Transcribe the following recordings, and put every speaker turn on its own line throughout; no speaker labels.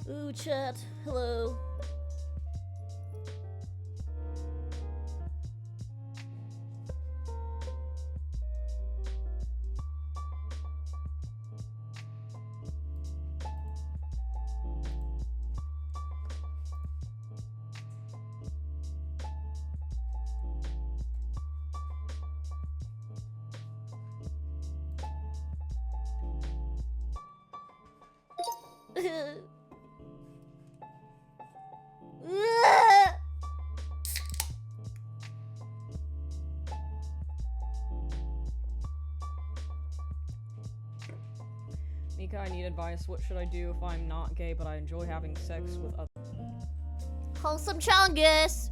Ooh, chat. Hello.
Mika, I need advice. What should I do if I'm not gay but I enjoy having sex with other—
Wholesome chungus!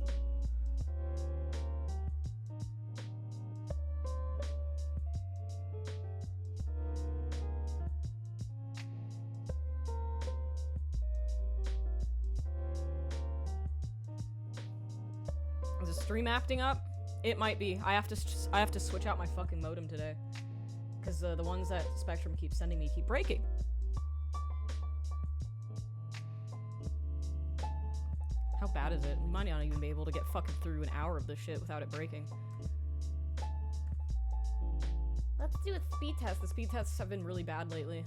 Is the stream acting up? It might be. I have to switch out my fucking modem today. Because the ones that Spectrum keeps sending me keep breaking. How bad is it? We might not even be able to get fucking through an hour of this shit without it breaking. Let's do a speed test. The speed tests have been really bad lately.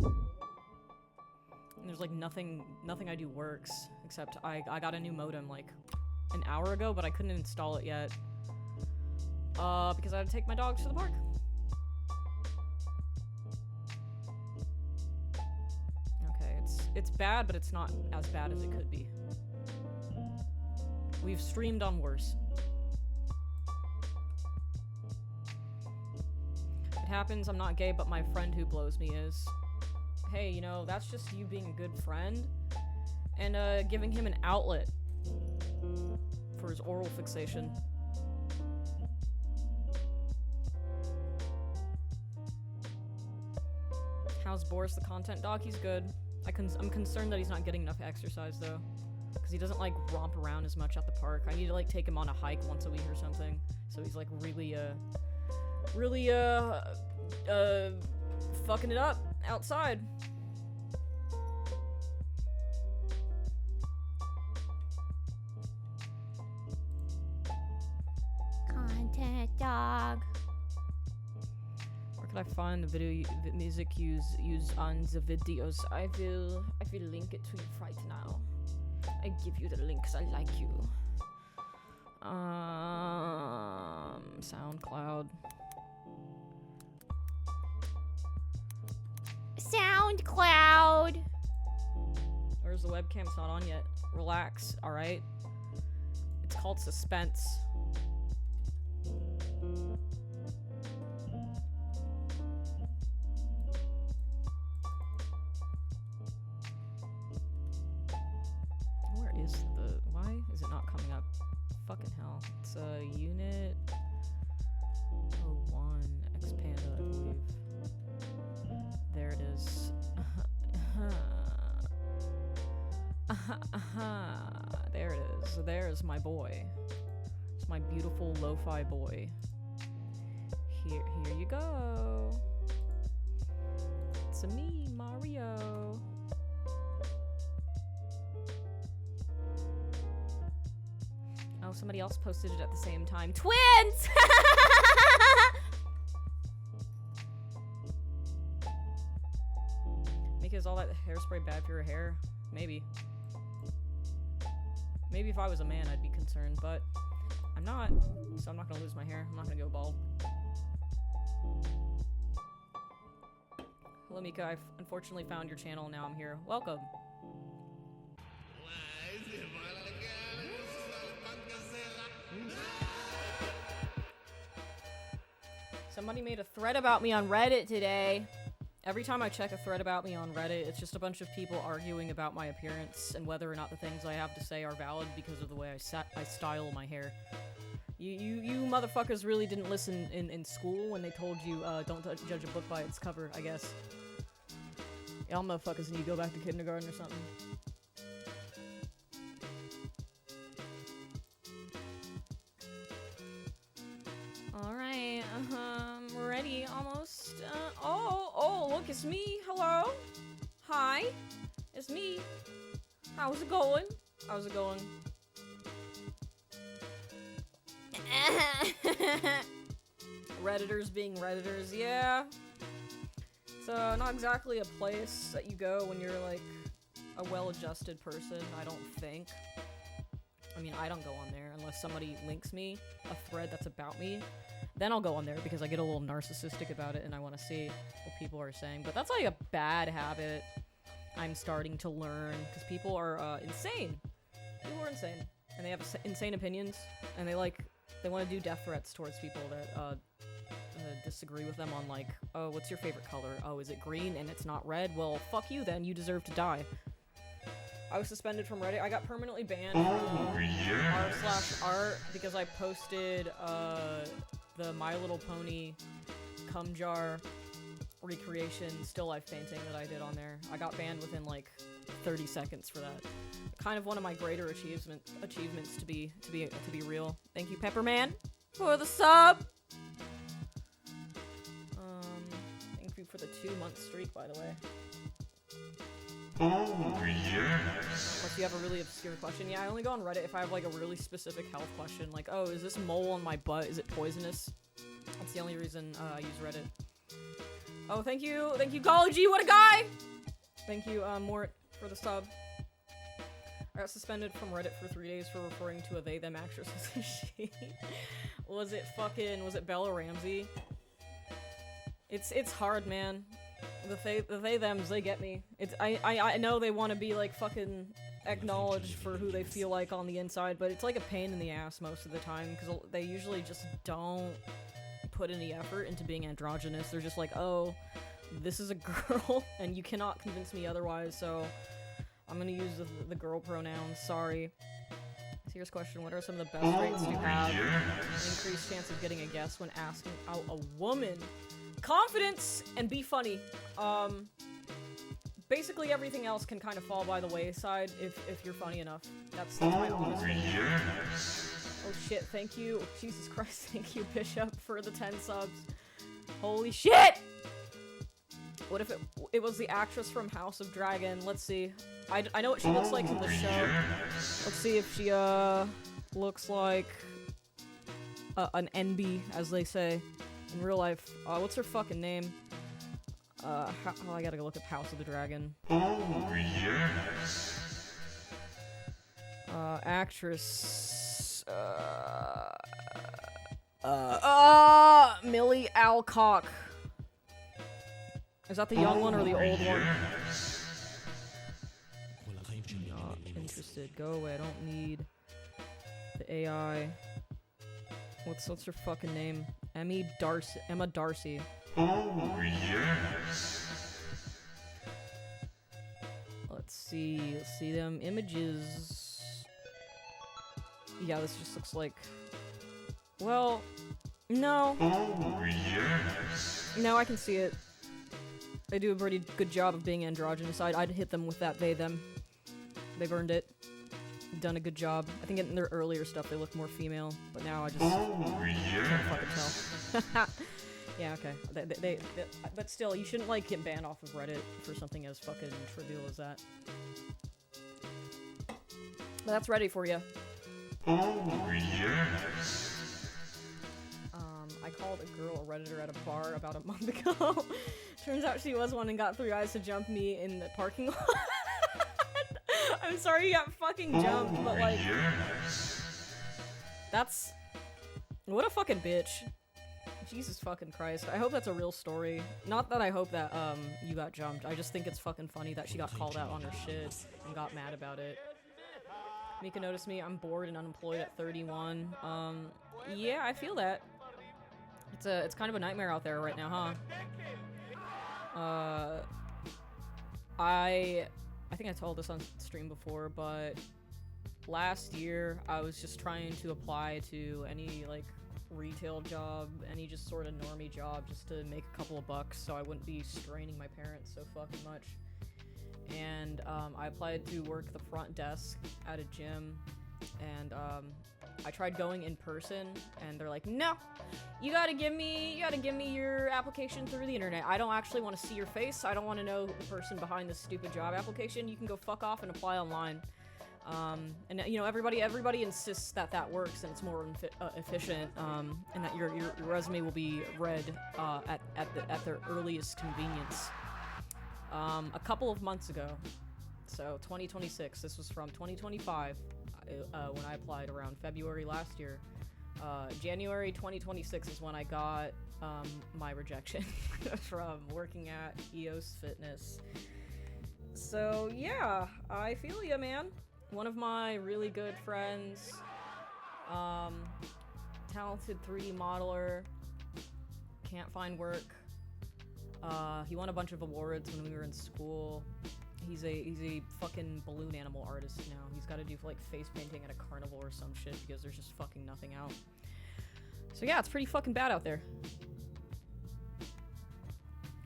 And there's like nothing I do works, except I got a new modem like an hour ago, but I couldn't install it yet. Because I had to take my dogs to the park. Okay, it's bad, but it's not as bad as it could be. We've streamed on worse. It happens, I'm not gay, but my friend who blows me is. Hey, you know, that's just you being a good friend and giving him an outlet for his oral fixation. How's Boris the content dog? He's good. I'm concerned that he's not getting enough exercise though, because he doesn't like romp around as much at the park. I need to like take him on a hike once a week or something, so he's like really fucking it up outside.
Content dog.
Where could I find the music used on the videos? I will link it to you right now. I give you the link 'cause I like you. SoundCloud.
SoundCloud.
Where's the webcam? It's not on yet. Relax, alright? It's called suspense. Where is the... Why is it not coming up? Fucking hell. It's a unit 01 Xpanda, I believe. There it is. There it is. There's my boy. It's my beautiful lo-fi boy. Here you go. It's me, Mario. Oh, somebody else posted it at the same time. Twins! Is all that hairspray bad for your hair? Maybe. Maybe if I was a man, I'd be concerned, but I'm not, so I'm not gonna lose my hair. I'm not gonna go bald. Hello, Mika. I've unfortunately found your channel, and now I'm here. Welcome. Somebody made a thread about me on Reddit today. Every time I check a thread about me on Reddit, it's just a bunch of people arguing about my appearance and whether or not the things I have to say are valid because of the way I style my hair. You motherfuckers really didn't listen in school when they told you, don't judge a book by its cover, I guess. Y'all motherfuckers need to go back to kindergarten or something. Alright, ready, almost. Oh, look it's me. Hello? Hi? It's me. How's it going? How's it going? Redditors being Redditors, yeah. It's not exactly a place that you go when you're like a well-adjusted person, I don't think. I mean, I don't go on there unless somebody links me a thread that's about me. Then I'll go on there because I get a little narcissistic about it and I want to see what people are saying. But that's like a bad habit I'm starting to learn because people are insane. People are insane. And they have insane opinions. And they want to do death threats towards people that disagree with them on like, oh, what's your favorite color? Oh, is it green and it's not red? Well, fuck you then. You deserve to die. I was suspended from Reddit. I got permanently banned from r/art because I posted the My Little Pony cum jar recreation still life painting that I did on there. I got banned within like 30 seconds for that. Kind of one of my greater achievements to be real. Thank you, Pepperman, for the sub. Thank you for the 2-month streak, by the way.
Oh, yes.
Unless you have a really obscure question. Yeah, I only go on Reddit if I have like a really specific health question. Like, oh, is this mole on my butt? Is it poisonous? That's the only reason I use Reddit. Oh, thank you, Gology, what a guy! Thank you, Mort, for the sub. I got suspended from Reddit for 3 days for referring to a they/them actress as a she. Was it Bella Ramsey? It's hard, man. The they/thems, they get me. I know they want to be like fucking acknowledged for who they feel like on the inside, but it's like a pain in the ass most of the time because they usually just don't put any effort into being androgynous. They're just like, oh, this is a girl and you cannot convince me otherwise, so I'm gonna use the girl pronouns. Sorry. Serious question, what are some of the best rates you have? Increased chance of getting a guess when asking out a woman. Confidence and be funny. Basically everything else can kind of fall by the wayside if you're funny enough. That's my honest opinion. Oh shit, thank you. Oh, Jesus Christ, thank you, Bishop, for the 10 subs. Holy shit! What if it was the actress from House of Dragon? Let's see. I know what she looks like in the show. Let's see if she looks like an NB, as they say in real life. What's her fucking name? I gotta go look up House of the Dragon.
Oh, yes.
Actress. Millie Alcock. Is that the young one or the old one? Not interested. Go away. I don't need the AI. What's her fucking name? Emma Darcy.
Oh, yes.
Let's see them images. Yeah, this just looks like. Well, no.
Oh, yes.
No, I can see it. They do a pretty good job of being androgynous. I'd hit them with that they/them. They've earned it. Done a good job. I think in their earlier stuff they look more female, but now I just can't fucking tell. Yeah, okay. But still, you shouldn't like get banned off of Reddit for something as fucking trivial as that. But that's ready for you.
Oh, yes.
I called a girl a Redditor at a bar about a month ago. Turns out she was one and got 3 guys to jump me in the parking lot. I'm sorry you got fucking jumped, but like, that's, what a fucking bitch. Jesus fucking Christ. I hope that's a real story. Not that I hope that, you got jumped. I just think it's fucking funny that she got called out on her shit and got mad about it. Mika noticed me. I'm bored and unemployed at 31. Yeah, I feel that. It's kind of a nightmare out there right now, huh? I think I told this on stream before, but last year I was just trying to apply to any like retail job, any just sort of normie job, just to make a couple of bucks so I wouldn't be straining my parents so fucking much. And I applied to work the front desk at a gym, and I tried going in person, and they're like, no, you gotta give me your application through the internet. I don't actually want to see your face. I don't want to know the person behind this stupid job application. You can go fuck off and apply online. And you know, everybody insists that that works and it's more efficient, and that your resume will be read at their earliest convenience. A couple of months ago, so 2026. This was from 2025 when I applied around February last year. January 2026 is when I got my rejection from working at EOS Fitness. So yeah, I feel ya, man. One of my really good friends, talented 3D modeler, can't find work. He won a bunch of awards when we were in school. He's a fucking balloon animal artist now. He's got to do like face painting at a carnival or some shit because there's just fucking nothing out. So yeah, it's pretty fucking bad out there.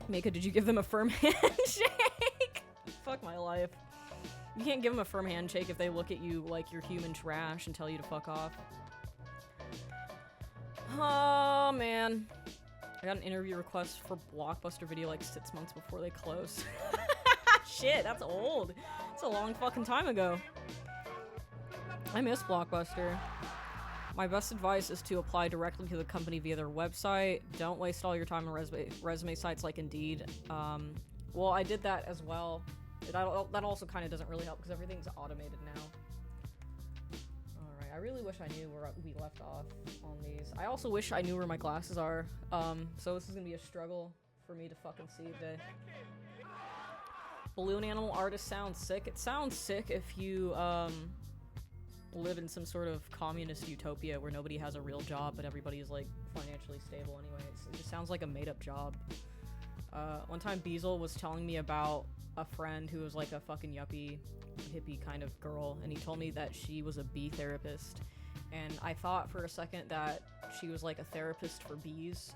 Mika, did you give them a firm handshake? Fuck my life. You can't give them a firm handshake if they look at you like you're human trash and tell you to fuck off. Oh, man. I got an interview request for Blockbuster Video like 6 months before they closed. Shit, that's old. It's a long fucking time ago. I miss Blockbuster. My best advice is to apply directly to the company via their website. Don't waste all your time on resume sites like Indeed. Well, I did that as well. That also kind of doesn't really help because everything's automated now. Alright, I really wish I knew where we left off on these. I also wish I knew where my glasses are. So this is gonna be a struggle for me to fucking see today. Balloon animal artist sounds sick. It sounds sick if you, live in some sort of communist utopia where nobody has a real job but everybody is, like, financially stable anyway. It just sounds like a made-up job. One time Beazle was telling me about a friend who was like a fucking yuppie, hippie kind of girl, and he told me that she was a bee therapist, and I thought for a second that she was like a therapist for bees,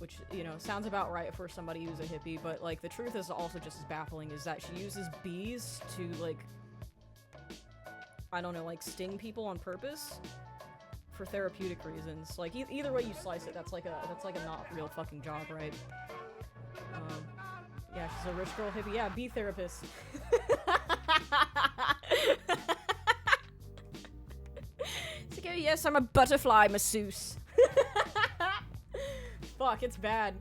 which, you know, sounds about right for somebody who's a hippie, but like the truth is also just as baffling, is that she uses bees to, like, I don't know, like sting people on purpose for therapeutic reasons. Like either way you slice it, that's like a not real fucking job, right? Yeah, she's a rich girl hippie. Yeah, bee therapist. It's like, oh yes, I'm a butterfly masseuse. Fuck, it's bad.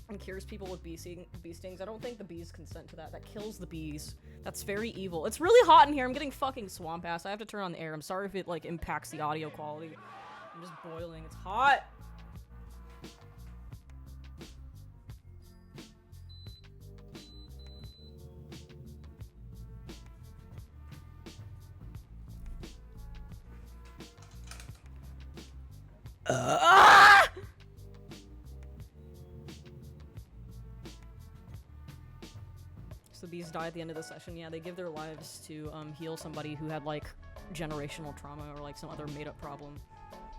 And cures people with bee stings. I don't think the bees consent to that. That kills the bees. That's very evil. It's really hot in here. I'm getting fucking swamp ass. I have to turn on the air. I'm sorry if it, like, impacts the audio quality. I'm just boiling. It's hot. So the bees die at the end of the session. Yeah, they give their lives to heal somebody who had, like, generational trauma or, like, some other made-up problem.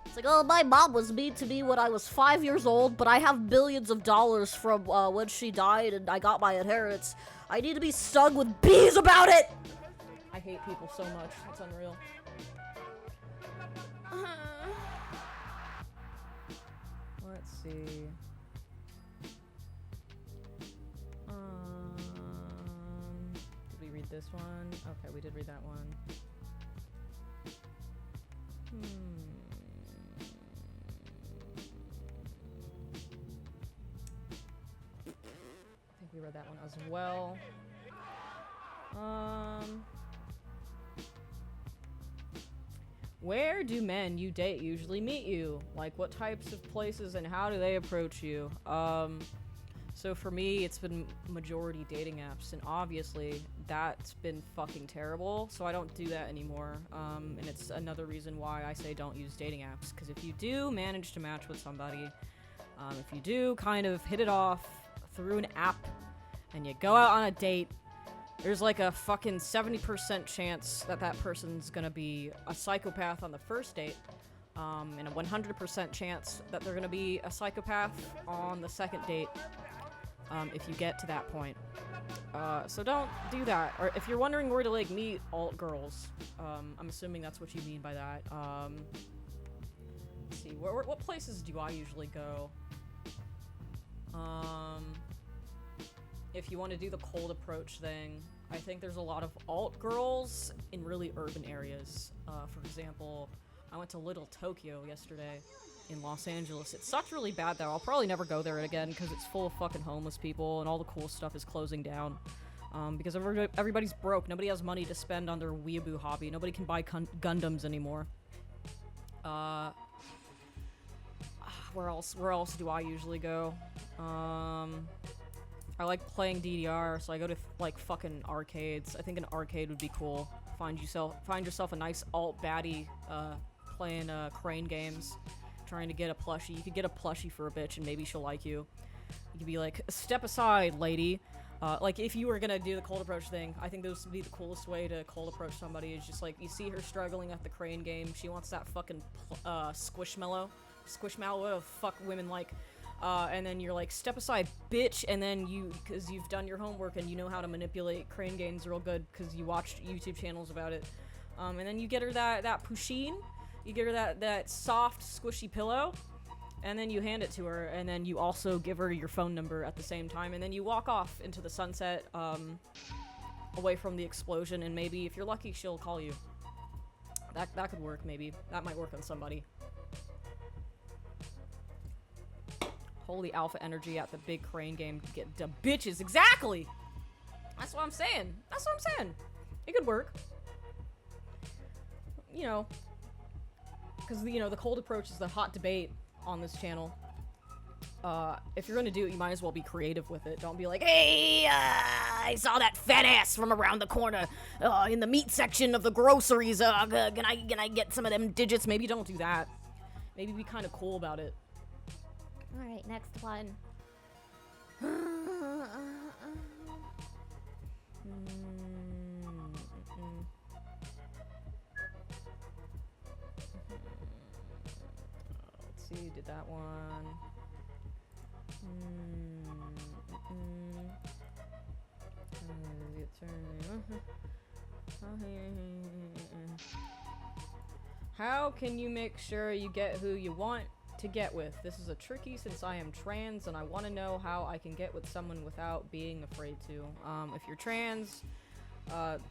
It's like, oh, my mom was mean to me when I was 5 years old, but I have billions of dollars from when she died and I got my inheritance. I need to be stung with bees about it!
I hate people so much. It's unreal. Let's see. Did we read this one? Okay, we did read that one. I think we read that one as well. Where do men you date usually meet you? Like, what types of places and how do they approach you? So for me, it's been majority dating apps, and obviously that's been fucking terrible, so I don't do that anymore. And it's another reason why I say don't use dating apps, because if you do manage to match with somebody, if you do kind of hit it off through an app, and you go out on a date, there's like a fucking 70% chance that that person's gonna be a psychopath on the first date, and a 100% chance that they're gonna be a psychopath on the second date, if you get to that point. So don't do that. Or if you're wondering where to, like, meet alt girls, I'm assuming that's what you mean by that. Let's see, what places do I usually go? If you want to do the cold approach thing, I think there's a lot of alt girls in really urban areas. For example, I went to Little Tokyo yesterday in Los Angeles. It sucked really bad there. I'll probably never go there again because it's full of fucking homeless people and all the cool stuff is closing down. Because everybody's broke. Nobody has money to spend on their weeaboo hobby. Nobody can buy Gundams anymore. Where else do I usually go? I like playing DDR, so I go to like fucking arcades. I think an arcade would be cool. Find yourself a nice alt baddie playing crane games, trying to get a plushie. You could get a plushie for a bitch and maybe she'll like you. You could be like, step aside, lady. Like if you were gonna do the cold approach thing, I think this would be the coolest way to cold approach somebody. Is just like you see her struggling at the crane game. She wants that fucking squishmallow, what the fuck women like. And then you're like, step aside, bitch, and then because you've done your homework and you know how to manipulate crane games real good because you watched YouTube channels about it. And then you get her that pusheen, you get her that soft, squishy pillow, and then you hand it to her, and then you also give her your phone number at the same time, and then you walk off into the sunset, away from the explosion, and maybe, if you're lucky, she'll call you. That could work, maybe. That might work on somebody. Holy alpha energy at the big crane game. Get the bitches. Exactly! That's what I'm saying. It could work. You know. Because, you know, the cold approach is the hot debate on this channel. If you're gonna do it, you might as well be creative with it. Don't be like, hey, I saw that fat ass from around the corner in the meat section of the groceries. Can I get some of them digits? Maybe don't do that. Maybe be kind of cool about it.
Alright, next one.
Let's see, did that one. How can you make sure you get who you want to get with? This is a tricky since I am trans and I want to know how I can get with someone without being afraid to. If you're trans,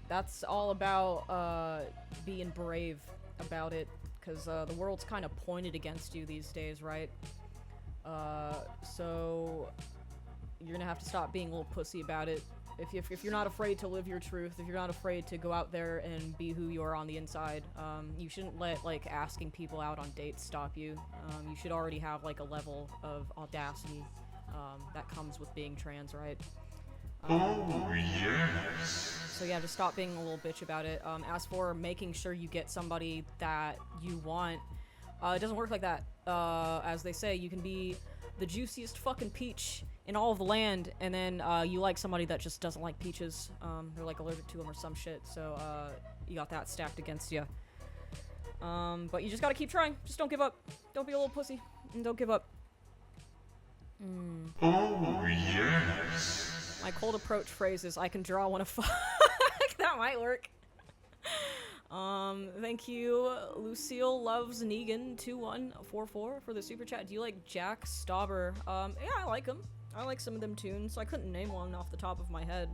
that's all about being brave about it, because the world's kind of pointed against you these days, right? So you're gonna have to stop being a little pussy about it. If you're not afraid to live your truth, if you're not afraid to go out there and be who you are on the inside, you shouldn't let, like, asking people out on dates stop you. You should already have, like, a level of audacity that comes with being trans, right?
Oh, yes.
So yeah, just stop being a little bitch about it. As for making sure you get somebody that you want, it doesn't work like that. As they say, you can be the juiciest fucking peach in all of the land, and then you like somebody that just doesn't like peaches. They're like allergic to them or some shit, so you got that stacked against you. But you just gotta keep trying. Just don't give up. Don't be a little pussy, and don't give up.
Oh, yes.
My cold approach phrase is, I can draw one of fuck. That might work. Thank you, Lucille Loves Negan 2144 for the super chat. Do you like Jack Stauber? Yeah, I like him. I like some of them tunes. I couldn't name one off the top of my head.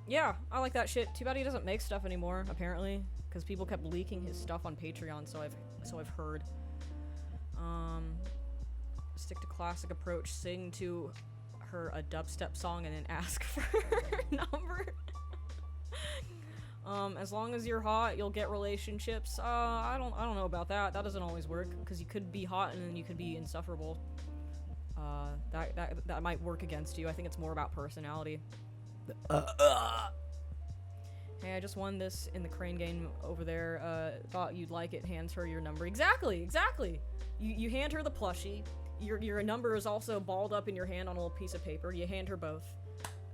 Yeah, I like that shit. Too bad he doesn't make stuff anymore, apparently, because people kept leaking his stuff on Patreon, so I've heard. Stick to classic approach. Sing to her a dubstep song and then ask for her number. As long as you're hot, you'll get relationships. I don't know about that. That doesn't always work, because you could be hot and then you could be insufferable. That might work against you. I think it's more about personality. Hey, I just won this in the crane game over there. Thought you'd like it. Hands her your number. Exactly. You hand her the plushie. Your number is also balled up in your hand on a little piece of paper. You hand her both.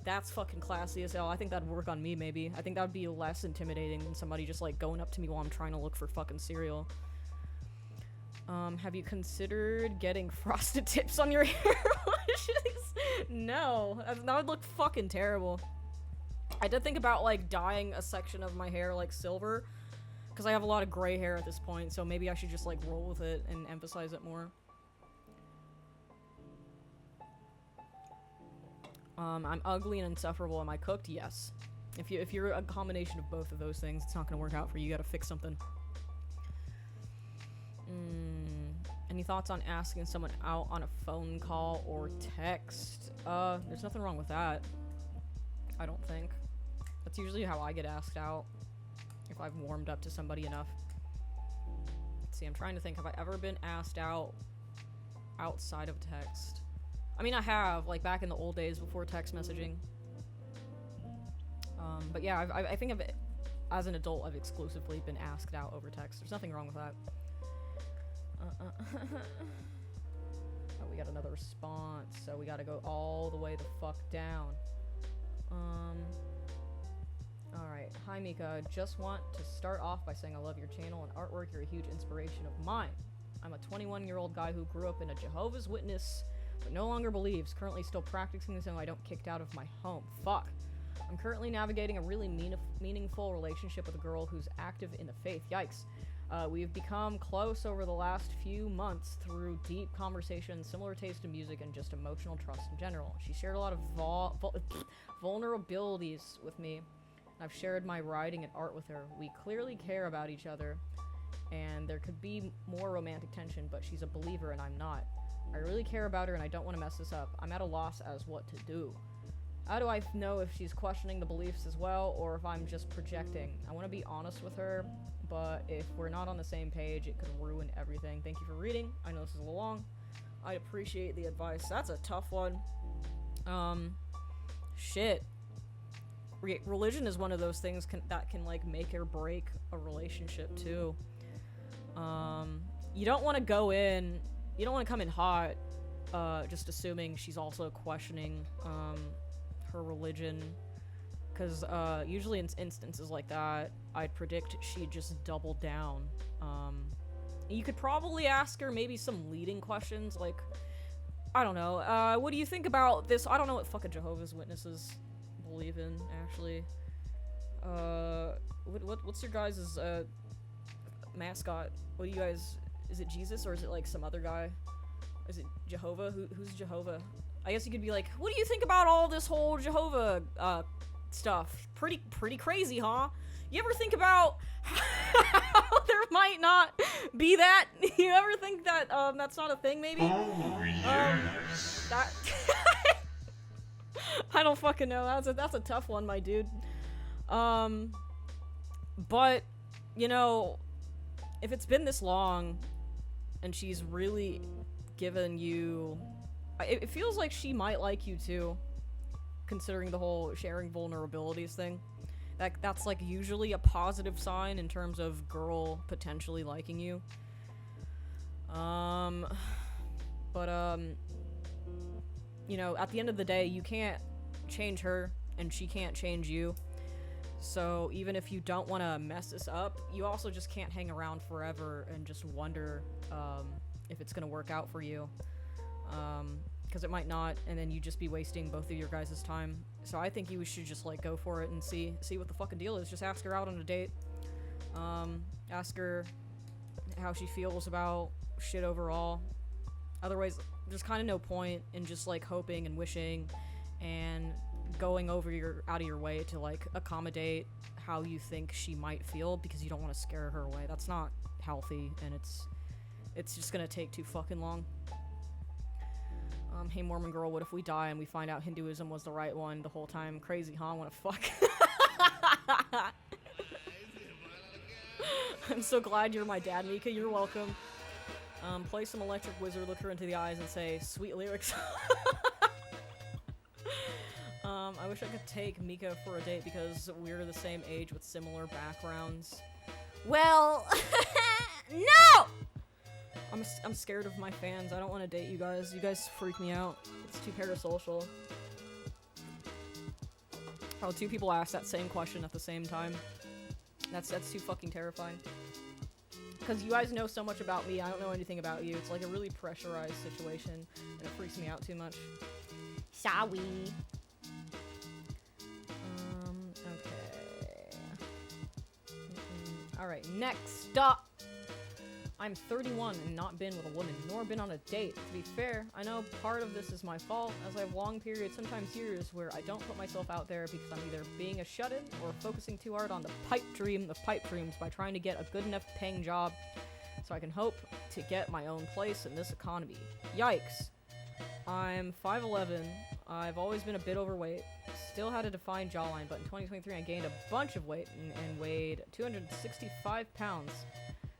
That's fucking classy as hell. I think that'd work on me, maybe. I think that would be less intimidating than somebody just, like, going up to me while I'm trying to look for fucking cereal. Have you considered getting frosted tips on your hair washes? No. That would look fucking terrible. I did think about, like, dyeing a section of my hair, like, silver, Because I have a lot of gray hair at this point, so maybe I should just, like, roll with it and emphasize it more. I'm ugly and insufferable. Am I cooked? Yes. If you're a combination of both of those things, it's not gonna work out for you. You gotta fix something. Any thoughts on asking someone out on a phone call or text? There's nothing wrong with that. I don't think. That's usually how I get asked out. If I've warmed up to somebody enough. Let's see, I'm trying to think. Have I ever been asked out outside of text? I mean, I have, like, back in the old days before text messaging. But yeah, I think as an adult, I've exclusively been asked out over text. There's nothing wrong with that. Oh, we got another response, so we gotta go all the way the fuck down. Alright. Hi, Mika. Just want to start off by saying I love your channel and artwork. You're a huge inspiration of mine. I'm a 21-year-old guy who grew up in a Jehovah's Witness, but no longer believes. Currently still practicing so I don't kicked out of my home. Fuck. I'm currently navigating a really meaningful relationship with a girl who's active in the faith. Yikes. We've become close over the last few months through deep conversations, similar taste in music, and just emotional trust in general. She shared a lot of vulnerabilities with me. I've shared my writing and art with her. We clearly care about each other, and there could be more romantic tension, but she's a believer and I'm not. I really care about her and I don't want to mess this up. I'm at a loss as what to do. How do I know if she's questioning the beliefs as well, or if I'm just projecting? I want to be honest with her, but if we're not on the same page, it could ruin everything. Thank you for reading. I know this is a little long. I appreciate the advice. That's a tough one. Shit. Religion is one of those things that can, like, make or break a relationship, too. You don't want to go in... You don't want to come in hot, just assuming she's also questioning, her religion, because usually in instances like that, I'd predict she'd just double down. You could probably ask her maybe some leading questions, like, I don't know, what do you think about this? I don't know what fucking Jehovah's Witnesses believe in, actually. What's your guys' mascot? What do you guys... Is it Jesus, or is it, like, some other guy? Is it Jehovah? Who's Jehovah? I guess you could be like, what do you think about all this whole Jehovah, stuff? Pretty crazy, huh? You ever think about how there might not be that? You ever think that, that's not a thing, maybe?
Oh, yes.
That... I don't fucking know. That's a tough one, my dude. But, you know, if it's been this long, and she's really given you... It feels like she might like you, too. Considering the whole sharing vulnerabilities thing. That's, like, usually a positive sign in terms of girl potentially liking you. You know, at the end of the day, you can't change her, and she can't change you. So even if you don't want to mess this up, you also just can't hang around forever and just wonder if it's gonna work out for you, because it might not, and then you'd just be wasting both of your guys' time. So I think you should just, like, go for it and see what the fucking deal is. Just ask her out on a date. Ask her how she feels about shit overall. Otherwise, there's kind of no point in just, like, hoping and wishing and going out of your way to, like, accommodate how you think she might feel, because you don't want to scare her away. That's not healthy, and it's just gonna take too fucking long. Hey Mormon girl, what if we die and we find out Hinduism was the right one the whole time? Crazy, huh? Wanna fuck? I'm so glad you're my dad, Mika. You're welcome. Play some Electric Wizard, look her into the eyes, and say, sweet lyrics. I wish I could take Mika for a date because we're the same age with similar backgrounds.
Well, no!
I'm scared of my fans. I don't want to date you guys. You guys freak me out. It's too parasocial. Oh, two people asked that same question at the same time. That's too fucking terrifying. Because you guys know so much about me, I don't know anything about you. It's like a really pressurized situation, and it freaks me out too much.
Sorry.
Okay. Alright, next up. I'm 31 and not been with a woman, nor been on a date. To be fair, I know part of this is my fault, as I have long periods, sometimes years, where I don't put myself out there because I'm either being a shut-in or focusing too hard on the pipe dreams by trying to get a good enough paying job so I can hope to get my own place in this economy. Yikes. I'm 5'11", I've always been a bit overweight, still had a defined jawline, but in 2023 I gained a bunch of weight and weighed 265 pounds.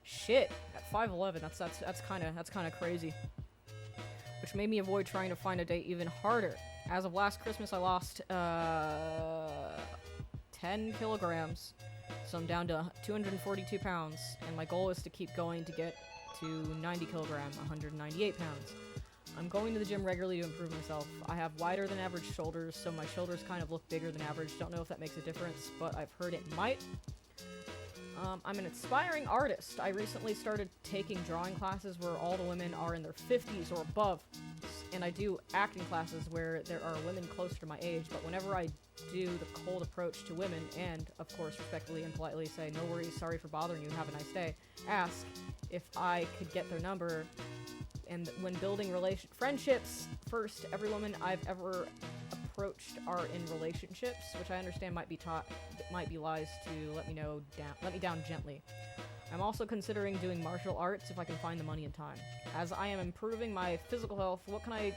Shit, at 5'11", that's kind of crazy. Which made me avoid trying to find a date even harder. As of last Christmas, I lost 10 kilograms, so I'm down to 242 pounds, and my goal is to keep going to get to 90 kilograms, 198 pounds. I'm going to the gym regularly to improve myself. I have wider than average shoulders, so my shoulders kind of look bigger than average. Don't know if that makes a difference, but I've heard it might. I'm an aspiring artist. I recently started taking drawing classes where all the women are in their 50s or above, and I do acting classes where there are women closer to my age, but whenever I do the cold approach to women, and, of course, respectfully and politely say, no worries, sorry for bothering you, have a nice day, ask if I could get their number, and when building friendships, first, every woman I've ever approached are in relationships, which I understand might be lies to let me down gently. I'm also considering doing martial arts if I can find the money and time. As I am improving my physical health, what can I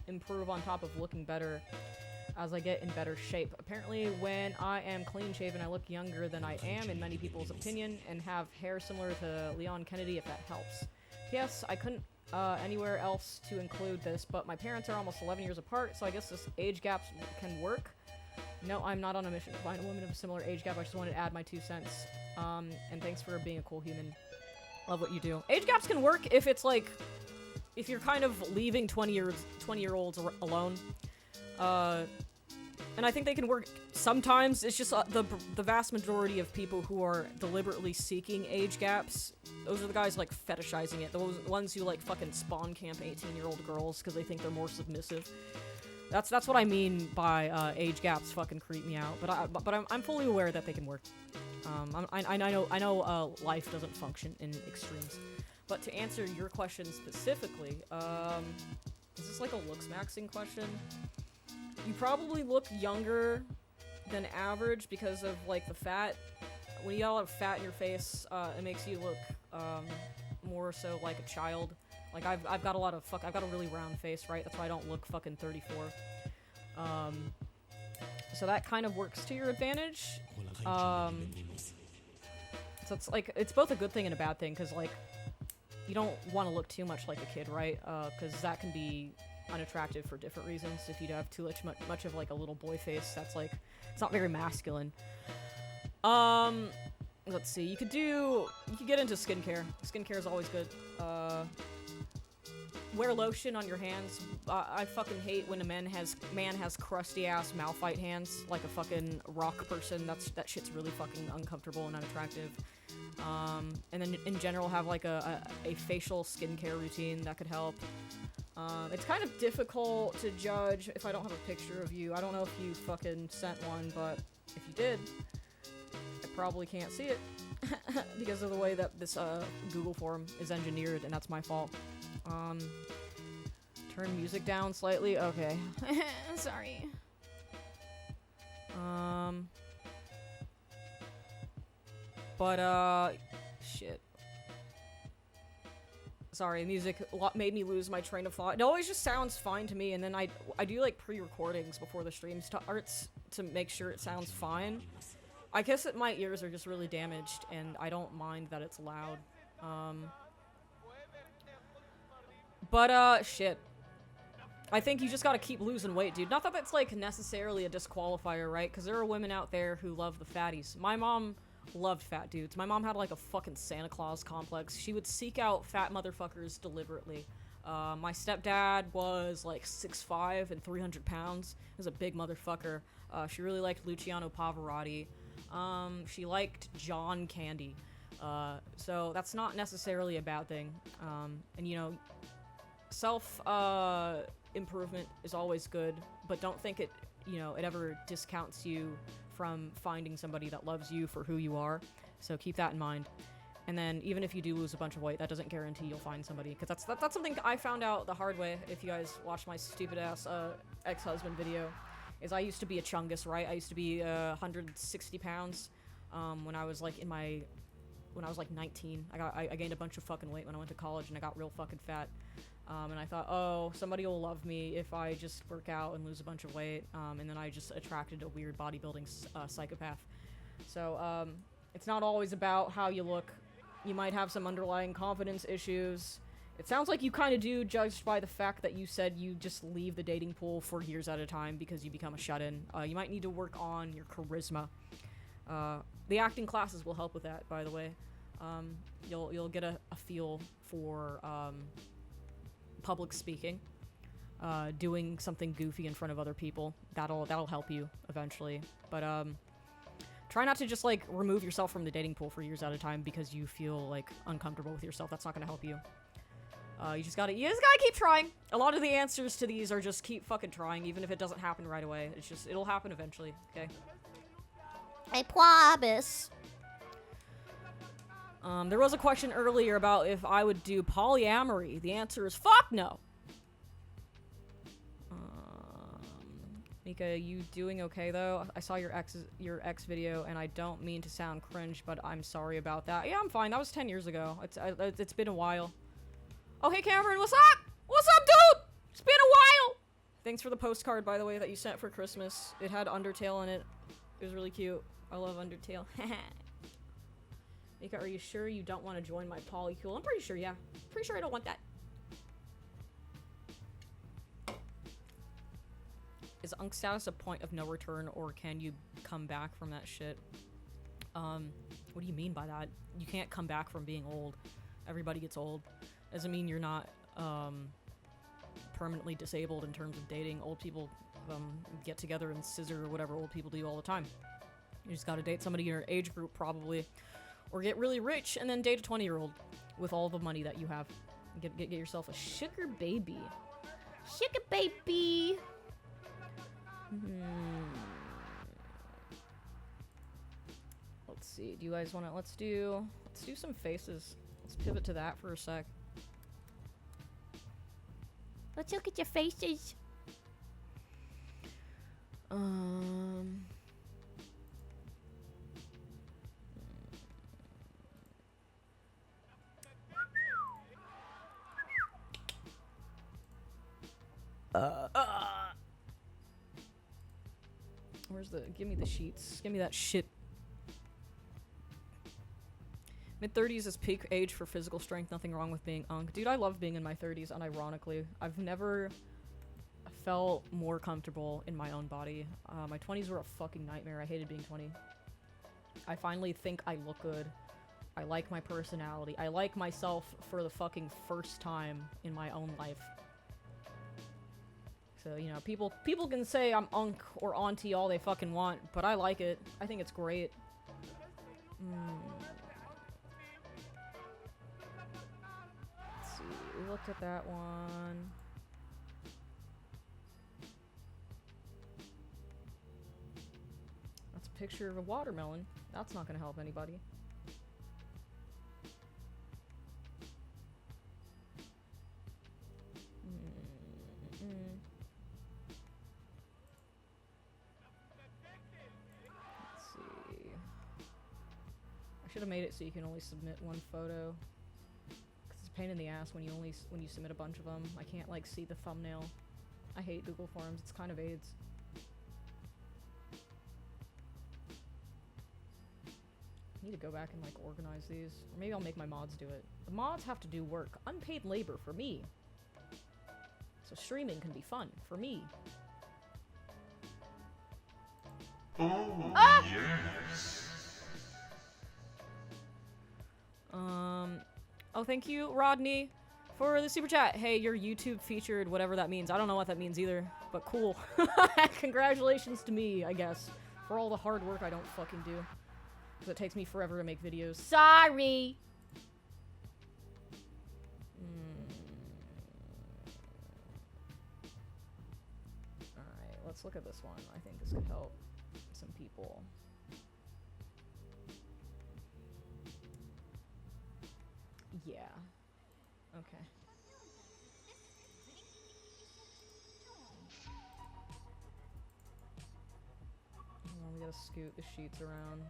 improve on top of looking better as I get in better shape? Apparently, when I am clean-shaven, I look younger than I am in many people's opinion, and have hair similar to Leon Kennedy if that helps. Yes, I couldn't anywhere else to include this, but my parents are almost 11 years apart, so I guess this age gap can work. No, I'm not on a mission to find a woman of a similar age gap, I just wanted to add my 2 cents. And thanks for being a cool human. Love what you do. Age gaps can work if it's like, if you're kind of leaving 20-year-olds alone. And I think they can work sometimes. It's just the vast majority of people who are deliberately seeking age gaps, those are the guys like fetishizing it. Those ones who like fucking spawn camp 18-year-old girls because they think they're more submissive. That's what I mean by age gaps fucking creep me out. But I'm fully aware that they can work. I know life doesn't function in extremes. But to answer your question specifically, is this like a looks maxing question? You probably look younger than average because of like the fat. When you all have fat in your face, it makes you look more so like a child. Like I've got a really round face, right? That's why I don't look fucking 34. So that kind of works to your advantage. So it's like, it's both a good thing and a bad thing, because like, you don't want to look too much like a kid, right? Because that can be unattractive for different reasons. If you have too much of like a little boy face, that's like, it's not very masculine. Let's see, you could get into skincare. Skincare is always good. Wear lotion on your hands. I fucking hate when a man has crusty ass Malphite hands, like a fucking rock person. That shit's really fucking uncomfortable and unattractive. And then in general have like a facial skincare routine that could help. It's kind of difficult to judge if I don't have a picture of you. I don't know if you fucking sent one, but if you did, I probably can't see it because of the way that this Google form is engineered, and that's my fault. Turn music down slightly. Okay. Sorry. Shit. Sorry, music made me lose my train of thought. It always just sounds fine to me, and then I do like pre-recordings before the stream starts to make sure it sounds fine. I guess that my ears are just really damaged, and I don't mind that it's loud. Shit. I think you just gotta keep losing weight, dude. Not that that's, like, necessarily a disqualifier, right? Because there are women out there who love the fatties. My mom loved fat dudes. My mom had, like, a fucking Santa Claus complex. She would seek out fat motherfuckers deliberately. My stepdad was, like, 6'5" and 300 pounds. He was a big motherfucker. She really liked Luciano Pavarotti. She liked John Candy. So that's not necessarily a bad thing. And, you know, improvement is always good, but don't think it ever discounts you from finding somebody that loves you for who you are. So keep that in mind. And then even if you do lose a bunch of weight, that doesn't guarantee you'll find somebody. Because that's something I found out the hard way. If you guys watched my stupid ass ex-husband video, is I used to be a chungus, right? I used to be 160 pounds when I was like 19. I gained a bunch of fucking weight when I went to college, and I got real fucking fat. And I thought, oh, somebody will love me if I just work out and lose a bunch of weight. And then I just attracted a weird bodybuilding psychopath. So it's not always about how you look. You might have some underlying confidence issues. It sounds like you kind of do, judged by the fact that you said you just leave the dating pool for years at a time because you become a shut-in. You might need to work on your charisma. The acting classes will help with that, by the way. You'll get a feel for public speaking, doing something goofy in front of other people. That'll help you eventually. But try not to just like remove yourself from the dating pool for years at a time because you feel like uncomfortable with yourself. That's not gonna help you. You just gotta keep trying. A lot of the answers to these are just keep fucking trying, even if it doesn't happen right away. It'll happen eventually. Okay.
I promise.
There was a question earlier about if I would do polyamory. The answer is fuck no. Mika, you doing okay though? I saw your ex video, and I don't mean to sound cringe, but I'm sorry about that. Yeah, I'm fine. That was 10 years ago. It's been a while. Oh, hey Cameron, what's up? What's up, dude? It's been a while. Thanks for the postcard, by the way, that you sent for Christmas. It had Undertale in it. It was really cute. I love Undertale. Mika, are you sure you don't want to join my polycule? I'm pretty sure, yeah. Pretty sure I don't want that. Is Unk status a point of no return, or can you come back from that shit? What do you mean by that? You can't come back from being old. Everybody gets old. Doesn't mean you're not, permanently disabled in terms of dating. Old people, get together and scissor or whatever old people do all the time. You just gotta date somebody in your age group, probably. Or get really rich and then date a 20-year-old with all the money that you have. Get yourself a sugar baby.
Sugar baby.
Let's see. Do you guys want to? Let's do some faces. Let's pivot to that for a sec.
Let's look at your faces.
Give me the sheets. Give me that shit. Mid-30s is peak age for physical strength. Nothing wrong with being unk. Dude, I love being in my 30s, unironically. I've never felt more comfortable in my own body. My 20s were a fucking nightmare. I hated being 20. I finally think I look good. I like my personality. I like myself for the fucking first time in my own life. So, you know, people can say I'm unk or auntie all they fucking want, but I like it. I think it's great. Let's see. We looked at that one. That's a picture of a watermelon. That's not gonna help anybody. I should have made it so you can only submit one photo. Cause it's a pain in the ass when you submit a bunch of them. I can't like see the thumbnail. I hate Google Forms. It's kind of AIDS. I need to go back and like organize these. Or maybe I'll make my mods do it. The mods have to do work. Unpaid labor for me. So streaming can be fun for me.
Oh, yes.
Oh, thank you, Rodney, for the super chat. Hey, you're YouTube featured, whatever that means. I don't know what that means either, but cool. Congratulations to me, I guess, for all the hard work I don't fucking do. Because it takes me forever to make videos.
Sorry.
Alright, let's look at this one. I think this could help some people. Yeah. Okay. Well, we gotta scoot the sheets around.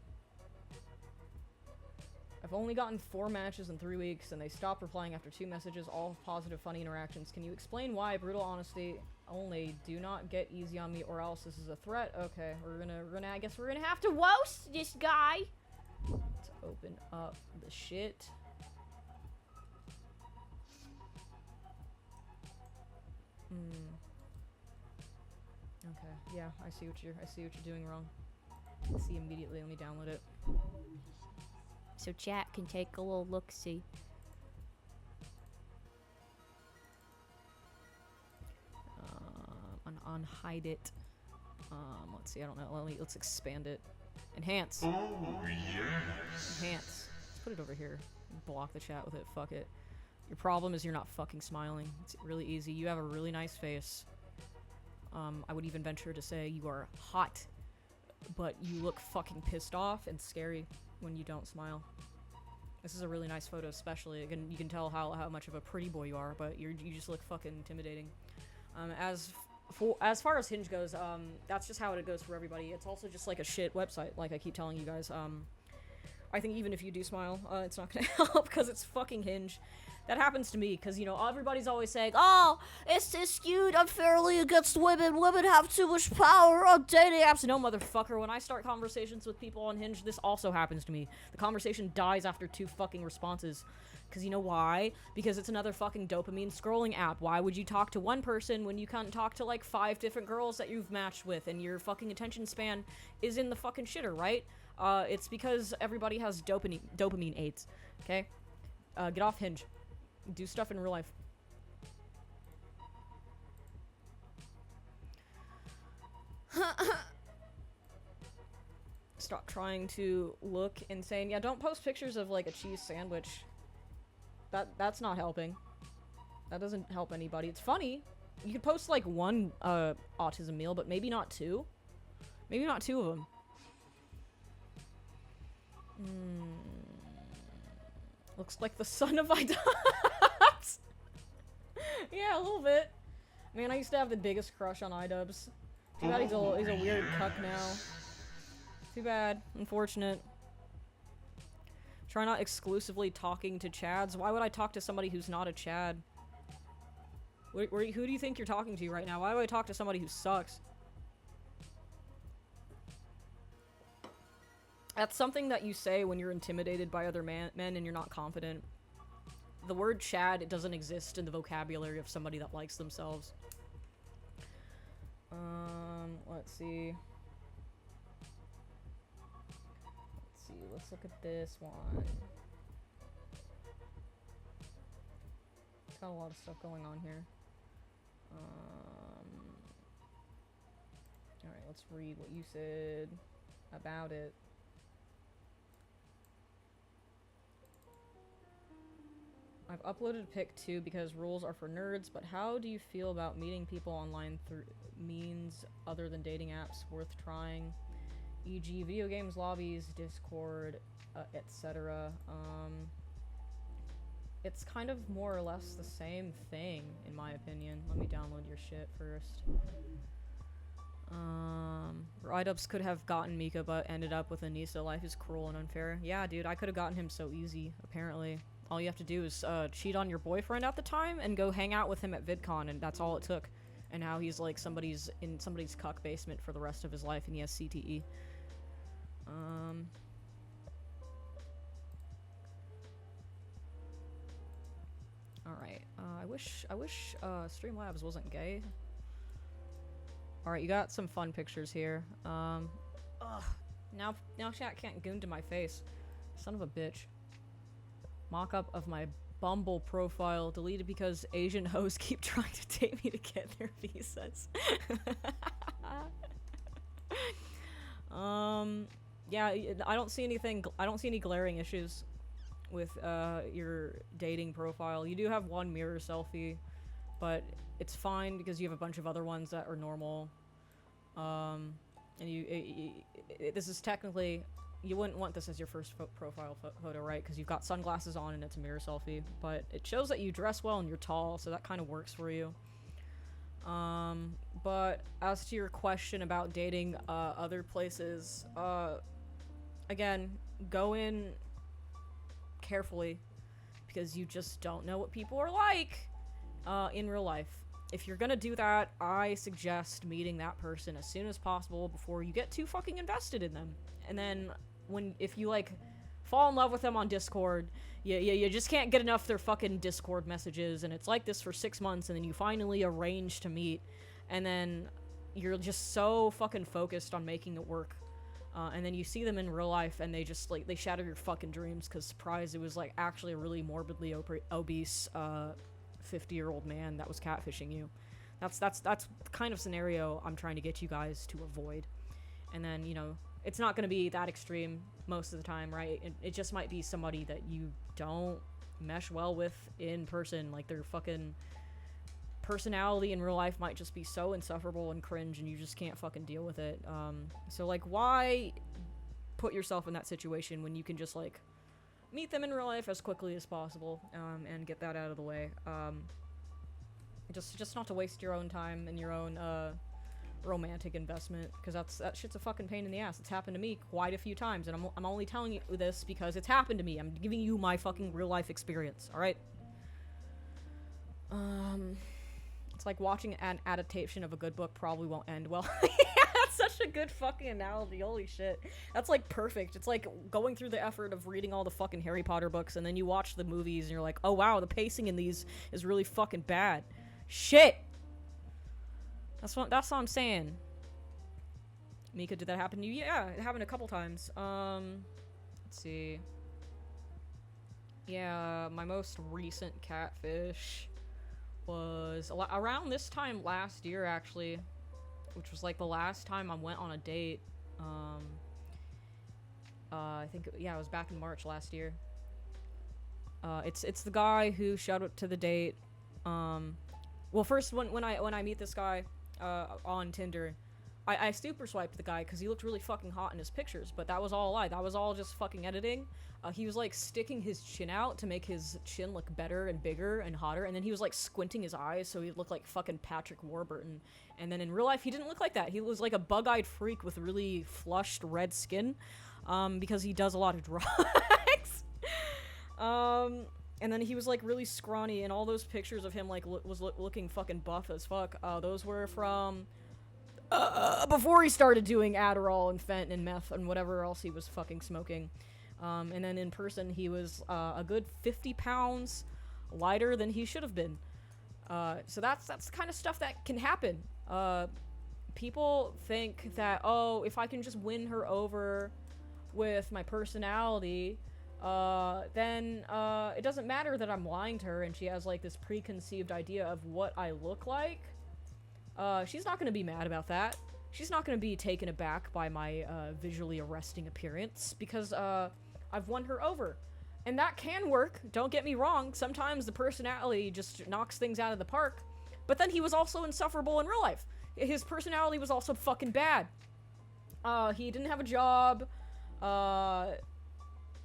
I've only gotten 4 matches in 3 weeks, and they stopped replying after 2 messages, all positive, funny interactions. Can you explain why? Brutal honesty only. Do not get easy on me, or else this is a threat. Okay, I guess we're gonna have to roast this guy. Let's open up the shit. Okay, yeah, I see what you're doing wrong. I see immediately. Let me download it. So chat can take a little look-see. Unhide it. Let's see, I don't know. Let's expand it. Enhance.
Oh, yes.
Enhance. Let's put it over here. Block the chat with it. Fuck it. Your problem is you're not fucking smiling. It's really easy. You have a really nice face. I would even venture to say you are hot, but you look fucking pissed off and scary when you don't smile. This is a really nice photo, especially. Again, you can tell how much of a pretty boy you are, but you just look fucking intimidating. As far as Hinge goes, that's just how it goes for everybody. It's also just like a shit website, like I keep telling you guys. I think even if you do smile, it's not gonna help because it's fucking Hinge. That happens to me because, you know, everybody's always saying, oh, it's skewed unfairly against women. Women have too much power on dating apps. No, motherfucker. When I start conversations with people on Hinge, this also happens to me. The conversation dies after 2 fucking responses. Because you know why? Because it's another fucking dopamine scrolling app. Why would you talk to one person when you can't talk to like 5 different girls that you've matched with and your fucking attention span is in the fucking shitter, right? It's because everybody has dopamine AIDS. Okay? Get off Hinge. Do stuff in real life. Stop trying to look insane. Yeah, don't post pictures of like a cheese sandwich. That's not helping. That doesn't help anybody. It's funny. You could post like 1 autism meal, but maybe not 2. Maybe not 2 of them. Looks like the son of iDubbbz. Yeah, a little bit. Man, I used to have the biggest crush on iDubbbz. Too bad he's a weird cuck now. Too bad. Unfortunate. Try not exclusively talking to Chads. Why would I talk to somebody who's not a Chad? Who do you think you're talking to right now? Why would I talk to somebody who sucks? That's something that you say when you're intimidated by other men and you're not confident. The word Chad, it doesn't exist in the vocabulary of somebody that likes themselves. Let's see. Let's look at this one. It's got a lot of stuff going on here. Alright, let's read what you said about it. I've uploaded a pic too because rules are for nerds, but how do you feel about meeting people online through means other than dating apps worth trying? E.g. video games, lobbies, Discord, etc. It's kind of more or less the same thing, in my opinion. Let me download your shit first. Write-ups could have gotten Mika, but ended up with Anissa. Life is cruel and unfair. Yeah, dude, I could have gotten him so easy, apparently. All you have to do is cheat on your boyfriend at the time and go hang out with him at VidCon, and that's all it took. And now he's like in somebody's cuck basement for the rest of his life, and he has CTE. Alright, I wish Streamlabs wasn't gay. Alright, you got some fun pictures here. Ugh. Now chat can't goon to my face. Son of a bitch. Mock-up of my Bumble profile deleted because Asian hoes keep trying to date me to get their visas. Yeah, I don't see any glaring issues with your dating profile. You do have one mirror selfie, but it's fine because you have a bunch of other ones that are normal. And this is technically you wouldn't want this as your first profile photo, right? Because you've got sunglasses on and it's a mirror selfie. But it shows that you dress well and you're tall, so that kind of works for you. But as to your question about dating other places, again, go in carefully because you just don't know what people are like in real life. If you're gonna do that, I suggest meeting that person as soon as possible before you get too fucking invested in them. And then if you like fall in love with them on Discord, you just can't get enough their fucking Discord messages, and it's like this for 6 months, and then you finally arrange to meet, and then you're just so fucking focused on making it work. And then you see them in real life, and they just, like, they shatter your fucking dreams, because, surprise, it was, like, actually a really morbidly obese, 50-year-old man that was catfishing you. That's the kind of scenario I'm trying to get you guys to avoid. And then, you know, it's not going to be that extreme most of the time, right? It just might be somebody that you don't mesh well with in person. Like, their fucking personality in real life might just be so insufferable and cringe, and you just can't fucking deal with it. So, like, why put yourself in that situation when you can just, like, meet them in real life as quickly as possible, and get that out of the way. Just not to waste your own time and your own, romantic investment, because that shit's a fucking pain in the ass. It's happened to me quite a few times, and I'm only telling you this because it's happened to me. I'm giving you my fucking real life experience, alright? It's like watching an adaptation of a good book probably won't end well. Yeah, that's such a good fucking analogy, holy shit. That's like perfect. It's like going through the effort of reading all the fucking Harry Potter books, and then you watch the movies and you're like, oh wow, the pacing in these is really fucking bad. Shit! That's what I'm saying. Mika, did that happen to you? Yeah, it happened a couple times. Let's see. Yeah, my most recent catfish was around this time last year, actually, which was like the last time I went on a date. I think, yeah, it was back in March last year. It's the guy who showed up to the date. Well, first, when I meet this guy on Tinder, I super swiped the guy because he looked really fucking hot in his pictures, but that was all a lie. That was all just fucking editing. He was like sticking his chin out to make his chin look better and bigger and hotter, and then he was like squinting his eyes so he'd look like fucking Patrick Warburton. And then in real life, he didn't look like that. He was like a bug-eyed freak with really flushed red skin, because he does a lot of drugs. And then he was like really scrawny, and all those pictures of him like was looking fucking buff as fuck. Those were from before he started doing Adderall and Fent and meth and whatever else he was fucking smoking. And then in person, he was a good 50 pounds lighter than he should have been. So that's the kind of stuff that can happen. People think that, oh, if I can just win her over with my personality, then it doesn't matter that I'm lying to her and she has like this preconceived idea of what I look like. She's not gonna be mad about that. She's not gonna be taken aback by my visually arresting appearance because I've won her over. And that can work, don't get me wrong. Sometimes the personality just knocks things out of the park. But then he was also insufferable in real life. His personality was also fucking bad. He didn't have a job.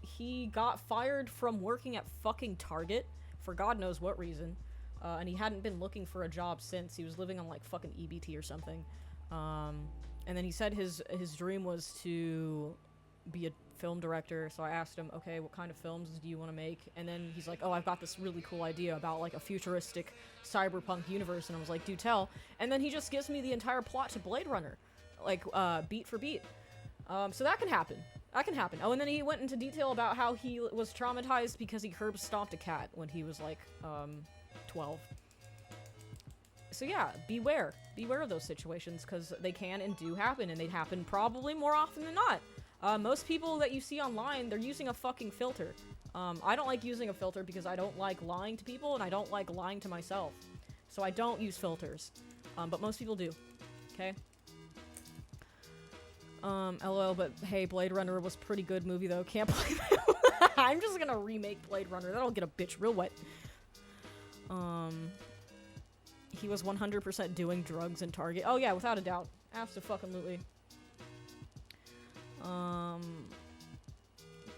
He got fired from working at fucking Target for God knows what reason. And he hadn't been looking for a job since. He was living on like fucking EBT or something. And then he said his dream was to be a film director. So I asked him, okay, what kind of films do you want to make? And then he's like, oh, I've got this really cool idea about like a futuristic cyberpunk universe. And I was like, do tell. And then he just gives me the entire plot to Blade Runner, like beat for beat. So that can happen. That can happen. Oh, and then he went into detail about how he was traumatized because he curb stomped a cat when he was like 12. So yeah, beware. Beware of those situations because they can and do happen, and they happen probably more often than not. Most people that you see online, they're using a fucking filter. I don't like using a filter because I don't like lying to people and I don't like lying to myself. So I don't use filters. But most people do. Okay? LOL, but hey, Blade Runner was a pretty good movie though. Can't believe it. I'm just gonna remake Blade Runner. That'll get a bitch real wet. He was 100% doing drugs in Target. Oh yeah, without a doubt. Abso-fucking-lutely.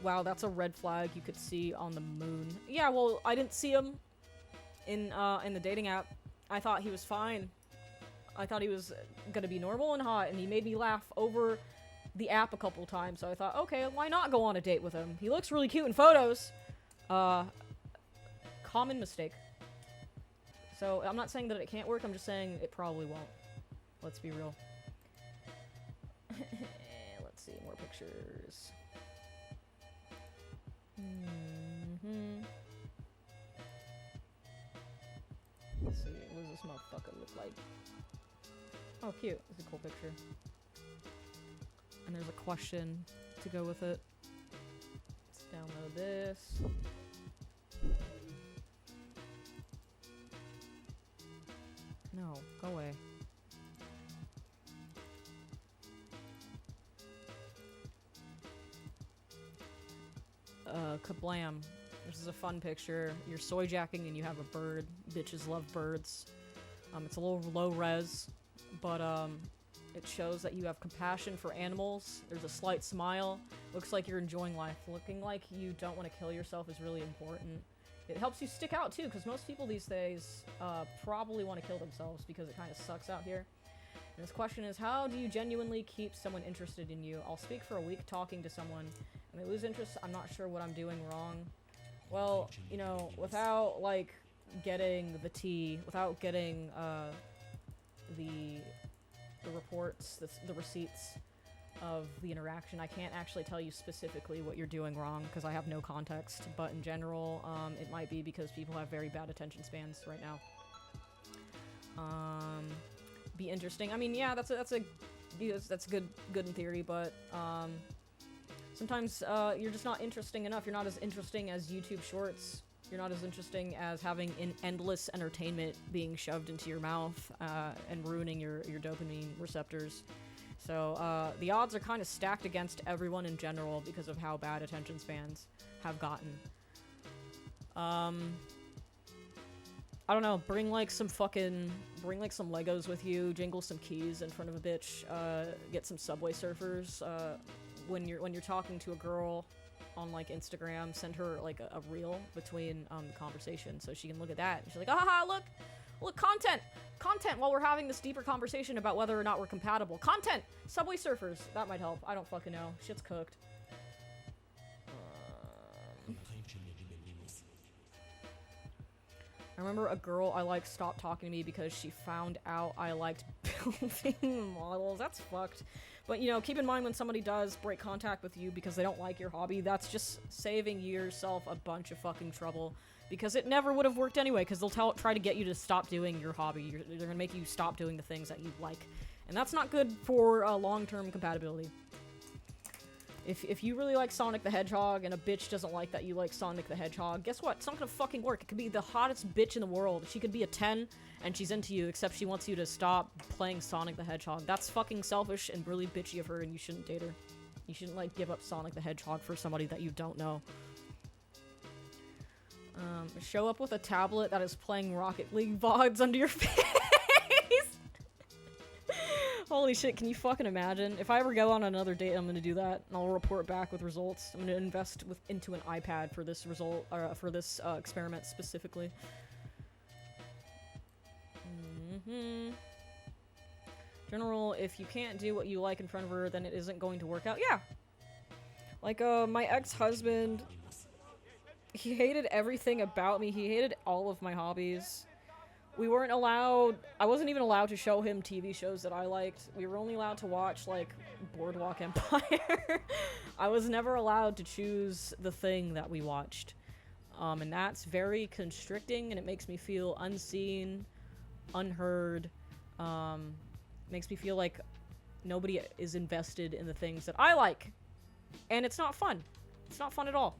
Wow, that's a red flag you could see on the moon. Yeah, well, I didn't see him in the dating app. I thought he was fine. I thought he was gonna be normal and hot, and he made me laugh over the app a couple times, so I thought, okay, why not go on a date with him? He looks really cute in photos. Common mistake. So, I'm not saying that it can't work, I'm just saying it probably won't. Let's be real. Let's see, more pictures. Let's see, what does this motherfucker look like? Oh, cute. It's a cool picture. And there's a question to go with it. Let's download this. No, go away. Kablam. This is a fun picture. You're soy jacking and you have a bird. Bitches love birds. It's a little low res, but it shows that you have compassion for animals. There's a slight smile. Looks like you're enjoying life. Looking like you don't want to kill yourself is really important. It helps you stick out too, because most people these days probably want to kill themselves because it kind of sucks out here. And this question is, how do you genuinely keep someone interested in you? I'll speak for a week talking to someone, and they lose interest. I'm not sure what I'm doing wrong. Well, you know, without, like, getting the tea, without getting, the reports, the receipts of the interaction, I can't actually tell you specifically what you're doing wrong, because I have no context, but in general, it might be because people have very bad attention spans right now. Be interesting. I mean, yeah, that's good in theory, but, sometimes, you're just not interesting enough. You're not as interesting as YouTube Shorts. You're not as interesting as having endless entertainment being shoved into your mouth, and ruining your dopamine receptors. So, the odds are kind of stacked against everyone in general because of how bad attention spans have gotten. I don't know, bring some Legos with you, jingle some keys in front of a bitch, get some Subway Surfers, when you're talking to a girl on, like, Instagram, send her, like, a reel between, the conversation so she can look at that, and she's like, ah, look, content, while we're having this deeper conversation about whether or not we're compatible. Content! Subway Surfers. That might help. I don't fucking know. Shit's cooked. I remember a girl I liked stopped talking to me because she found out I liked building models. That's fucked. But, you know, keep in mind when somebody does break contact with you because they don't like your hobby, that's just saving yourself a bunch of fucking trouble. Because it never would have worked anyway, because they'll try to get you to stop doing your hobby. They're gonna make you stop doing the things that you like. And that's not good for long-term compatibility. If you really like Sonic the Hedgehog and a bitch doesn't like that you like Sonic the Hedgehog, guess what? It's not gonna fucking work. It could be the hottest bitch in the world. She could be a 10 and she's into you, except she wants you to stop playing Sonic the Hedgehog. That's fucking selfish and really bitchy of her, and you shouldn't date her. You shouldn't, like, give up Sonic the Hedgehog for somebody that you don't know. Show up with a tablet that is playing Rocket League VODs under your face. Holy shit, can you fucking imagine? If I ever go on another date, I'm gonna do that, and I'll report back with results. I'm gonna invest into an iPad for this experiment specifically. General, if you can't do what you like in front of her, then it isn't going to work out. Yeah! Like, my ex-husband, he hated everything about me. He hated all of my hobbies. We weren't allowed, I wasn't even allowed to show him TV shows that I liked. We were only allowed to watch, like, Boardwalk Empire. I was never allowed to choose the thing that we watched. And that's very constricting, and it makes me feel unseen, unheard. Makes me feel like nobody is invested in the things that I like. And it's not fun. It's not fun at all.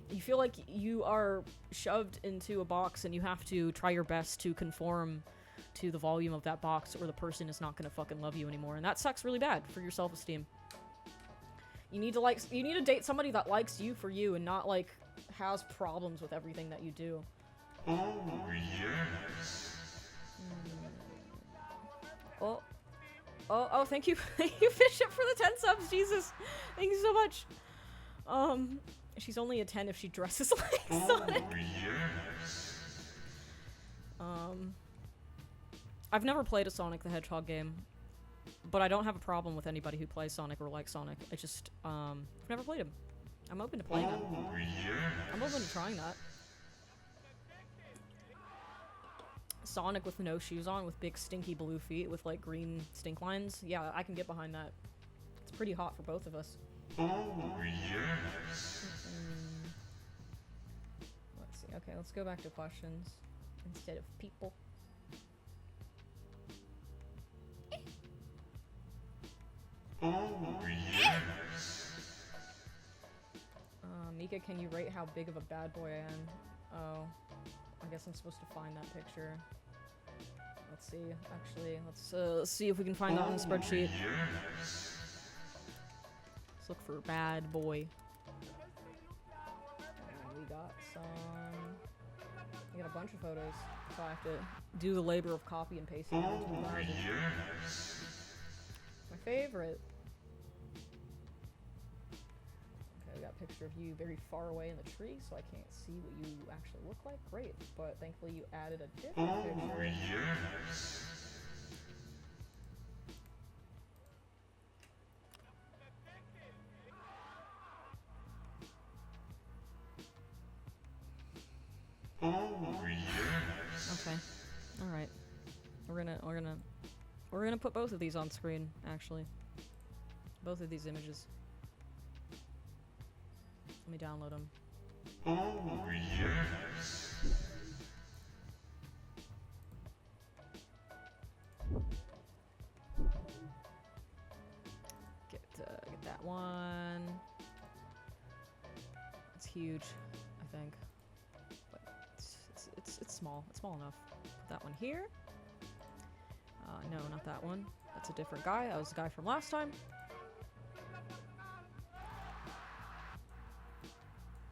You feel like you are shoved into a box and you have to try your best to conform to the volume of that box, or the person is not gonna fucking love you anymore, and that sucks really bad for your self-esteem. You need to date somebody that likes you for you and not, like, has problems with everything that you do.
Oh, yes.
Oh, thank you, Bishop, for the 10 subs, Jesus. Thank you so much. She's only a 10 if she dresses like Sonic.
Yes.
I've never played a Sonic the Hedgehog game, but I don't have a problem with anybody who plays Sonic or likes Sonic. I just, I've never played him. I'm open to playing him.
Yes.
I'm open to trying that. Sonic with no shoes on, with big stinky blue feet, with like green stink lines. Yeah, I can get behind that. It's pretty hot for both of us.
Yes.
Let's see. Okay, let's go back to questions instead of people.
Yes.
Mika, can you rate how big of a bad boy I am? Oh, I guess I'm supposed to find that picture. Let's see. Actually, let's see if we can find that on the spreadsheet.
Yes.
Let's look for bad boy. And we got a bunch of photos, so I have to do the labor of copy and pasting them into the browser.
Yes.
My favorite. Okay, we got a picture of you very far away in the tree, so I can't see what you actually look like. Great, but thankfully you added a different picture.
Yes. Yes.
Okay. All right. We're gonna put both of these on screen. Actually, both of these images. Let me download them.
Yes.
Get that one. It's huge, I think. But it's small. It's small enough. Put that one here. No, not that one. That's a different guy. That was the guy from last time.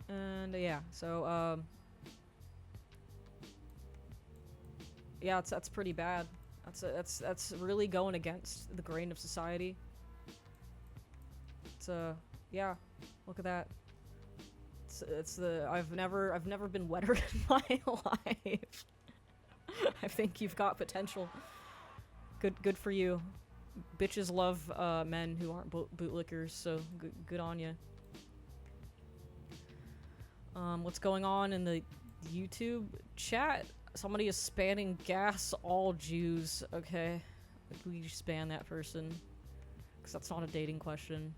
And yeah, so yeah, that's pretty bad. That's really going against the grain of society. It's yeah, look at that. I've never been wetter in my life. I think you've got potential. Good for you. Bitches love men who aren't bootlickers, so good on you. What's going on in the YouTube chat? Somebody is spanning gas all Jews. Okay, we just ban that person, because that's not a dating question.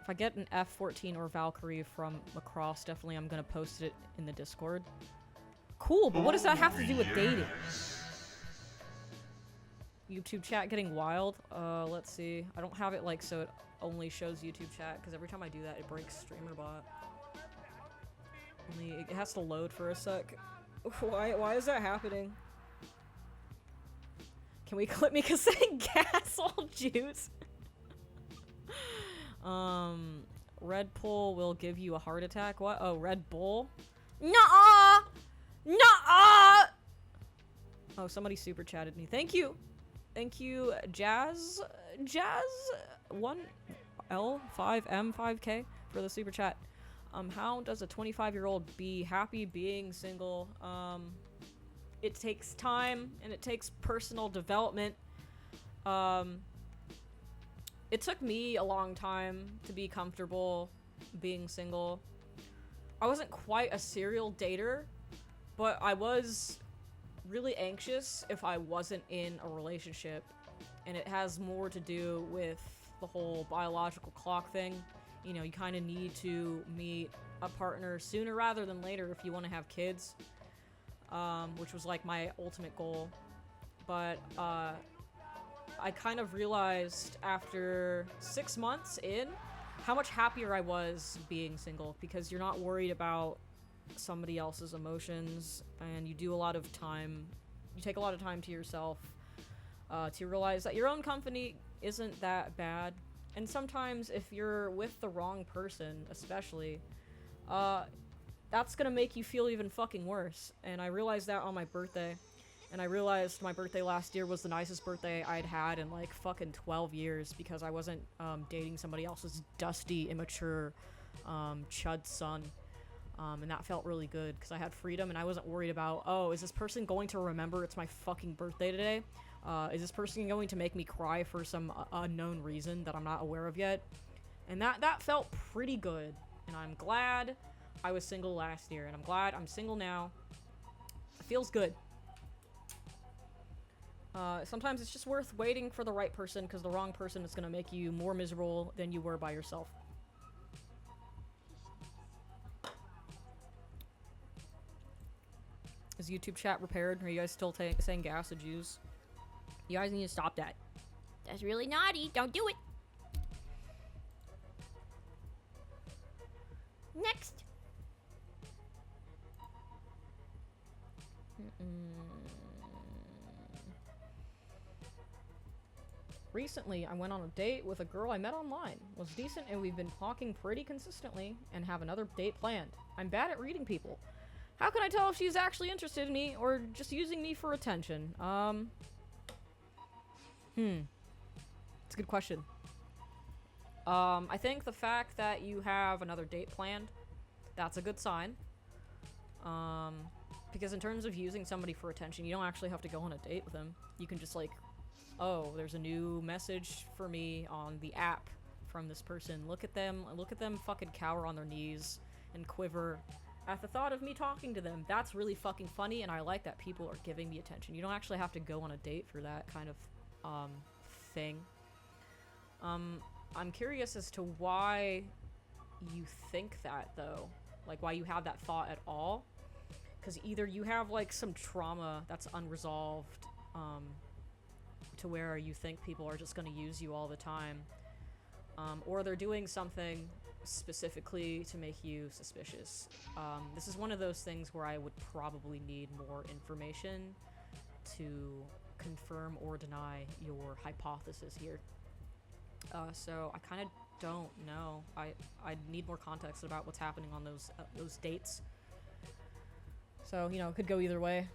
If I get an F-14 or Valkyrie from Macross, definitely I'm gonna post it in the Discord. Cool, but what does that have to do with dating? YouTube chat getting wild? Let's see. I don't have it like so it only shows YouTube chat, because every time I do that it breaks StreamerBot. Only it has to load for a sec. Why is that happening? Can we clip me cause saying gas all juice? Red Bull will give you a heart attack. What? Oh, Red Bull? Nuh-uh! Nuh-uh! Oh, somebody super chatted me. Thank you. Thank you, Jazz 1L5M5K for the super chat. How does a 25-year-old be happy being single? It takes time and it takes personal development. It took me a long time to be comfortable being single. I wasn't quite a serial dater, but I was really anxious if I wasn't in a relationship, and it has more to do with the whole biological clock thing. You know, you kind of need to meet a partner sooner rather than later if you want to have kids, which was like my ultimate goal. But I kind of realized after 6 months in how much happier I was being single, because you're not worried about somebody else's emotions, and you do a lot of time, you take a lot of time to yourself to realize that your own company isn't that bad. And sometimes if you're with the wrong person, especially, that's gonna make you feel even fucking worse. And I realized that on my birthday. And I realized my birthday last year was the nicest birthday I'd had in like fucking 12 years because I wasn't dating somebody else's dusty, immature chud son. And that felt really good because I had freedom and I wasn't worried about, oh, is this person going to remember it's my fucking birthday today? Is this person going to make me cry for some unknown reason that I'm not aware of yet? And that felt pretty good. And I'm glad I was single last year. And I'm glad I'm single now. It feels good. Sometimes it's just worth waiting for the right person because the wrong person is going to make you more miserable than you were by yourself. Is YouTube chat repaired? Are you guys still saying gas or Jews? You guys need to stop that. That's really naughty. Don't do it. Next. Recently, I went on a date with a girl I met online. Was decent and we've been talking pretty consistently and have another date planned. I'm bad at reading people. How can I tell if she's actually interested in me or just using me for attention? It's a good question. I think the fact that you have another date planned, that's a good sign. Because in terms of using somebody for attention, you don't actually have to go on a date with them. You can just like, oh, there's a new message for me on the app from this person. Look at them fucking cower on their knees and quiver at the thought of me talking to them. That's really fucking funny, and I like that people are giving me attention. You don't actually have to go on a date for that kind of thing. I'm curious as to why you think that, though. Like, why you have that thought at all. Because either you have, like, some trauma that's unresolved, to where you think people are just gonna use you all the time, or they're doing something specifically to make you suspicious. This is one of those things where I would probably need more information to confirm or deny your hypothesis here. So I kind of don't know. I need more context about what's happening on those dates. So, you know, it could go either way.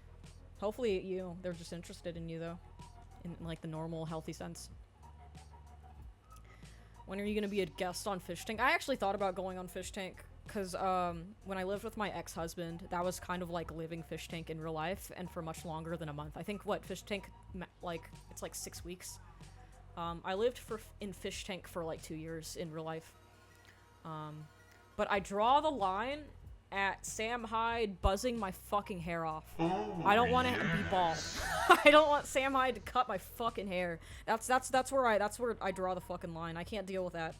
Hopefully, they're just interested in you, though. In, like, the normal, healthy sense. When are you gonna be a guest on Fish Tank? I actually thought about going on Fish Tank, because, when I lived with my ex-husband, that was kind of like living Fish Tank in real life, and for much longer than a month. I think, Fish Tank, like, it's like 6 weeks. I lived in Fish Tank for, like, 2 years in real life. But I draw the line at Sam Hyde buzzing my fucking hair off. I don't want to be bald. I don't want Sam Hyde to cut my fucking hair. That's where I draw the fucking line. I can't deal with that.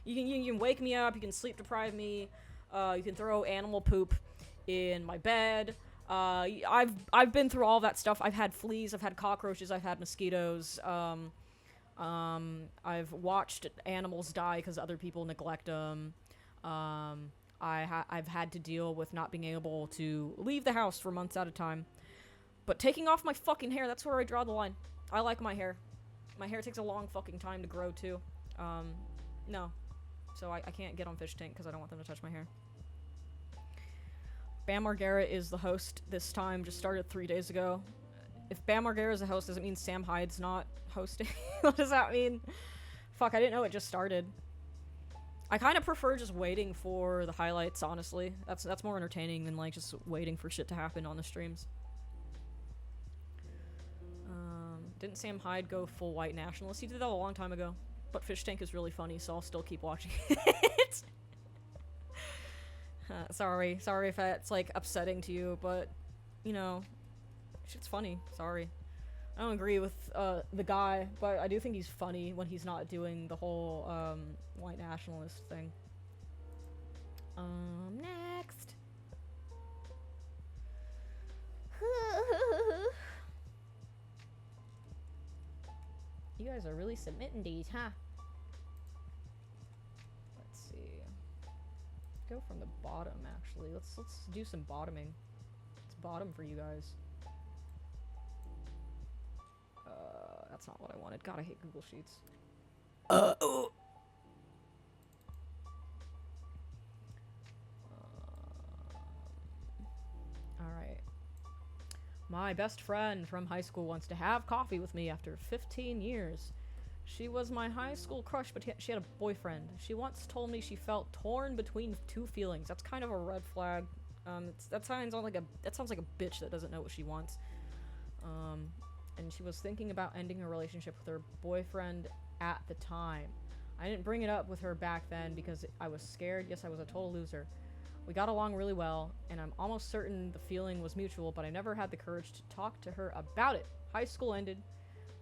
You can wake me up. You can sleep deprive me. You can throw animal poop in my bed. I've been through all that stuff. I've had fleas. I've had cockroaches. I've had mosquitoes. I've watched animals die because other people neglect them. I've had to deal with not being able to leave the house for months at a time. But taking off my fucking hair, that's where I draw the line. I like my hair. My hair takes a long fucking time to grow, too. No. So I can't get on Fish Tank because I don't want them to touch my hair. Bam Margera is the host this time. Just started 3 days ago. If Bam Margera is the host, does it mean Sam Hyde's not hosting? What does that mean? Fuck, I didn't know it just started. I kind of prefer just waiting for the highlights, honestly. That's more entertaining than, like, just waiting for shit to happen on the streams. Didn't Sam Hyde go full white nationalist? He did that a long time ago. But Fish Tank is really funny, so I'll still keep watching it. Sorry if that's, like, upsetting to you, but, you know, shit's funny. Sorry. I don't agree with the guy, but I do think he's funny when he's not doing the whole white nationalist thing. Next. You guys are really submitting these, huh? Let's see. Go from the bottom, actually. Let's do some bottoming. Let's bottom for you guys. That's not what I wanted. God, I hate Google Sheets. Alright. My best friend from high school wants to have coffee with me after 15 years. She was my high school crush, but she had a boyfriend. She once told me she felt torn between two feelings. That's kind of a red flag. That sounds like a bitch that doesn't know what she wants. And she was thinking about ending her relationship with her boyfriend at the time. I didn't bring it up with her back then because I was scared. Yes, I was a total loser. We got along really well, and I'm almost certain the feeling was mutual, but I never had the courage to talk to her about it. High school ended.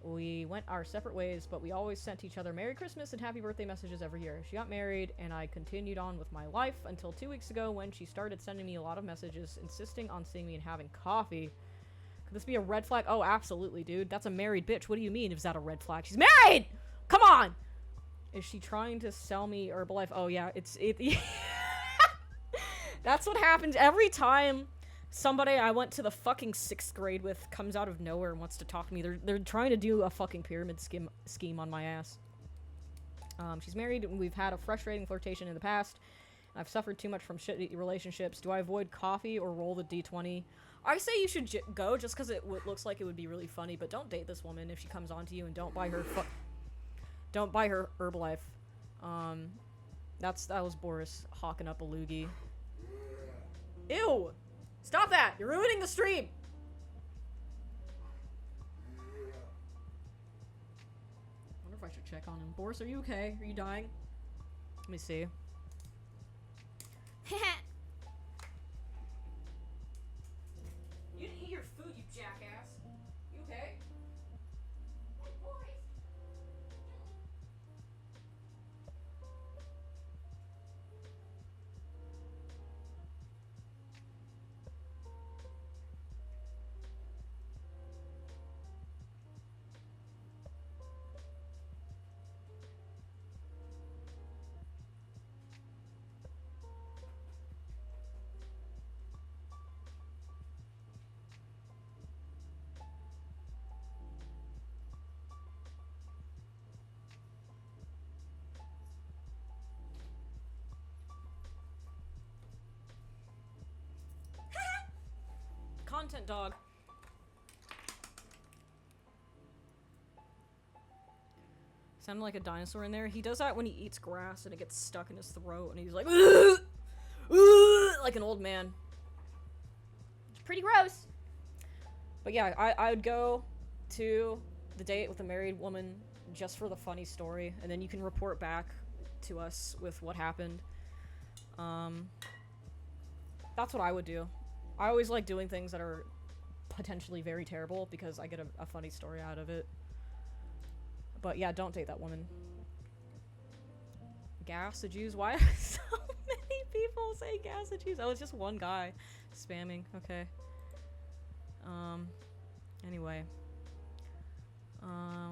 We went our separate ways, but we always sent each other Merry Christmas and Happy Birthday messages every year. She got married, and I continued on with my life until 2 weeks ago when she started sending me a lot of messages, insisting on seeing me and having coffee. Could this be a red flag? Oh, absolutely, dude. That's a married bitch. What do you mean, is that a red flag? She's married! Come on! Is she trying to sell me Herbalife? Oh, yeah, That's what happens every time somebody I went to the fucking 6th grade with comes out of nowhere and wants to talk to me. They're trying to do a fucking pyramid scheme on my ass. She's married, and we've had a frustrating flirtation in the past. I've suffered too much from shitty relationships. Do I avoid coffee or roll the D20? I say you should go just because it looks like it would be really funny, but don't date this woman if she comes on to you, and don't buy her Herbalife. That was Boris hawking up a loogie. Ew! Stop that! You're ruining the stream! I wonder if I should check on him. Boris, are you okay? Are you dying? Let me see. You didn't eat your food, you jackass. You okay? Content dog. Sounded like a dinosaur in there. He does that when he eats grass and it gets stuck in his throat and he's like, "Ugh! Ugh!" Like an old man. It's pretty gross. But yeah, I would go to the date with a married woman just for the funny story, and then you can report back to us with what happened. That's what I would do. I always like doing things that are potentially very terrible because I get a funny story out of it. But yeah, don't date that woman. Gas the Jews? Why are so many people saying gas the Jews? Oh, it's just one guy spamming. Okay. Anyway.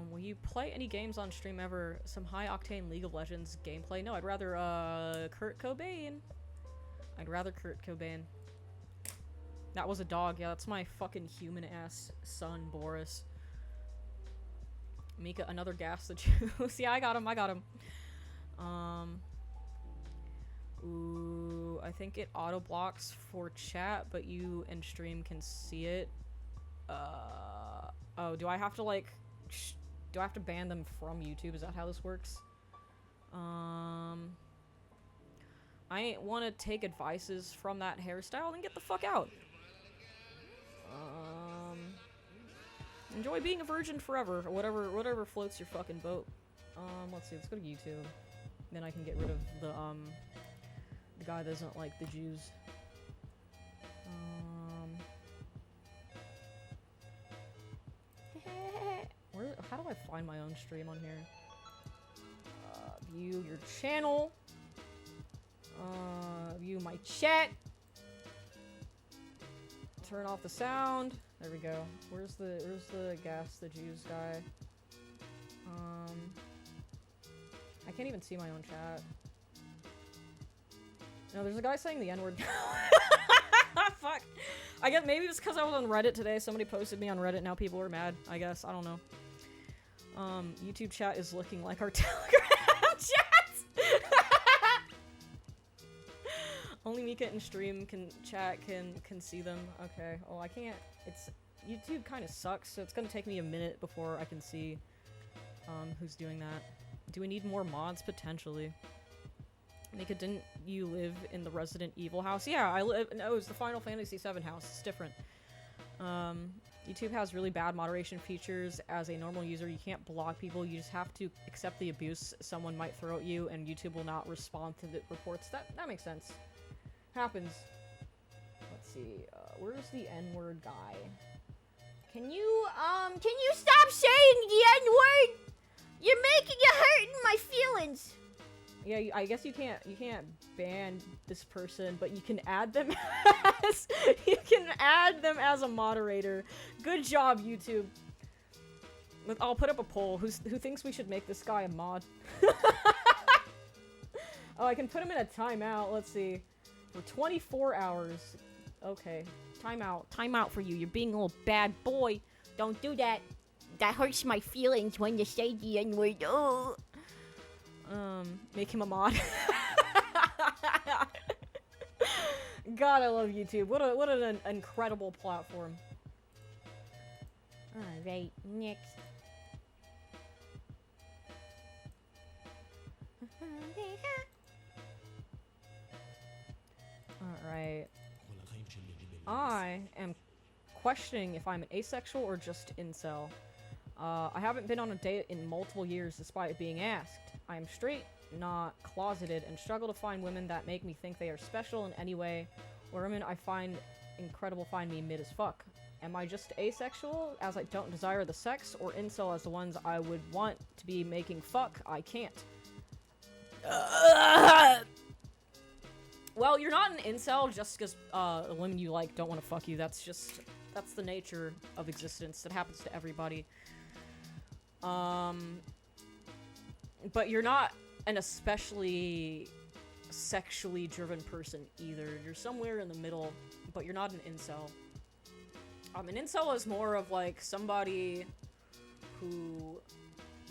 Will you play any games on stream ever? Some high-octane League of Legends gameplay? No, I'd rather, Kurt Cobain. I'd rather Kurt Cobain. That was a dog. Yeah, that's my fucking human-ass son, Boris. Mika, another gas the juice. Yeah, I got him. Ooh, I think it auto-blocks for chat, but you and stream can see it. Oh, do I have to, like, do I have to ban them from YouTube? Is that how this works? I ain't want to take advices from that hairstyle, then get the fuck out. Enjoy being a virgin forever, or whatever floats your fucking boat. Let's see, let's go to YouTube. Then I can get rid of the guy that doesn't like the Jews. How do I find my own stream on here? View your channel. View my chat. Turn off the sound. There we go. Where's the gas the Jews guy? I can't even see my own chat. No, there's a guy saying the N-word. Fuck. I guess maybe it's because I was on Reddit today. Somebody posted me on Reddit. Now people are mad. I guess. I don't know. YouTube chat is looking like our Telegram chats. Only Mika and stream can chat can see them. Okay. Oh, I can't. YouTube kind of sucks, so it's gonna take me a minute before I can see who's doing that. Do we need more mods? Potentially. Nika, didn't you live in the Resident Evil house? Yeah, I live. No, it's the Final Fantasy VII house. It's different. YouTube has really bad moderation features. As a normal user, you can't block people. You just have to accept the abuse someone might throw at you, and YouTube will not respond to the reports. That makes sense. Happens. Let's see. Where's the N-word guy? Can you stop saying the N-word? You're hurting my feelings. Yeah, I guess you can't ban this person, but you can add them as a moderator. Good job, YouTube. I'll put up a poll. Who thinks we should make this guy a mod? Oh, I can put him in a timeout. Let's see. For 24 hours. Okay. Timeout for you. You're being a little bad boy. Don't do that. That hurts my feelings when you say the N-word. Oh. Make him a mod. God, I love YouTube. What an incredible platform. Alright, next. Alright. I am questioning if I'm an asexual or just incel. I haven't been on a date in multiple years despite being asked. I am straight, not closeted, and struggle to find women that make me think they are special in any way, or women I find incredible find me mid as fuck. Am I just asexual, as I don't desire the sex, or incel as the ones I would want to be making fuck? I can't. Well, you're not an incel just because the women you like don't want to fuck you. That's the nature of existence. That happens to everybody. But you're not an especially sexually driven person either. You're somewhere in the middle, but you're not an incel. An incel is more of like somebody who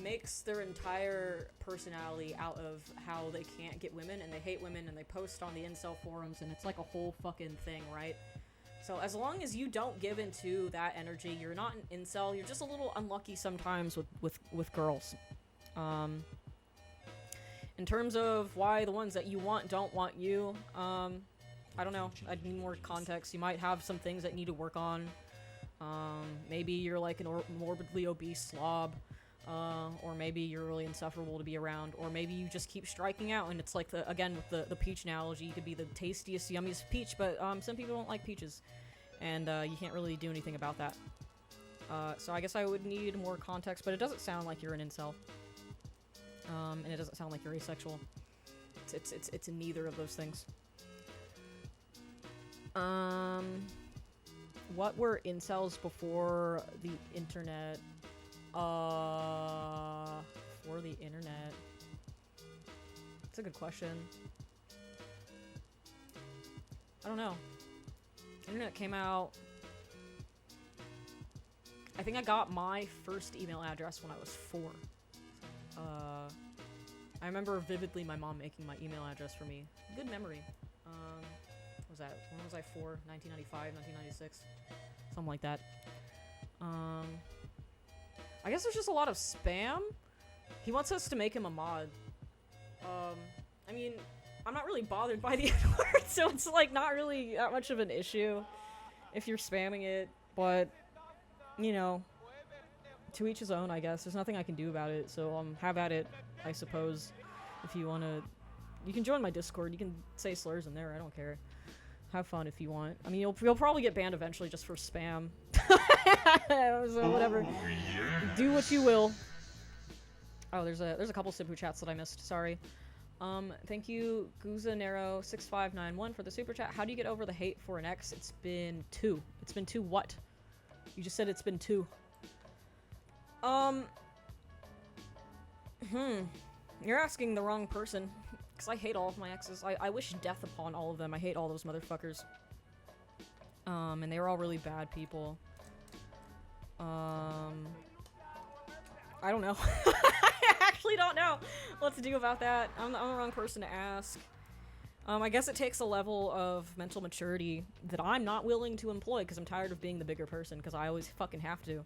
makes their entire personality out of how they can't get women and they hate women and they post on the incel forums and it's like a whole fucking thing, right? So as long as you don't give into that energy, you're not an incel. You're just a little unlucky sometimes with girls. In terms of why the ones that you want don't want you, I don't know. I'd need more context. You might have some things that you need to work on. Maybe you're like a morbidly obese slob. Or maybe you're really insufferable to be around. Or maybe you just keep striking out and it's like, again, with the peach analogy, you could be the tastiest, yummiest peach, but some people don't like peaches. And you can't really do anything about that. So I guess I would need more context, but it doesn't sound like you're an incel. And it doesn't sound like you're asexual. It's neither of those things. What were incels before the internet? For the internet. That's a good question. I don't know. Internet came out. I think I got my first email address when I was 4. I remember vividly my mom making my email address for me. Good memory. What was that? When was I 4? 1995, 1996? Something like that. I guess there's just a lot of spam. He wants us to make him a mod. I mean, I'm not really bothered by the N-word, so it's like not really that much of an issue if you're spamming it, but, you know, to each his own, I guess. There's nothing I can do about it, so have at it, I suppose, if you want to. You can join my Discord. You can say slurs in there. I don't care. Have fun if you want. I mean, you'll probably get banned eventually just for spam. So whatever. Do what you will. Oh, there's a couple super chats that I missed. Sorry. Thank you, Guzanero6591 for the super chat. How do you get over the hate for an ex? It's been 2. It's been 2 what? You just said it's been 2. You're asking the wrong person. Because I hate all of my exes. I wish death upon all of them. I hate all those motherfuckers. And they were all really bad people. I don't know. I actually don't know what to do about that. I'm the wrong person to ask. I guess it takes a level of mental maturity that I'm not willing to employ because I'm tired of being the bigger person because I always fucking have to.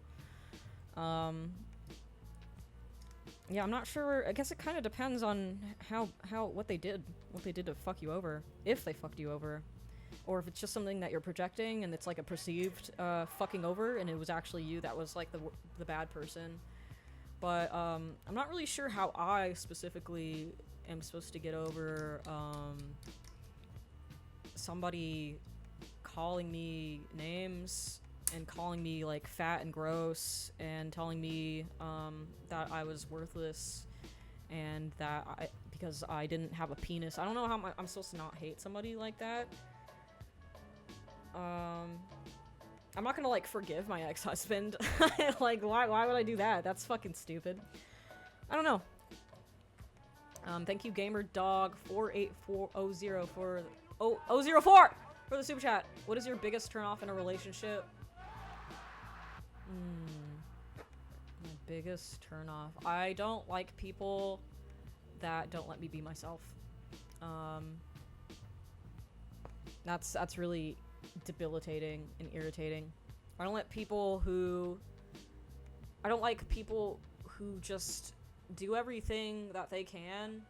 Yeah, I'm not sure. I guess it kind of depends on what they did to fuck you over, if they fucked you over, or if it's just something that you're projecting and it's like a perceived fucking over, and it was actually you that was like the bad person. But I'm not really sure how I specifically am supposed to get over somebody calling me names and calling me like fat and gross and telling me that I was worthless and that because I didn't have a penis. I don't know how I'm supposed to not hate somebody like that. I'm not gonna like forgive my ex-husband. Like why would I do that? That's fucking stupid. I don't know. Thank you GamerDog48400 for 004 for the super chat. What is your biggest turnoff in a relationship? My biggest turnoff. I don't like people that don't let me be myself. That's really debilitating and irritating. I don't like people who just do everything that they can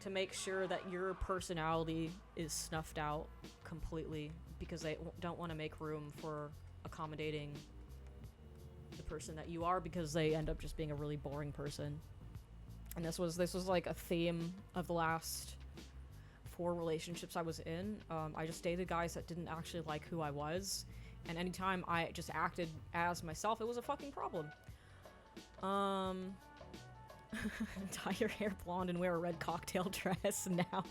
to make sure that your personality is snuffed out completely because they don't want to make room for accommodating the person that you are because they end up just being a really boring person. And this was like a theme of the last 4 relationships I was in. I just dated guys that didn't actually like who I was, and anytime I just acted as myself, it was a fucking problem. Dye your hair blonde and wear a red cocktail dress now.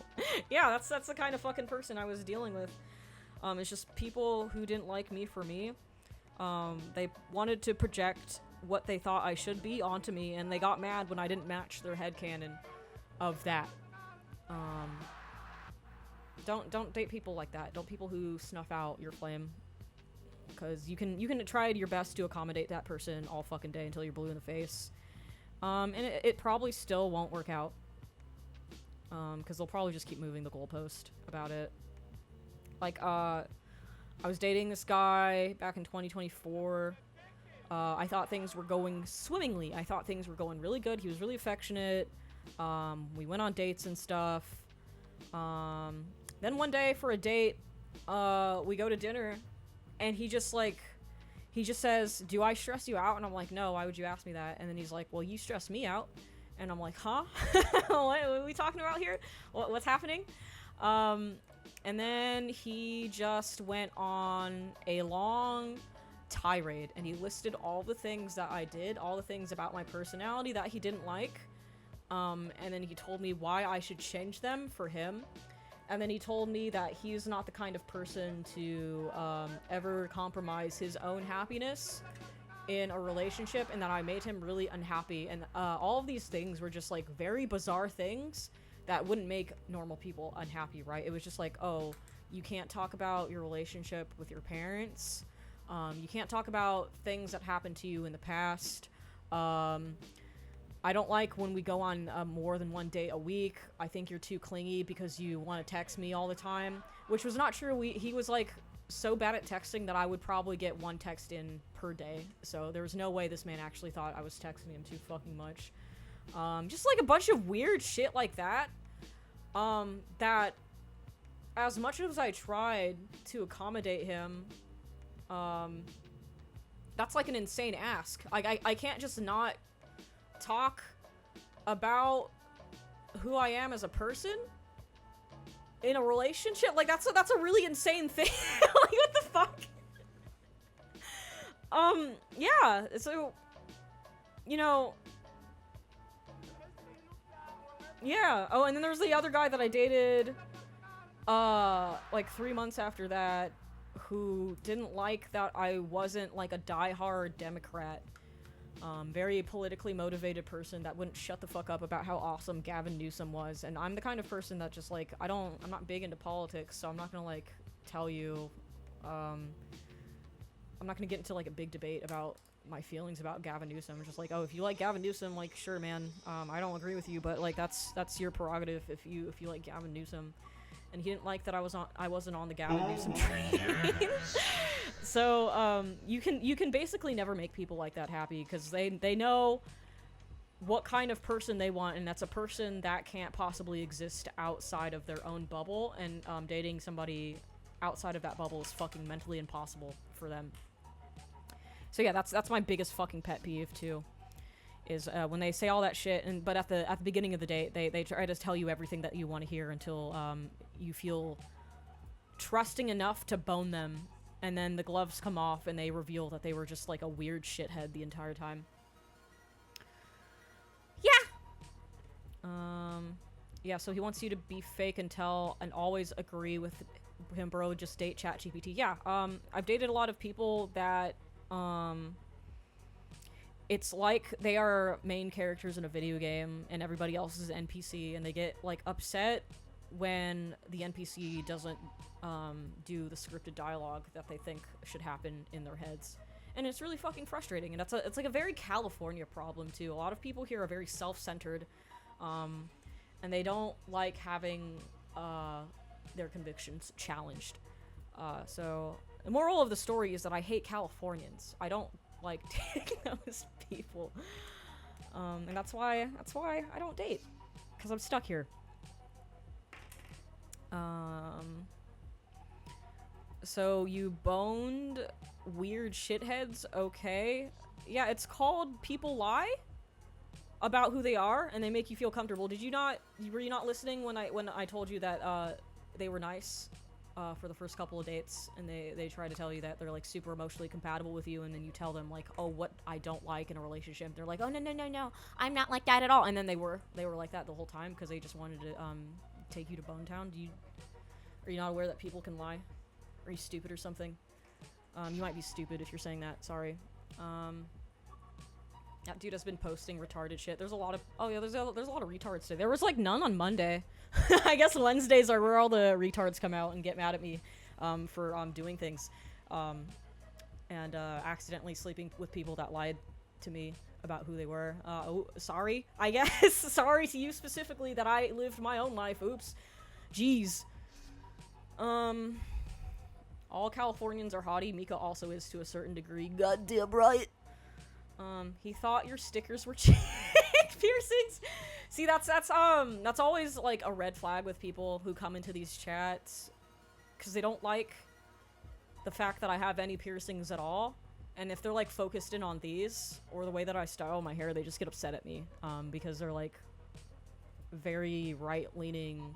Yeah, that's the kind of fucking person I was dealing with. It's just people who didn't like me for me. They wanted to project what they thought I should be onto me, and they got mad when I didn't match their headcanon of that. Don't date people like that. Don't people who snuff out your flame. Because you can try your best to accommodate that person all fucking day until you're blue in the face. And it probably still won't work out. Because they'll probably just keep moving the goalpost about it. Like, I was dating this guy back in 2024. I thought things were going swimmingly. I thought things were going really good. He was really affectionate. We went on dates and stuff. Then one day for a date, we go to dinner, and he just says, "Do I stress you out?" And I'm like, "No, why would you ask me that?" And then he's like, "Well, you stress me out." And I'm like, "Huh? What are we talking about here? What's happening?" And then he just went on a long tirade, and he listed all the things that I did, all the things about my personality that he didn't like. And then he told me why I should change them for him. And then he told me that he's not the kind of person to ever compromise his own happiness in a relationship, and that I made him really unhappy. And all of these things were just like very bizarre things that wouldn't make normal people unhappy, right? It was just like, oh, you can't talk about your relationship with your parents. You can't talk about things that happened to you in the past. I don't like when we go on more than one date a week. I think you're too clingy because you want to text me all the time, which was not true. He was like so bad at texting that I would probably get one text in per day. So there was no way this man actually thought I was texting him too fucking much. Just like a bunch of weird shit like that. That as much as I tried to accommodate him, that's like an insane ask. Like I can't just not talk about who I am as a person in a relationship. Like that's a really insane thing. Like what the fuck? Yeah, so you know, yeah. Oh, and then there's the other guy that I dated like 3 months after that, who didn't like that I wasn't like a diehard Democrat. Very politically motivated person that wouldn't shut the fuck up about how awesome Gavin Newsom was. And I'm the kind of person that just like, I'm not big into politics, so I'm not gonna like tell you, I'm not gonna get into like a big debate about my feelings about Gavin Newsom. I'm just like, oh, if you like Gavin Newsom, like, sure, man, I don't agree with you, but like that's your prerogative if you like Gavin Newsom. and he didn't like that I wasn't on the gal to do some training. So you can basically never make people like that happy, because they know what kind of person they want, and that's a person that can't possibly exist outside of their own bubble, and dating somebody outside of that bubble is fucking mentally impossible for them. So yeah, that's my biggest fucking pet peeve too, is when they say all that shit, but at the beginning of the date they try to tell you everything that you want to hear until you feel trusting enough to bone them, and then the gloves come off and they reveal that they were just like a weird shithead the entire time. Yeah, so he wants you to be fake and always agree with him, bro. Just date ChatGPT. Yeah, I've dated a lot of people that, it's like they are main characters in a video game and everybody else is an NPC, and they get, like, upset when the NPC doesn't, do the scripted dialogue that they think should happen in their heads. And it's really fucking frustrating, and it's like a very California problem, too. A lot of people here are very self-centered, and they don't like having their convictions challenged. So the moral of the story is that I hate Californians. I don't like dating those people, and that's why I don't date, because I'm stuck here. So you boned weird shitheads, okay? Yeah, it's called people lie about who they are, and they make you feel comfortable. Were you not listening when I told you that they were nice for the first couple of dates, and they try to tell you that they're like super emotionally compatible with you, and then you tell them like, oh, what I don't like in a relationship. They're like, oh, no, I'm not like that at all. And then they were like that the whole time because they just wanted to take you to Bone Town. Are you not aware that people can lie? Are you stupid or something? You might be stupid if you're saying that. Sorry. That dude has been posting retarded shit. There's a lot of there's a lot of retards today. There was like none on Monday. I guess Wednesdays are where all the retards come out and get mad at me for doing things and accidentally sleeping with people that lied to me about who they were. Oh, sorry. I guess sorry to you specifically that I lived my own life. Oops. Jeez. All Californians are haughty. Mika also is to a certain degree. Goddamn right. He thought your stickers were cheek piercings. See, that's always like a red flag with people who come into these chats, because they don't like the fact that I have any piercings at all. And if they're like focused in on these or the way that I style my hair, they just get upset at me, because they're like very right-leaning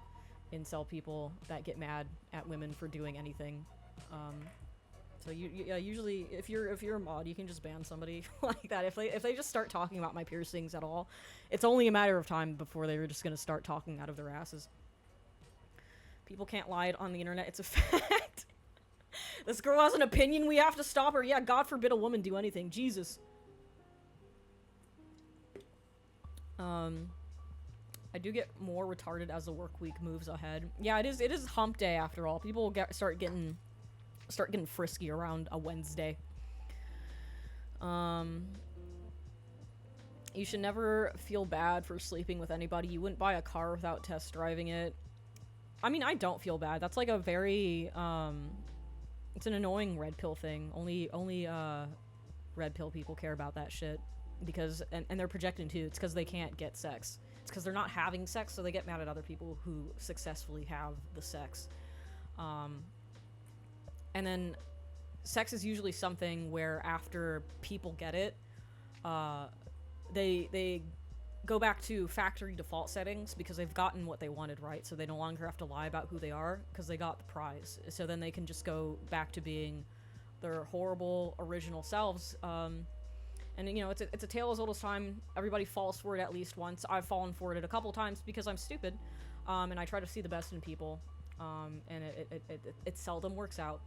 incel people that get mad at women for doing anything. So usually if you're a mod, you can just ban somebody like that. If they just start talking about my piercings at all, it's only a matter of time before they're just gonna start talking out of their asses. People can't lie on the internet, it's a fact. This girl has an opinion, we have to stop her. Yeah, God forbid a woman do anything. Jesus. I do get more retarded as the work week moves ahead. Yeah, it is hump day after all. People start getting frisky around a Wednesday. You should never feel bad for sleeping with anybody. You wouldn't buy a car without test driving it. I mean, I don't feel bad. That's like a very, it's an annoying red pill thing. Only red pill people care about that shit. Because, and they're projecting too, it's because they can't get sex. It's because they're not having sex, so they get mad at other people who successfully have the sex. And then sex is usually something where after people get it, they go back to factory default settings because they've gotten what they wanted, right? So they no longer have to lie about who they are because they got the prize. So then they can just go back to being their horrible original selves. And you know, it's a tale as old as time. Everybody falls for it at least once. I've fallen for it a couple times because I'm stupid, and I try to see the best in people, and it seldom works out.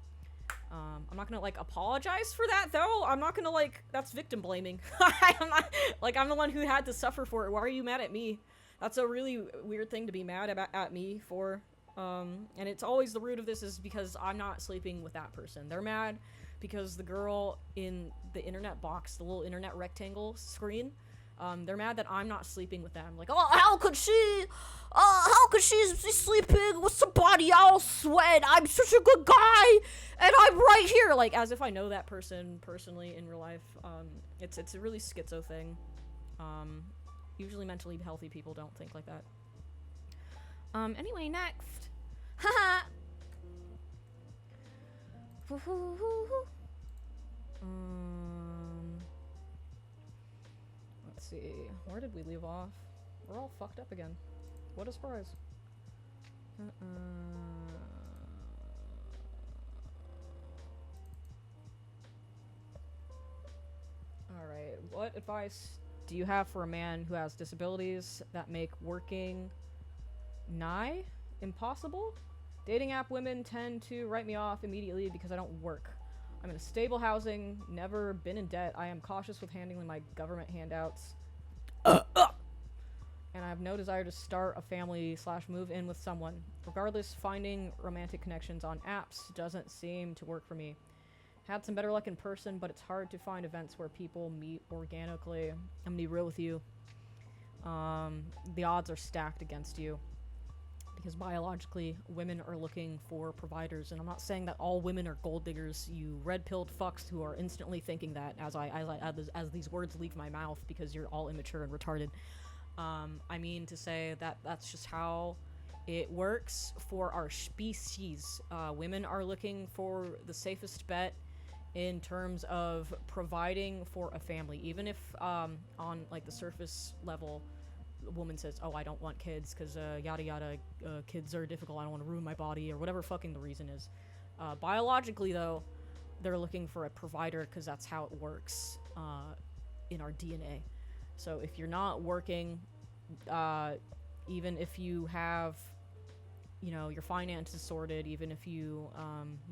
I'm not gonna like apologize for that though. I'm not gonna like, that's victim blaming. I'm not like, I'm the one who had to suffer for it. Why are you mad at me? That's a really weird thing to be mad at me for. And it's always the root of this is because I'm not sleeping with that person. They're mad because the girl in the internet box, the little internet rectangle screen, They're mad that I'm not sleeping with them. Like, oh, how could she be sleeping with somebody else when I'm such a good guy and I'm right here? Like, as if I know that person personally in real life. It's a really schizo thing. Usually mentally healthy people don't think like that. Anyway, next. Haha. Let's see. Where did we leave off? We're all fucked up again. What a surprise. Alright, what advice do you have for a man who has disabilities that make working nigh impossible? Dating app women tend to write me off immediately because I don't work. I'm in a stable housing, never been in debt. I am cautious with handling my government handouts. And I have no desire to start a family / move in with someone. Regardless, finding romantic connections on apps doesn't seem to work for me. Had some better luck in person, but it's hard to find events where people meet organically. I'm gonna be real with you. The odds are stacked against you. Because biologically, women are looking for providers, and I'm not saying that all women are gold diggers, you red-pilled fucks who are instantly thinking that as these words leave my mouth because you're all immature and retarded. I mean to say that that's just how it works for our species. Women are looking for the safest bet in terms of providing for a family, even if on like the surface level a woman says, oh, I don't want kids because yada yada, kids are difficult, I don't want to ruin my body, or whatever fucking the reason is. Biologically though, they're looking for a provider because that's how it works in our DNA. So if you're not working, even if you have, you know, your finances sorted, even if you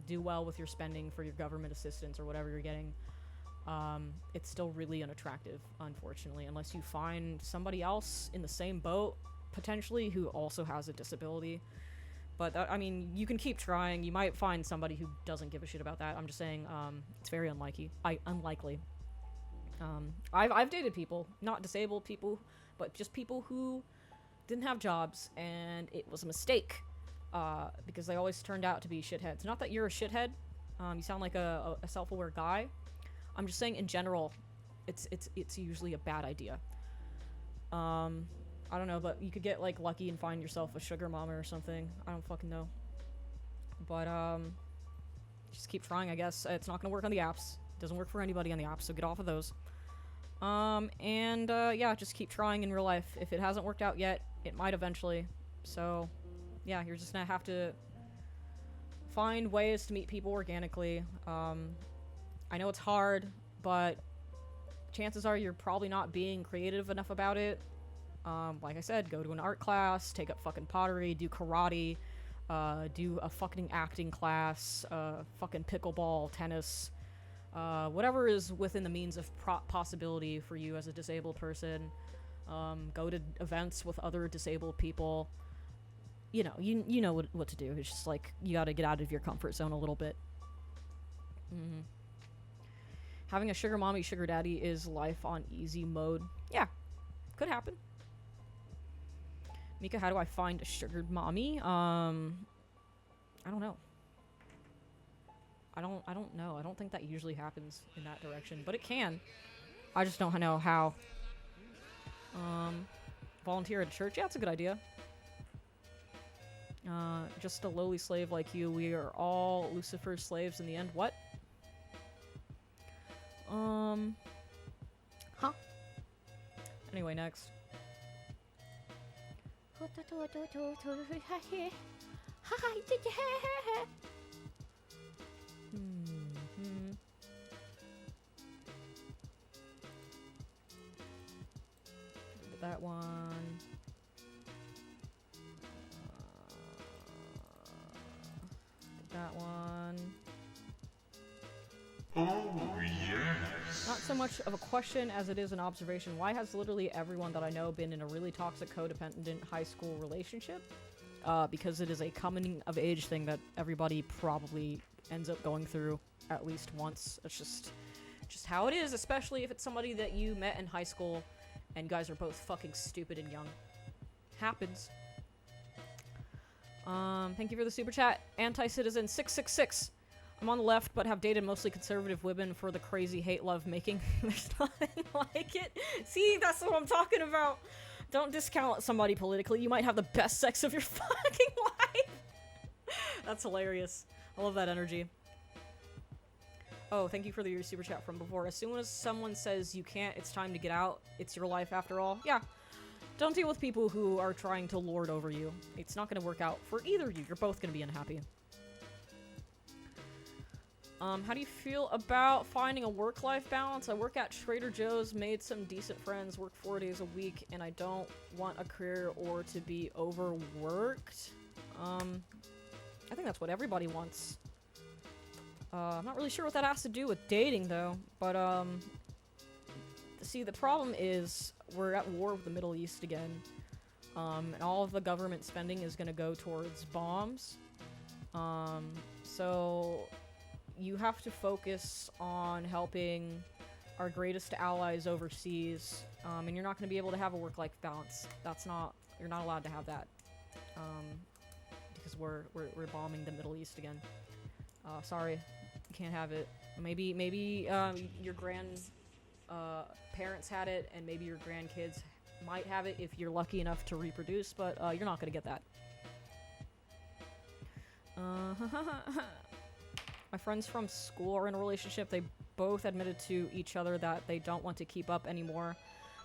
do well with your spending for your government assistance or whatever you're getting, it's still really unattractive, unfortunately, unless you find somebody else in the same boat, potentially, who also has a disability. But, I mean, you can keep trying. You might find somebody who doesn't give a shit about that. I'm just saying, it's very unlikely. I've dated people, not disabled people, but just people who didn't have jobs, and it was a mistake, because they always turned out to be shitheads. Not that you're a shithead. You sound like a self-aware guy. I'm just saying in general, it's usually a bad idea. I don't know, but you could get like lucky and find yourself a sugar mama or something. I don't fucking know. But just keep trying, I guess. It's not gonna work on the apps. It doesn't work for anybody on the apps, so get off of those. Yeah, just keep trying in real life. If it hasn't worked out yet, it might eventually. So, yeah, you're just gonna have to find ways to meet people organically. I know it's hard, but chances are you're probably not being creative enough about it. Like I said, go to an art class, take up fucking pottery, do karate, do a fucking acting class, fucking pickleball, tennis, whatever is within the means of possibility for you as a disabled person. Go to events with other disabled people. You know, you know what to do. It's just like, you gotta get out of your comfort zone a little bit. Having a sugar mommy, sugar daddy is life on easy mode. Yeah, could happen. Mika, how do I find a sugar mommy? I don't know. I don't know. I don't think that usually happens in that direction, but it can. I just don't know how. Volunteer at a church? Yeah, that's a good idea. Just a lowly slave like you. We are all Lucifer's slaves in the end. What? Huh? Anyway, next. That one. That one.
Oh, yes.
Not so much of a question as it is an observation. Why has literally everyone that I know been in a really toxic, codependent high school relationship? Because it is a coming of age thing that everybody probably ends up going through at least once. It's just how it is, especially if it's somebody that you met in high school and guys are both fucking stupid and young. Happens. Thank you for the super chat. Anti-Citizen 666. I'm on the left, but have dated mostly conservative women for the crazy hate-love making. There's nothing like it. See, that's what I'm talking about. Don't discount somebody politically. You might have the best sex of your fucking life. That's hilarious. I love that energy. Oh, thank you for your super chat from before. As soon as someone says you can't, it's time to get out. It's your life after all. Yeah. Don't deal with people who are trying to lord over you. It's not going to work out for either of you. You're both going to be unhappy. How do you feel about finding a work-life balance? I work at Trader Joe's, made some decent friends, work 4 days a week, and I don't want a career or to be overworked. I think that's what everybody wants. I'm not really sure what that has to do with dating, though, but, see, the problem is we're at war with the Middle East again, and all of the government spending is gonna go towards bombs, so you have to focus on helping our greatest allies overseas, and you're not gonna be able to have a work-life balance. You're not allowed to have that, because we're bombing the Middle East again. Sorry, you can't have it. Maybe your parents had it, and maybe your grandkids might have it if you're lucky enough to reproduce, but you're not gonna get that. My friends from school are in a relationship. They both admitted to each other that they don't want to keep up anymore,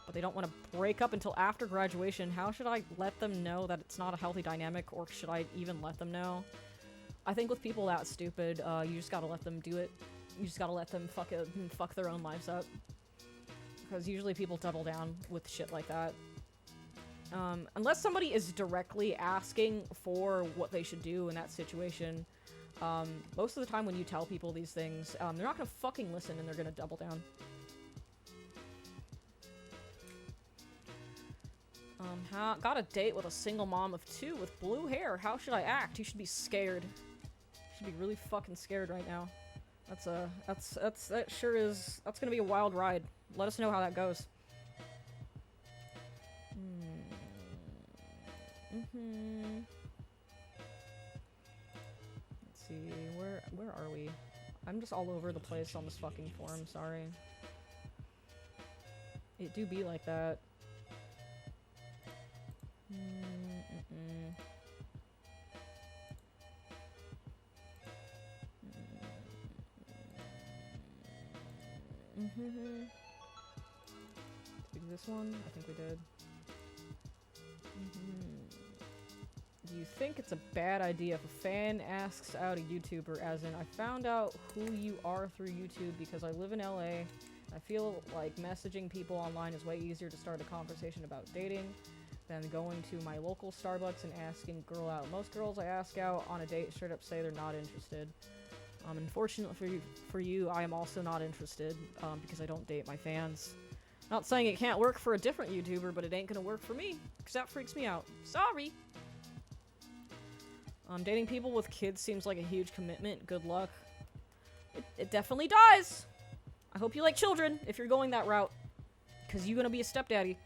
but they don't want to break up until after graduation. How should I let them know that it's not a healthy dynamic, or should I even let them know? I think with people that stupid, you just gotta let them do it. You just gotta let them fuck their own lives up. Because usually people double down with shit like that. Unless somebody is directly asking for what they should do in that situation, most of the time when you tell people these things, they're not gonna fucking listen and they're gonna double down. Got a date with a single mom of 2 with blue hair. How should I act? You should be scared. You should be really fucking scared right now. That sure is, that's gonna be a wild ride. Let us know how that goes. Let's see, where are we? I'm just all over the place on this fucking forum, sorry. It do be like that. Did we do this one? I think we did. Do you think it's a bad idea if a fan asks out a YouTuber, as in, I found out who you are through YouTube because I live in LA. I feel like messaging people online is way easier to start a conversation about dating than going to my local Starbucks and asking a girl out. Most girls I ask out on a date straight up say they're not interested. Unfortunately for you, I am also not interested, because I don't date my fans. Not saying it can't work for a different YouTuber, but it ain't gonna work for me, because that freaks me out. Sorry! Dating people with kids seems like a huge commitment. Good luck. It definitely does! I hope you like children, if you're going that route, because you're gonna be a stepdaddy.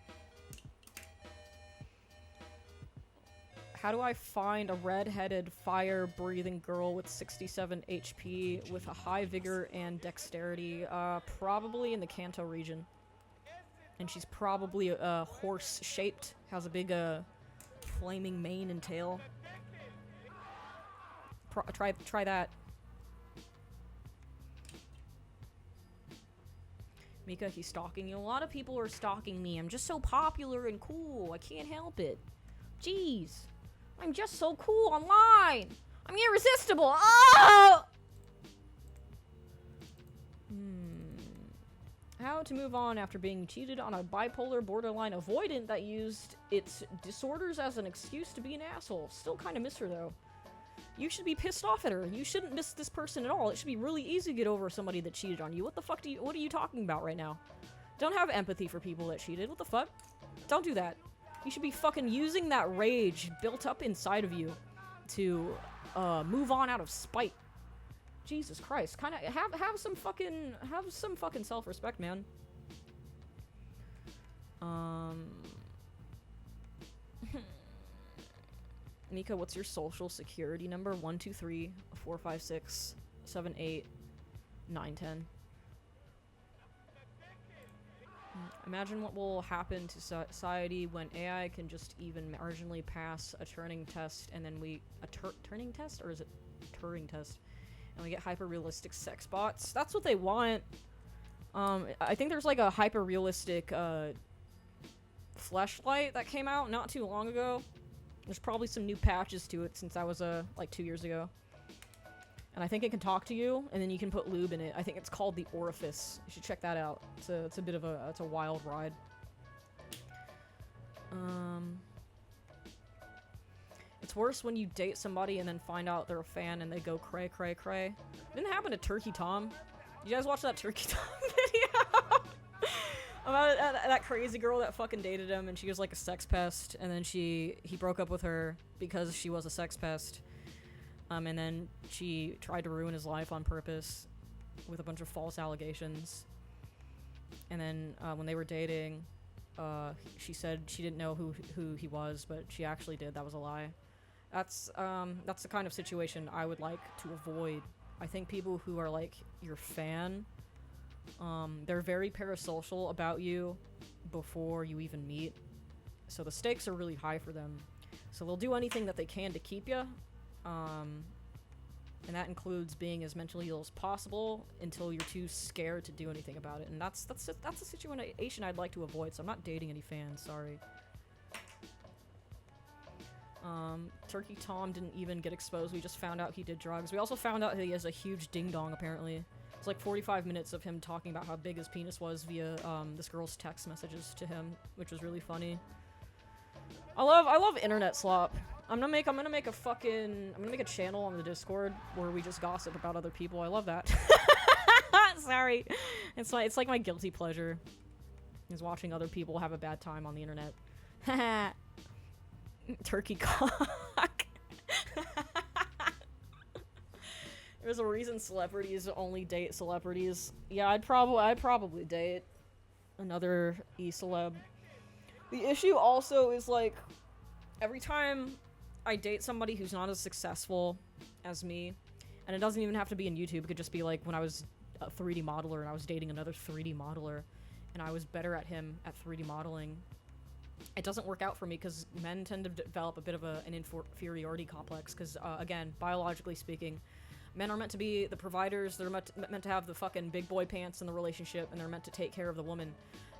How do I find a red-headed, fire-breathing girl with 67 HP with a high vigor and dexterity? Probably in the Kanto region. And she's probably horse-shaped, has a big flaming mane and tail. Try that. Mika, he's stalking you. A lot of people are stalking me. I'm just so popular and cool. I can't help it. Jeez. I'm just so cool online. I'm irresistible. Oh! How to move on after being cheated on a bipolar borderline avoidant that used its disorders as an excuse to be an asshole. Still kind of miss her though. You should be pissed off at her. You shouldn't miss this person at all. It should be really easy to get over somebody that cheated on you. What the fuck what are you talking about right now? Don't have empathy for people that cheated. What the fuck? Don't do that. You should be fucking using that rage built up inside of you to move on out of spite. Jesus Christ. Kind of have some fucking self-respect, man. Nika, what's your social security number? 123 456 78 910. Imagine what will happen to society when AI can just even marginally pass a Turing test, and then Turing test, or is it Turing test? And we get hyper-realistic sex bots. That's what they want. I think there's like a hyper-realistic fleshlight that came out not too long ago. There's probably some new patches to it since that was like 2 years ago. And I think it can talk to you, and then you can put lube in it. I think it's called the Orifice. You should check that out. It's a bit of it's a wild ride. It's worse when you date somebody and then find out they're a fan and they go cray cray cray. Didn't happen to Turkey Tom. You guys watch that Turkey Tom video? About that crazy girl that fucking dated him, and she was like a sex pest, and then he broke up with her because she was a sex pest. And then she tried to ruin his life on purpose with a bunch of false allegations. And then when they were dating, she said she didn't know who he was, but she actually did. That was a lie. That's the kind of situation I would like to avoid. I think people who are like your fan, they're very parasocial about you before you even meet. So the stakes are really high for them. So they'll do anything that they can to keep you. And that includes being as mentally ill as possible until you're too scared to do anything about it. And that's a situation I'd like to avoid. So I'm not dating any fans. Sorry. Turkey Tom didn't even get exposed. We just found out he did drugs. We also found out he has a huge ding dong. Apparently, it's like 45 minutes of him talking about how big his penis was via this girl's text messages to him, which was really funny. I love internet slop. I'm gonna make a channel on the Discord where we just gossip about other people. I love that. Sorry. It's like my guilty pleasure is watching other people have a bad time on the internet. Turkey cock. There's a reason celebrities only date celebrities. Yeah, I'd probably date another e-celeb. The issue also is like every time I date somebody who's not as successful as me, and it doesn't even have to be in YouTube, it could just be like when I was a 3D modeler and I was dating another 3D modeler and I was better at him at 3D modeling. It doesn't work out for me because men tend to develop a bit of an inferiority complex because, again, biologically speaking, men are meant to be the providers, they're meant to have the fucking big boy pants in the relationship, and they're meant to take care of the woman.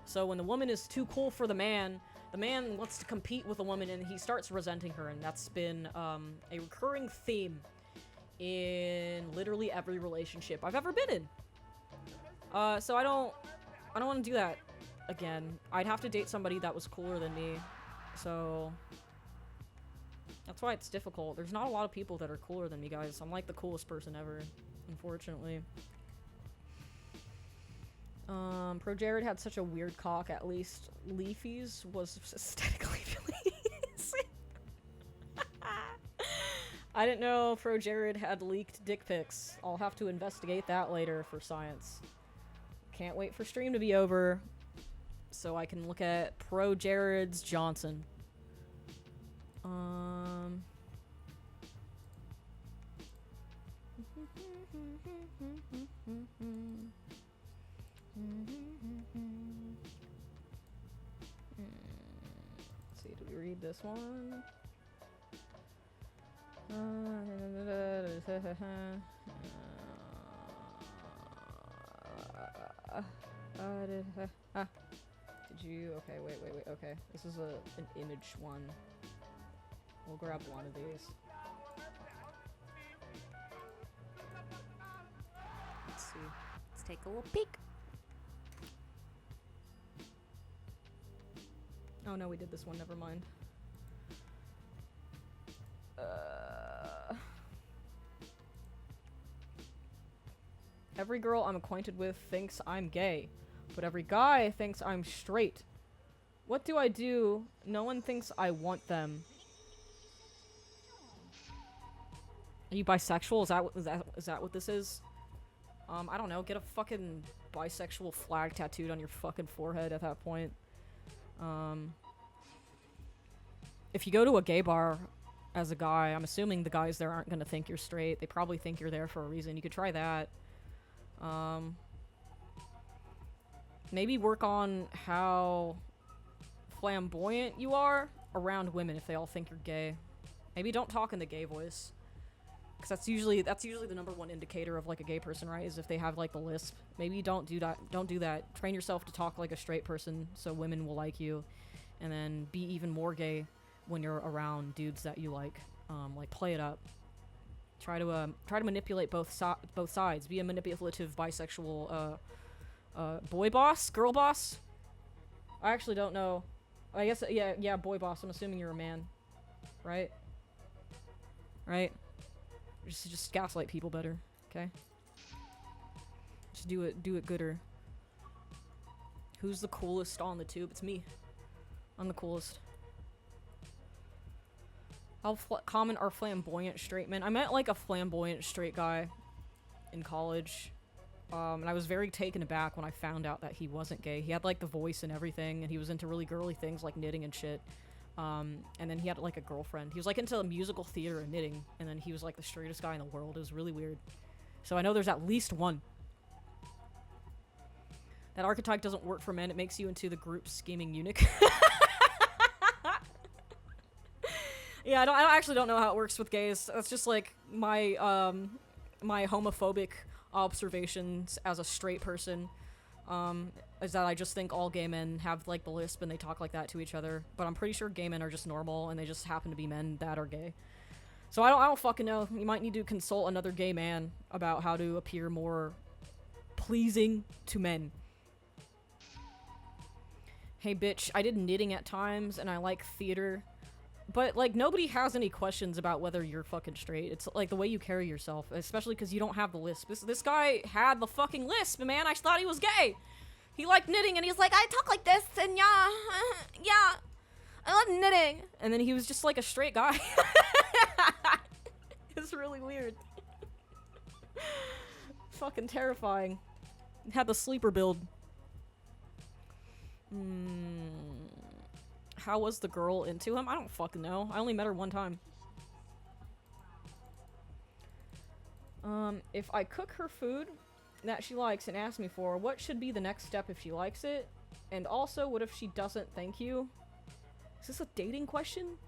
So when the woman is too cool for the man wants to compete with the woman and he starts resenting her, and that's been a recurring theme in literally every relationship I've ever been in. So I don't want to do that again. I'd have to date somebody that was cooler than me, so that's why it's difficult. There's not a lot of people that are cooler than me, guys. I'm like the coolest person ever, unfortunately. Pro Jared had such a weird cock, at least Leafy's was aesthetically pleasing. I didn't know Pro Jared had leaked dick pics. I'll have to investigate that later for science. Can't wait for stream to be over so I can look at Pro Jared's Johnson. Let's see, do we read this one? Did you? Okay, wait, okay. This is an image one. We'll grab one of these.
Let's see. Let's take a little peek.
Oh no, we did this one, never mind. Every girl I'm acquainted with thinks I'm gay, but every guy thinks I'm straight. What do I do? No one thinks I want them. Are you bisexual? Is that what this is? I don't know. Get a fucking bisexual flag tattooed on your fucking forehead at that point. If you go to a gay bar as a guy, I'm assuming the guys there aren't gonna think you're straight. They probably think you're there for a reason. You could try that. Maybe work on how flamboyant you are around women if they all think you're gay. Maybe don't talk in the gay voice. Because that's usually the #1 indicator of like a gay person, right? Is if they have like the lisp. Maybe don't do that. Don't do that. Train yourself to talk like a straight person so women will like you. And then be even more gay when you're around dudes that you like. Like play it up. Try to manipulate both sides. Be a manipulative bisexual boy boss, girl boss. I actually don't know. I guess yeah, boy boss. I'm assuming you're a man, right? Right? Just gaslight people better, okay? Just do it gooder. Who's the coolest on the tube? It's me. I'm the coolest. How common are flamboyant straight men? I met like a flamboyant straight guy in college. And I was very taken aback when I found out that he wasn't gay. He had like the voice and everything, and he was into really girly things like knitting and shit. And then he had like a girlfriend. He was like into musical theater and knitting, and then he was like the straightest guy in the world. It was really weird. So I know there's at least one. That archetype doesn't work for men. It makes you into the group scheming eunuch. Yeah, I actually don't know how it works with gays. That's just like my my homophobic observations as a straight person. Is that I just think all gay men have like the lisp and they talk like that to each other. But I'm pretty sure gay men are just normal and they just happen to be men that are gay. So I don't fucking know. You might need to consult another gay man about how to appear more pleasing to men. Hey bitch, I did knitting at times and I like theater. But, like, nobody has any questions about whether you're fucking straight. It's, like, the way you carry yourself. Especially because you don't have the lisp. This guy had the fucking lisp, man. I thought he was gay. He liked knitting, and he's like, I talk like this, and yeah, I love knitting. And then he was just, like, a straight guy. It's really weird. Fucking terrifying. Had the sleeper build. How was the girl into him? I don't fucking know. I only met her one time. If I cook her food that she likes and asks me for, what should be the next step if she likes it? And also, what if she doesn't thank you? Is this a dating question?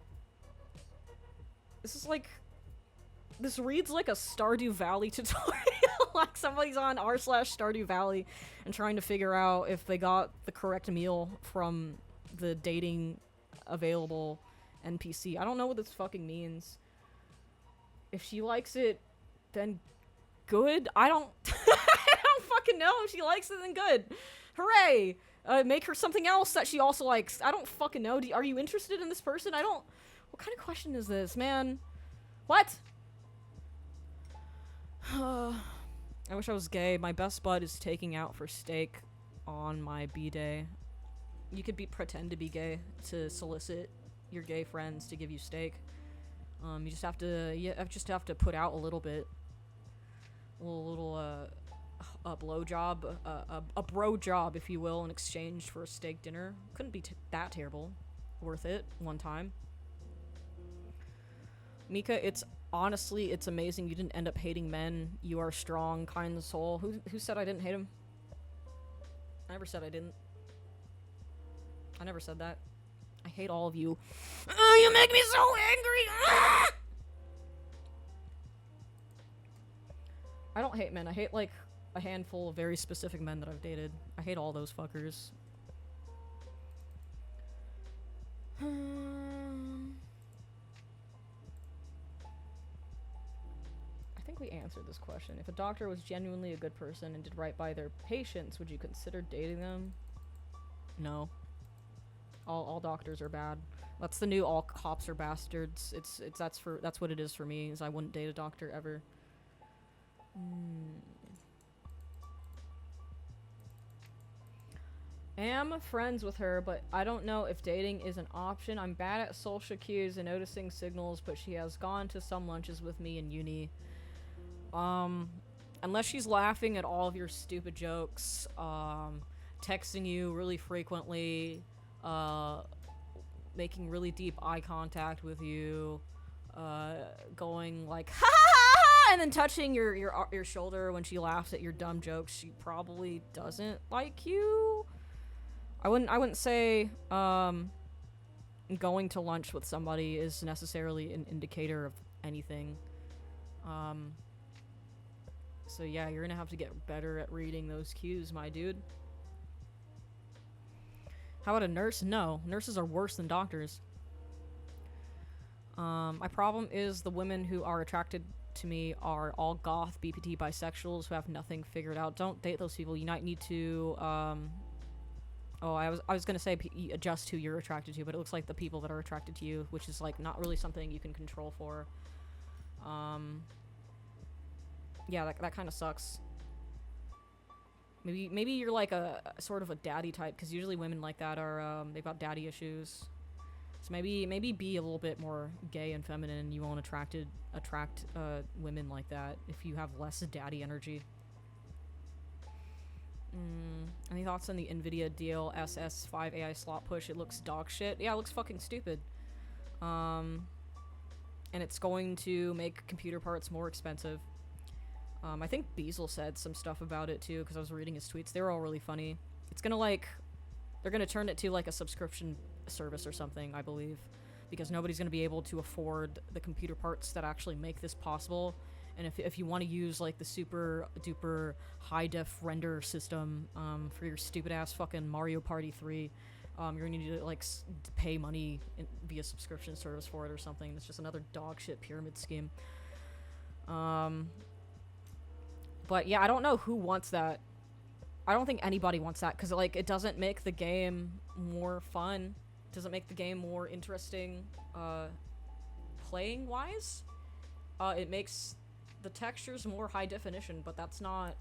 This is like... This reads like a Stardew Valley tutorial. Like somebody's on r/Stardew Valley and trying to figure out if they got the correct meal from the dating available NPC. I don't know what this fucking means. If she likes it, then good. I don't fucking know. If she likes it, then good. Hooray! Make her something else that she also likes. I don't fucking know. Are you interested in this person? I don't... What kind of question is this, man? What? I wish I was gay. My best bud is taking out for steak on my B-day. You could pretend to be gay to solicit your gay friends to give you steak. You just have to put out a little bit, a blow job, a bro job, if you will, in exchange for a steak dinner. Couldn't be that terrible. Worth it one time. Mika, it's amazing you didn't end up hating men. You are strong, kind soul. Who said I didn't hate him? I never said I didn't. I never said that. I hate all of you. You make me so angry! I don't hate men. I hate, like, a handful of very specific men that I've dated. I hate all those fuckers. I think we answered this question. If a doctor was genuinely a good person and did right by their patients, would you consider dating them? No. All doctors are bad. That's the new all cops are bastards. That's what it is for me, is I wouldn't date a doctor ever. Am friends with her, but I don't know if dating is an option. I'm bad at social cues and noticing signals, but she has gone to some lunches with me in uni. Unless she's laughing at all of your stupid jokes, texting you really frequently, making really deep eye contact with you, going like ha ha ha ha, and then touching your shoulder when she laughs at your dumb jokes. She probably doesn't like you. I wouldn't say going to lunch with somebody is necessarily an indicator of anything. So yeah, you're gonna have to get better at reading those cues, my dude. How about a nurse? No, nurses are worse than doctors. My problem is the women who are attracted to me are all goth, BPT, bisexuals who have nothing figured out. Don't date those people. You might need to, oh, I was gonna say adjust who you're attracted to, but it looks like the people that are attracted to you, which is like not really something you can control for. Yeah, that kind of sucks. Maybe you're like a sort of a daddy type, because usually women like that are they've got daddy issues. So maybe be a little bit more gay and feminine. You won't attract women like that if you have less daddy energy. Any thoughts on the NVIDIA DLSS 5 AI slot push? It looks dog shit. Yeah, it looks fucking stupid. And it's going to make computer parts more expensive. I think Beazle said some stuff about it too, because I was reading his tweets. They were all really funny. It's gonna they're gonna turn it to like a subscription service or something, I believe, because nobody's gonna be able to afford the computer parts that actually make this possible. And if you want to use like the super duper high def render system for your stupid ass fucking Mario Party 3, you're gonna need to like pay money via subscription service for it or something. It's just another dog shit pyramid scheme. But yeah, I don't know who wants that. I don't think anybody wants that, because like it doesn't make the game more fun. It doesn't make the game more interesting playing wise. It makes the textures more high definition, but that's not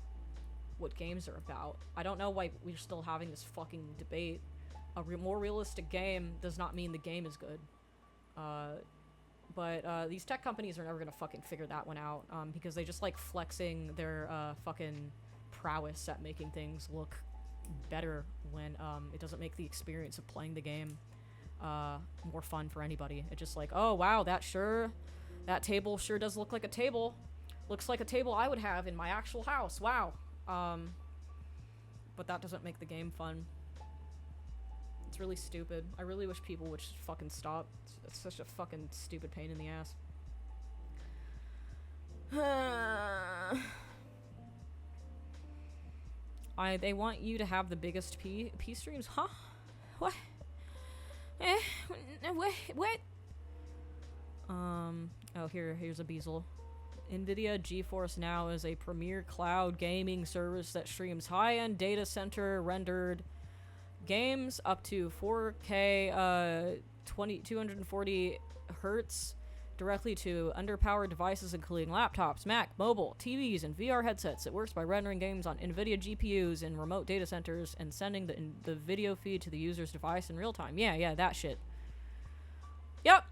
what games are about. I don't know why we're still having this fucking debate. A more realistic game does not mean the game is good. But these tech companies are never gonna fucking figure that one out, because they just like flexing their fucking prowess at making things look better when it doesn't make the experience of playing the game more fun for anybody. It's just like, oh wow, that table sure does look like a table. Looks like a table I would have in my actual house. Wow. But that doesn't make the game fun. It's really stupid. I really wish people would just fucking stop. It's such a fucking stupid pain in the ass. They want you to have the biggest P streams? Huh? What? What? Oh, here's a Beazle. NVIDIA GeForce Now is a premier cloud gaming service that streams high-end data center rendered games up to 4K 240 hertz directly to underpowered devices including laptops, Mac, mobile, TVs, and VR headsets. It works by rendering games on NVIDIA GPUs in remote data centers and sending the video feed to the user's device in real time. Yeah, that shit. Yep.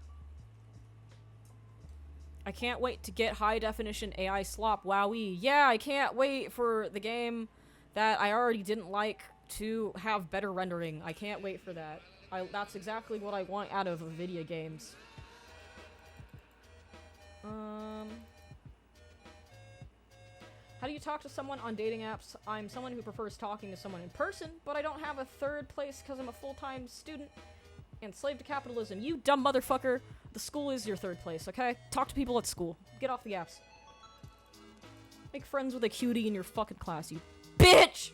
I can't wait to get high definition AI slop. Wowee. Yeah, I can't wait for the game that I already didn't like to have better rendering. I can't wait for that. That's exactly what I want out of video games. How do you talk to someone on dating apps? I'm someone who prefers talking to someone in person, but I don't have a third place because I'm a full-time student and slave to capitalism. You dumb motherfucker. The school is your third place, okay? Talk to people at school. Get off the apps. Make friends with a cutie in your fucking class, you bitch!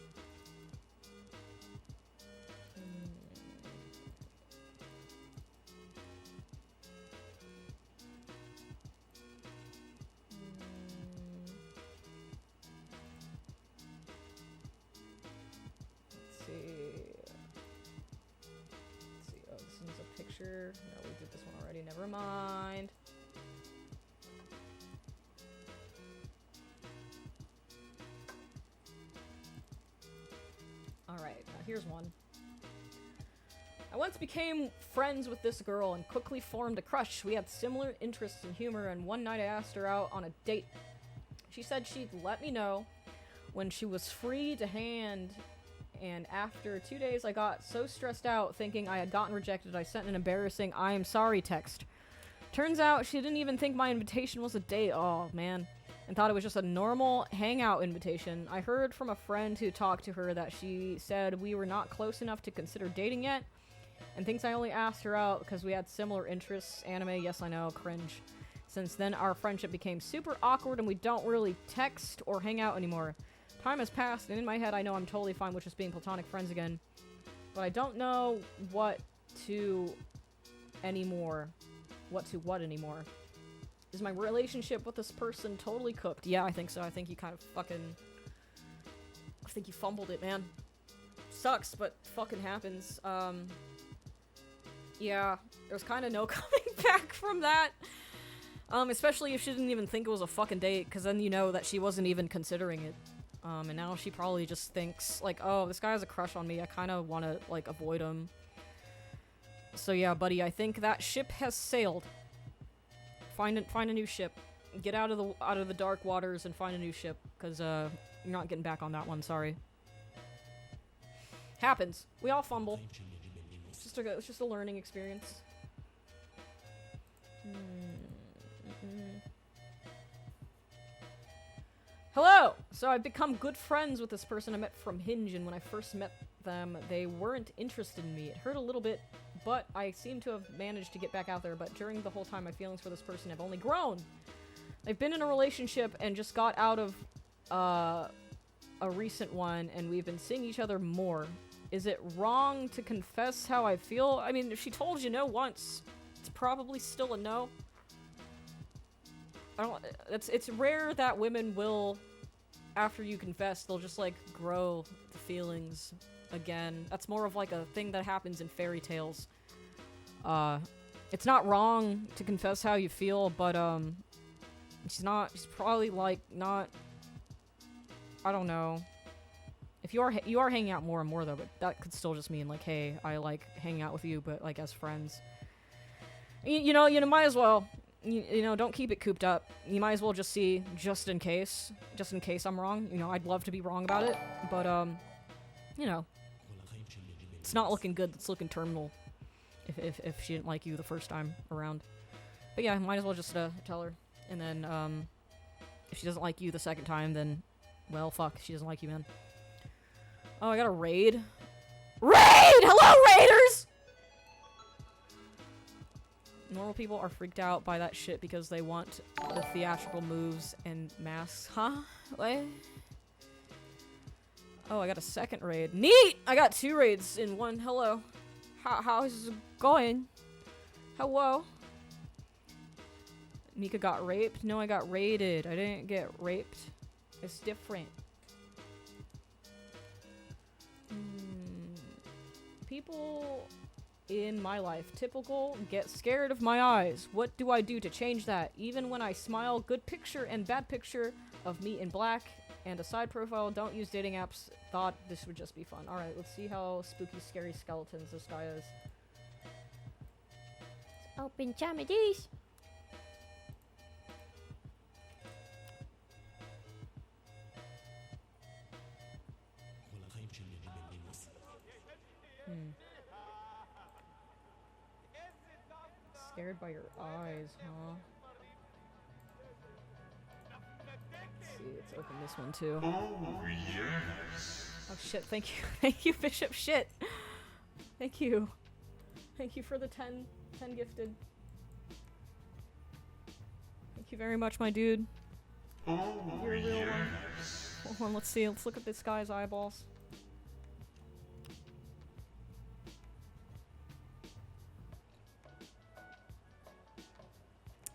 No, we did this one already. Never mind. Alright, now here's one. I once became friends with this girl and quickly formed a crush. We had similar interests in humor, and one night I asked her out on a date. She said she'd let me know when she was free to hand and after 2 days I got so stressed out thinking I had gotten rejected I sent an embarrassing I am sorry text. Turns out she didn't even think my invitation was a date, oh man, and thought it was just a normal hangout invitation. I heard from a friend who talked to her that she said we were not close enough to consider dating yet, and thinks I only asked her out because we had similar interests, anime, yes I know, cringe. Since then our friendship became super awkward and we don't really text or hang out anymore. Time has passed, and in my head I know I'm totally fine with just being platonic friends again. But I don't know what to anymore. What anymore? Is my relationship with this person totally cooked? Yeah, I think so. I think you kind of fucking... I think you fumbled it, man. Sucks, but fucking happens. Yeah, there's kind of no coming back from that. Especially if she didn't even think it was a fucking date, because then you know that she wasn't even considering it. And now she probably just thinks, like, oh, this guy has a crush on me, I kind of want to, like, avoid him. So yeah, buddy, I think that ship has sailed. Find a new ship. Get out of the dark waters and find a new ship, because, you're not getting back on that one, sorry. Happens. We all fumble. It's just a learning experience. Hello! So I've become good friends with this person I met from Hinge, and when I first met them, they weren't interested in me. It hurt a little bit, but I seem to have managed to get back out there, but during the whole time, my feelings for this person have only grown. I've been in a relationship and just got out of, a recent one, and we've been seeing each other more. Is it wrong to confess how I feel? I mean, if she told you no once, it's probably still a no. It's rare that women will, after you confess, they'll just, like, grow the feelings again. That's more of, like, a thing that happens in fairy tales. It's not wrong to confess how you feel, but, she's probably, like, not, I don't know. If you are hanging out more and more, though, but that could still just mean, like, hey, I like hanging out with you, but, like, as friends. You know, might as well. You know, don't keep it cooped up. You might as well just see, just in case I'm wrong. You know, I'd love to be wrong about it, but, you know, it's not looking good. It's looking terminal if she didn't like you the first time around. But yeah, might as well just, tell her. And then, if she doesn't like you the second time, then, well, fuck, she doesn't like you, man. Oh, I got a raid. Raid! Hello, raiders! Normal people are freaked out by that shit because they want the theatrical moves and masks. Huh? What? Oh, I got a second raid. Neat! I got 2 raids in one. Hello. How's it going? Hello? Mika got raped? No, I got raided. I didn't get raped. It's different. People in my life, typical, get scared of my eyes. What do I do to change that? Even when I smile, good picture and bad picture of me in black and a side profile. Don't use dating apps. Thought this would just be fun. Alright, let's see how spooky, scary skeletons this guy is. Let's open Jamadees. Scared by your eyes, huh? Let's see, let's open this one too.
Oh, yes.
Oh shit, thank you. Thank you, Bishop, shit. Thank you. Thank you for the 10 gifted. Thank you very much, my dude.
Oh,
You're a real one.
yes.
Hold on, let's see. Let's look at this guy's eyeballs.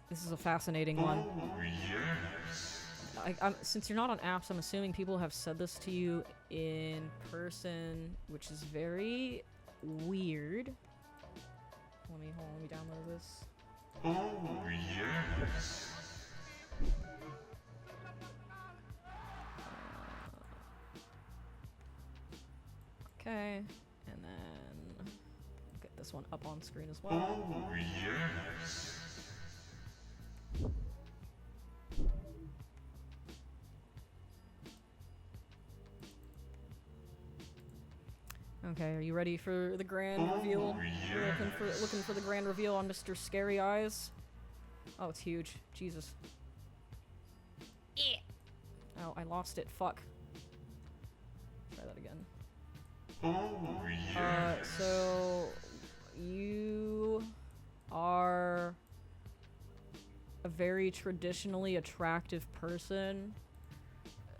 This is a fascinating one.
Oh, yes.
Since you're not on apps, I'm assuming people have said this to you in person, which is very weird. Let me download this.
Oh, yes.
Okay, and then get this one up on screen as well.
Oh, yes.
Okay, are you ready for the grand reveal? You're looking for the grand reveal on Mr. Scary Eyes? Oh, it's huge. Jesus. Oh, I lost it. Fuck. Try that again.
Oh, yes.
So you are a very traditionally attractive person.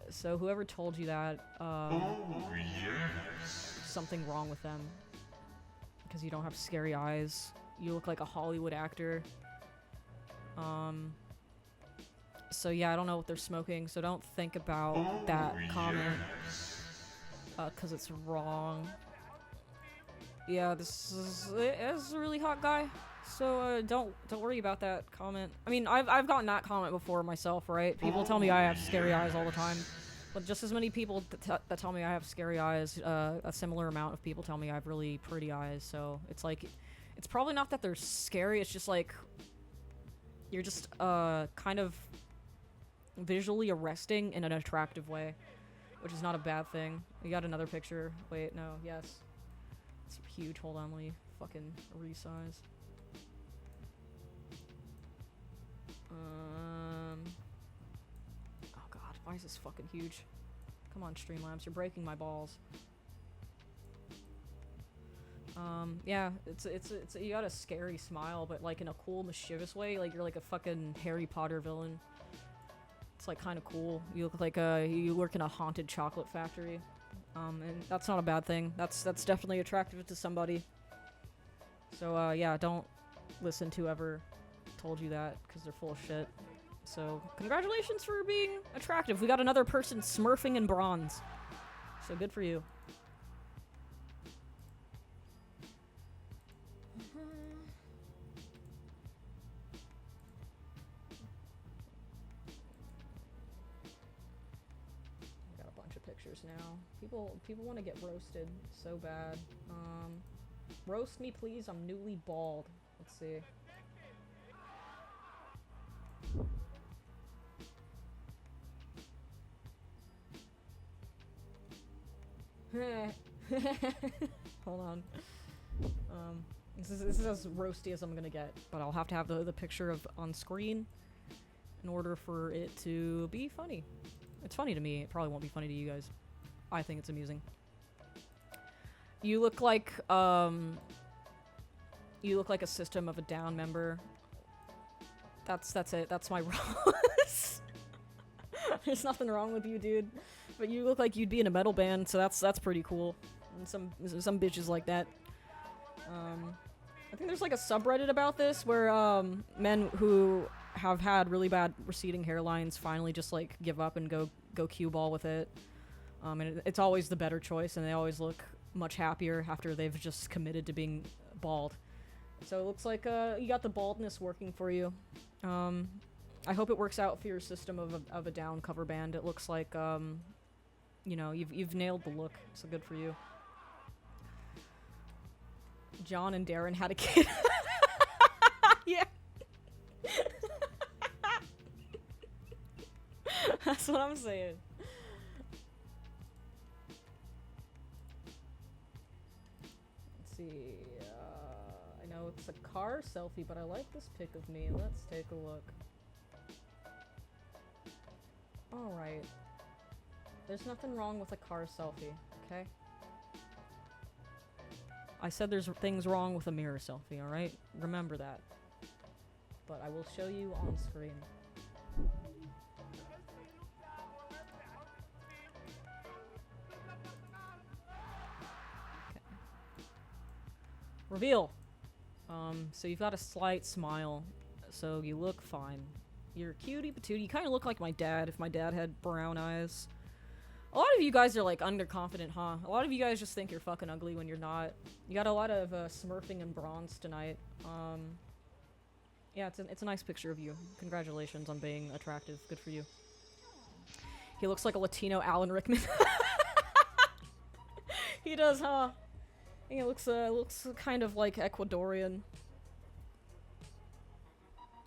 So whoever told you that,
Oh, yes.
something wrong with them. Because you don't have scary eyes. You look like a Hollywood actor. So yeah, I don't know what they're smoking, so don't think about that comment. Cause it's wrong. Yeah, this is a really hot guy. So don't worry about that comment. I mean, I've gotten that comment before myself, right? People tell me I have scary eyes all the time. But just as many people that tell me I have scary eyes, a similar amount of people tell me I have really pretty eyes. So it's like, it's probably not that they're scary. It's just like, you're just kind of visually arresting in an attractive way, which is not a bad thing. You got another picture. Wait, no, yes. It's huge. Hold on, let me fucking resize. Oh god, why is this fucking huge? Come on, Streamlabs, you're breaking my balls. Yeah, it's you got a scary smile, but like in a cool, mischievous way. Like you're like a fucking Harry Potter villain. It's like kind of cool. You look like you work in a haunted chocolate factory. And that's not a bad thing. That's definitely attractive to somebody. So yeah, don't listen to whoever told you that, because they're full of shit. So congratulations for being attractive. We got another person smurfing in bronze. So good for you. Got a bunch of pictures now. People want to get roasted so bad. Roast me, please. I'm newly bald. Let's see. Hold on. This is as roasty as I'm gonna get, but I'll have to have the picture of on screen in order for it to be funny. It's funny to me. It probably won't be funny to you guys. I think it's amusing. You look like a System of a Down member. That's it. That's my roast. There's nothing wrong with you, dude. But you look like you'd be in a metal band, so that's pretty cool. And some bitches like that. I think there's like a subreddit about this where men who have had really bad receding hairlines finally just like give up and go cue ball with it. And it's always the better choice, and they always look much happier after they've just committed to being bald. So it looks like you got the baldness working for you. I hope it works out for your System of a Down cover band. It looks like you know, you've nailed the look, so good for you. John and Darren had a kid. Yeah. That's what I'm saying. Let's see. I know it's a car selfie, but I like this pic of me. Let's take a look. Alright. There's nothing wrong with a car selfie, okay? I said there's things wrong with a mirror selfie, alright? Remember that. But I will show you on screen. Okay. Reveal! So you've got a slight smile, so you look fine. You're cutie patootie. You kind of look like my dad if my dad had brown eyes. A lot of you guys are like underconfident, huh? A lot of you guys just think you're fucking ugly when you're not. You got a lot of smurfing in bronze tonight. Yeah, it's a nice picture of you. Congratulations on being attractive. Good for you. He looks like a Latino Alan Rickman. He does, huh? He looks kind of like Ecuadorian.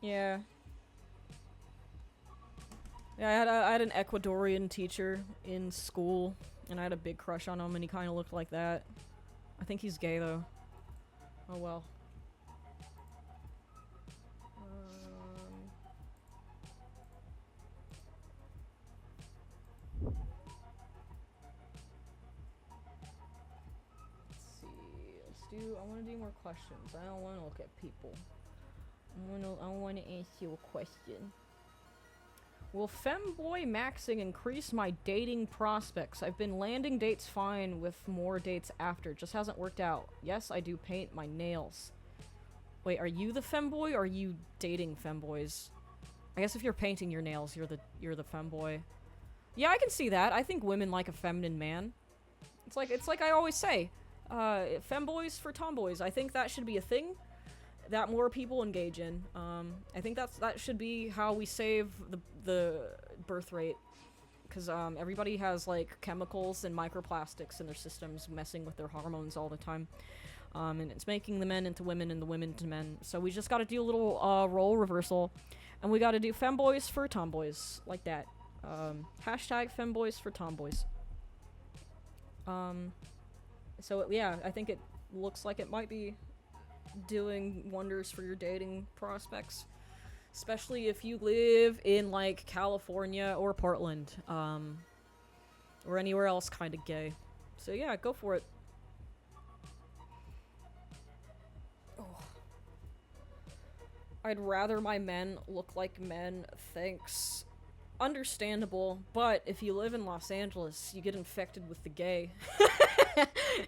Yeah. Yeah, I had an Ecuadorian teacher in school, and I had a big crush on him, and he kind of looked like that. I think he's gay though. Oh well. I want to do more questions. I don't want to look at people. I want to ask you a question. Will femboy maxing increase my dating prospects? I've been landing dates fine with more dates after. Just hasn't worked out. Yes, I do paint my nails. Wait, are you the femboy or are you dating femboys? I guess if you're painting your nails, you're the femboy. Yeah, I can see that. I think women like a feminine man. It's like I always say. Femboys for tomboys. I think that should be a thing that more people engage in. I think that should be how we save the birth rate, because everybody has like chemicals and microplastics in their systems messing with their hormones all the time, and it's making the men into women and the women into men. So we just got to do a little role reversal, and we got to do femboys for tomboys like that. Hashtag femboys for tomboys. So yeah, I think it looks like it might be doing wonders for your dating prospects, especially if you live in like California or Portland, or anywhere else kind of gay. So yeah, go for it. Oh. I'd rather my men look like men, thanks. Understandable, but if you live in Los Angeles, you get infected with the gay.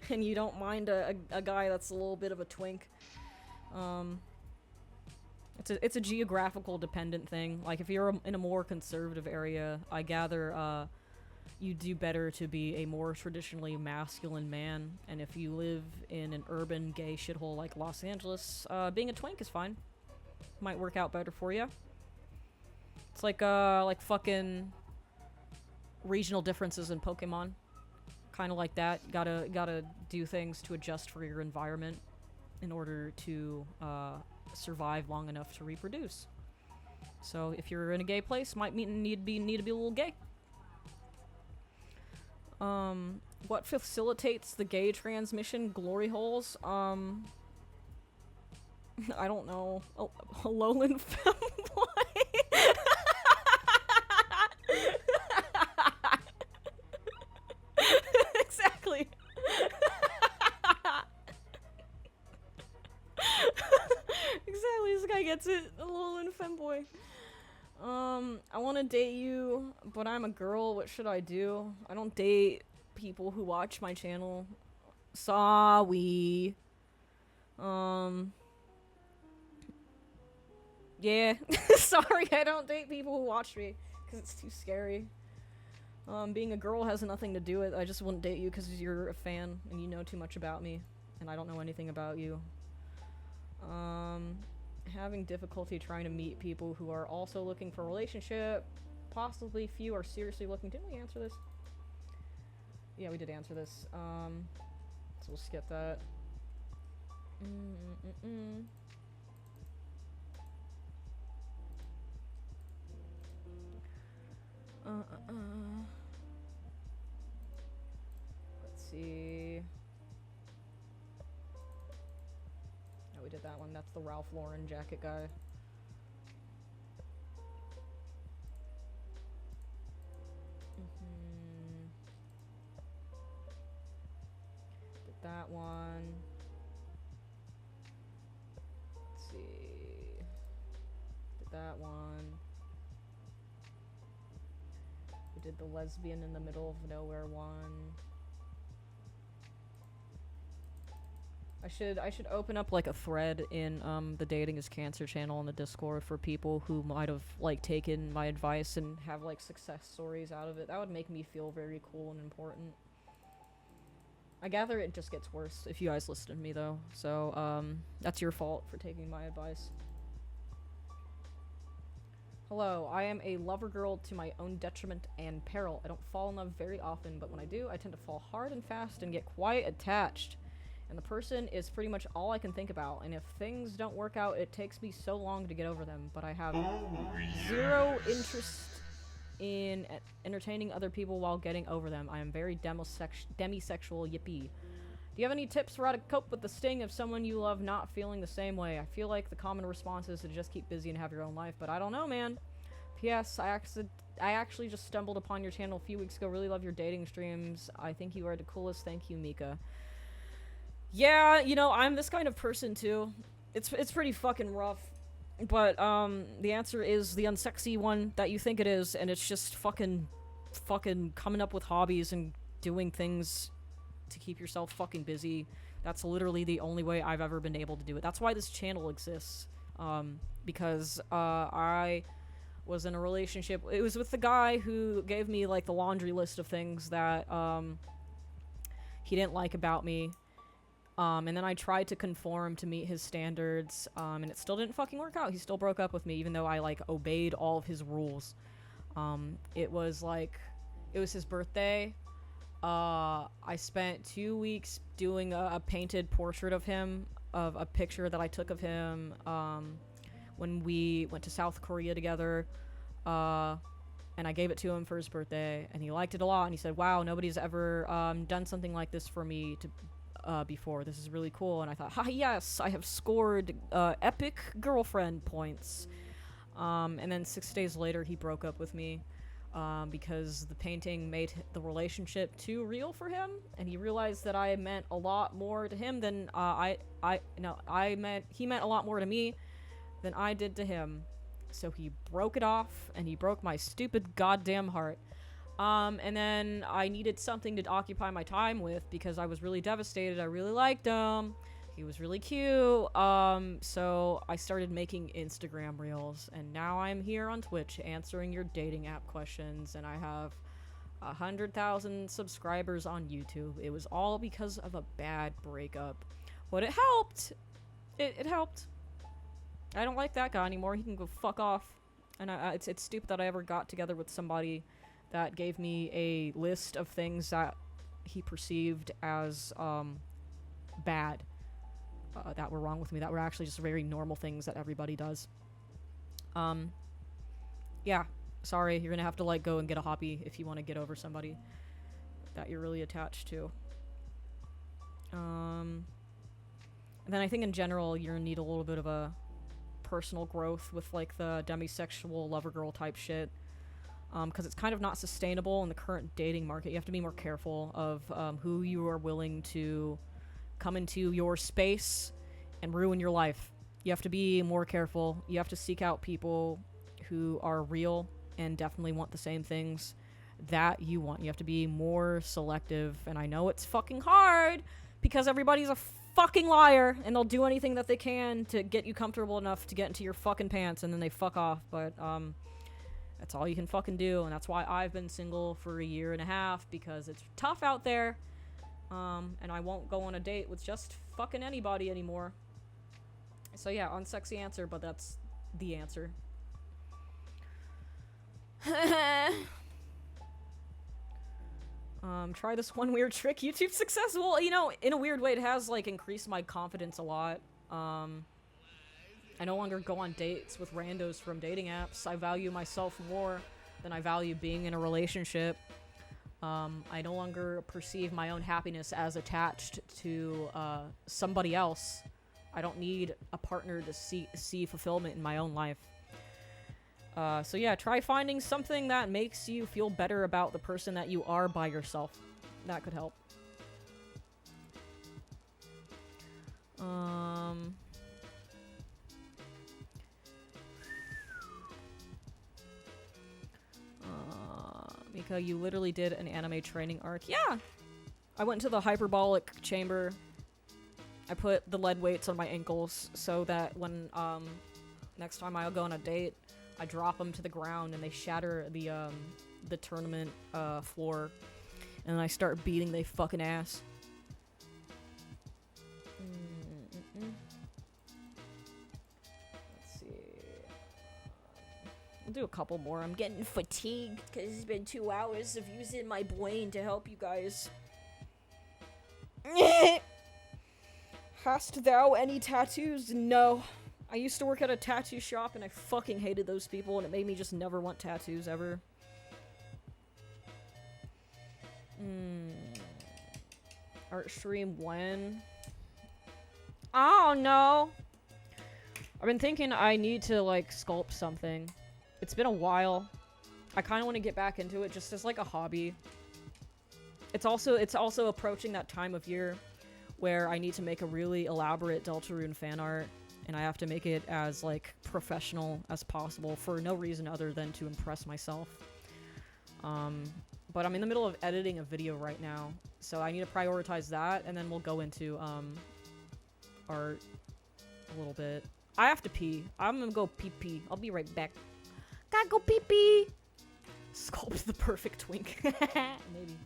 And you don't mind a guy that's a little bit of a twink. It's a geographical dependent thing. Like, if you're in a more conservative area, I gather you do better to be a more traditionally masculine man. And if you live in an urban gay shithole like Los Angeles, being a twink is fine. Might work out better for you. It's like fucking regional differences in Pokemon. Kind of like that. You gotta do things to adjust for your environment in order to survive long enough to reproduce. So if you're in a gay place, might need to be a little gay. What facilitates the gay transmission? Glory holes? I don't know. A lowland femboy? Exactly. Exactly, this guy gets it. A lowland femboy. I want to date you, but I'm a girl. What should I do? I don't date people who watch my channel. Sorry. Yeah. Sorry, I don't date people who watch me, because it's too scary. Being a girl has nothing to do with it. I just wouldn't date you because you're a fan and you know too much about me, and I don't know anything about you. Having difficulty trying to meet people who are also looking for a relationship. Possibly few are seriously looking. Didn't we answer this? Yeah, we did answer this. So we'll skip that. Let's see. Oh, we did that one. That's the Ralph Lauren jacket guy. Did that one. Let's see. Did that one. We did the lesbian in the middle of nowhere one. I should open up like a thread in the Dating is Cancer channel on the Discord for people who might have like taken my advice and have like success stories out of it. That would make me feel very cool and important. I gather it just gets worse if you guys listen to me though. So that's your fault for taking my advice. Hello, I am a lover girl to my own detriment and peril. I don't fall in love very often, but when I do, I tend to fall hard and fast and get quite attached. And the person is pretty much all I can think about, and if things don't work out, it takes me so long to get over them, but I have zero interest in entertaining other people while getting over them. I am very demisexual, yippee. Do you have any tips for how to cope with the sting of someone you love not feeling the same way? I feel like the common response is to just keep busy and have your own life, but I don't know, man. P.S. I actually just stumbled upon your channel a few weeks ago. Really love your dating streams. I think you are the coolest. Thank you, Mika. Yeah, you know, I'm this kind of person, too. It's pretty fucking rough. But, the answer is the unsexy one that you think it is, and it's just fucking coming up with hobbies and doing things to keep yourself fucking busy. That's literally the only way I've ever been able to do it. That's why this channel exists. Because, I was in a relationship. It was with the guy who gave me, like, the laundry list of things that, he didn't like about me. And then I tried to conform to meet his standards, and it still didn't fucking work out. He still broke up with me, even though I, like, obeyed all of his rules. It was, like, it was his birthday. I spent 2 weeks doing a painted portrait of him, of a picture that I took of him, when we went to South Korea together, and I gave it to him for his birthday, and he liked it a lot, and he said, wow, nobody's ever, done something like this for me before. This is really cool. And I thought, ha, yes, I have scored, epic girlfriend points. And then 6 days later, he broke up with me, because the painting made the relationship too real for him, and he realized that I meant a lot more to him than, he meant a lot more to me than I did to him. So he broke it off, and he broke my stupid goddamn heart. And then I needed something to occupy my time with because I was really devastated. I really liked him. He was really cute. So I started making Instagram reels, and now I'm here on Twitch answering your dating app questions, and I have 100,000 subscribers on YouTube. It was all because of a bad breakup. But it helped. It helped. I don't like that guy anymore. He can go fuck off. And it's stupid that I ever got together with somebody that gave me a list of things that he perceived as bad, that were wrong with me, that were actually just very normal things that everybody does. Yeah, sorry, you're gonna have to, like, go and get a hobby if you want to get over somebody that you're really attached to. And then I think in general you're gonna need a little bit of a personal growth with, like, the demisexual lover girl type shit. Because it's kind of not sustainable in the current dating market. You have to be more careful of who you are willing to come into your space and ruin your life. You have to be more careful. You have to seek out people who are real and definitely want the same things that you want. You have to be more selective. And I know it's fucking hard because everybody's a fucking liar and they'll do anything that they can to get you comfortable enough to get into your fucking pants, and then they fuck off. But, that's all you can fucking do, and that's why I've been single for 1.5 years, because it's tough out there, and I won't go on a date with just fucking anybody anymore. So yeah, unsexy answer, but that's the answer. Try this one weird trick. YouTube successful. You know, in a weird way, it has, like, increased my confidence a lot. I no longer go on dates with randos from dating apps. I value myself more than I value being in a relationship. I no longer perceive my own happiness as attached to somebody else. I don't need a partner to see fulfillment in my own life. So yeah, try finding something that makes you feel better about the person that you are by yourself. That could help. Mika, you literally did an anime training arc. Yeah! I went to the hyperbolic chamber. I put the lead weights on my ankles so that when, next time I'll go on a date, I drop them to the ground and they shatter the tournament, floor. And I start beating they fucking ass. Let's see. I'll do a couple more. I'm getting fatigued because it's been 2 hours of using my brain to help you guys. Hast thou any tattoos? No. I used to work at a tattoo shop and I fucking hated those people and it made me just never want tattoos ever. Art stream when? I don't know. I've been thinking I need to, like, sculpt something. It's been a while. I kind of want to get back into it just as, like, a hobby. It's also approaching that time of year where I need to make a really elaborate Deltarune fan art, and I have to make it as, like, professional as possible for no reason other than to impress myself. But I'm in the middle of editing a video right now, so I need to prioritize that, and then we'll go into, art a little bit. I have to pee. I'm gonna go pee-pee. I'll be right back. Gotta go pee-pee! Sculpt the perfect twink. Maybe.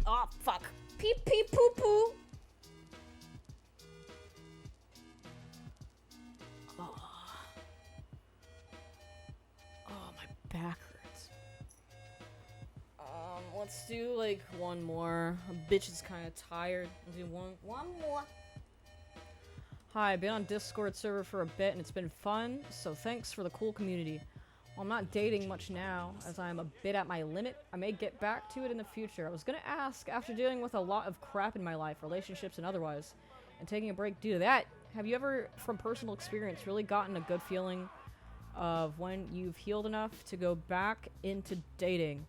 Oh, fuck. Pee pee poo poo. Oh. Oh, my back hurts. Let's do, like, one more. A bitch is kind of tired. We'll do one more. Hi, I've been on Discord server for a bit, and it's been fun, so thanks for the cool community. While I'm not dating much now, as I'm a bit at my limit, I may get back to it in the future. I was gonna ask, after dealing with a lot of crap in my life, relationships and otherwise, and taking a break due to that, have you ever, from personal experience, really gotten a good feeling of when you've healed enough to go back into dating?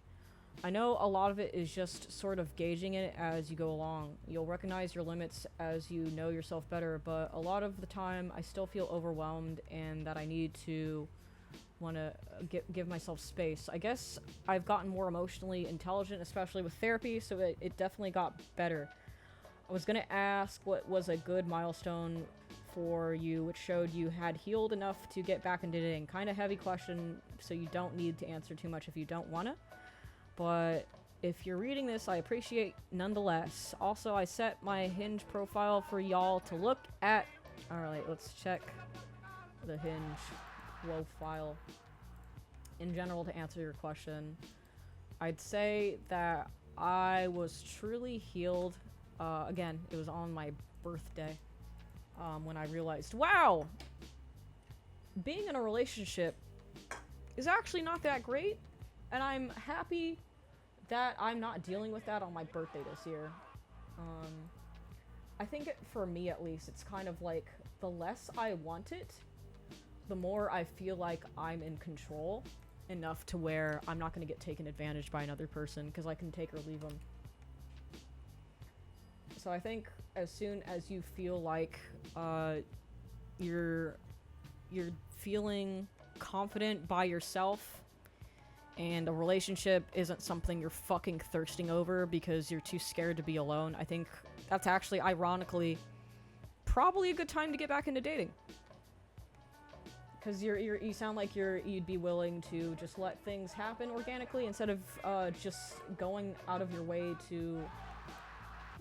I know a lot of it is just sort of gauging it as you go along. You'll recognize your limits as you know yourself better, but a lot of the time I still feel overwhelmed and that I need to want to give myself space. I guess I've gotten more emotionally intelligent, especially with therapy, so it definitely got better. I was gonna ask what was a good milestone for you which showed you had healed enough to get back into dating. Kind of heavy question, so you don't need to answer too much if you don't wanna. But if you're reading this, I appreciate nonetheless. Also, I set my Hinge profile for y'all to look at. Alright, let's check the Hinge profile. In general, to answer your question, I'd say that I was truly healed. Again, it was on my birthday when I realized, wow, being in a relationship is actually not that great, and I'm happy that I'm not dealing with that on my birthday this year. I think for me at least, it's kind of like the less I want it, the more I feel like I'm in control enough to where I'm not going to get taken advantage by another person because I can take or leave them. So I think as soon as you feel like you're feeling confident by yourself and a relationship isn't something you're fucking thirsting over because you're too scared to be alone, I think that's actually, ironically, probably a good time to get back into dating. Because you sound like you'd be willing to just let things happen organically instead of just going out of your way to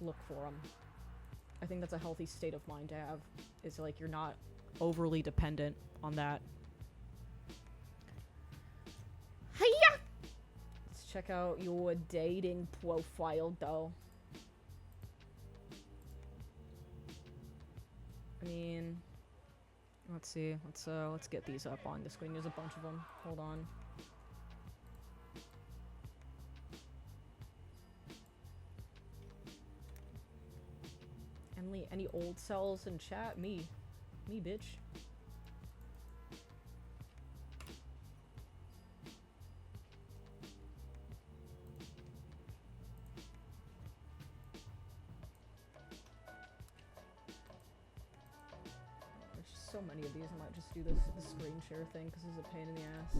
look for them. I think that's a healthy state of mind to have. It's like you're not overly dependent on that. Hiya! Let's check out your dating profile, though. I mean, let's see. Let's get these up on the screen. There's a bunch of them. Hold on. Emily, any old cells in chat? Me, bitch. There's just so many of these. I might just do the screen share thing because it's a pain in the ass.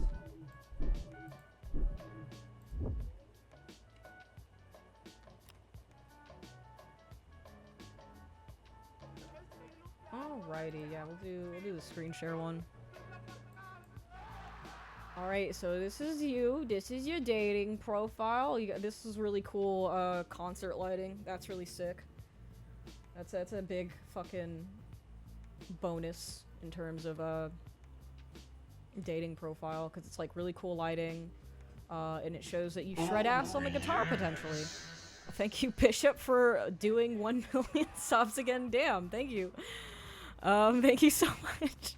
Alrighty, yeah, we'll do the screen share one. Alright, so this is you. This is your dating profile. This is really cool concert lighting. That's really sick. That's a big fucking bonus in terms of dating profile because it's like really cool lighting and it shows that you shred ass on the guitar potentially. Thank you, Bishop, for doing 1 million subs again. Damn, thank you. Thank you so much.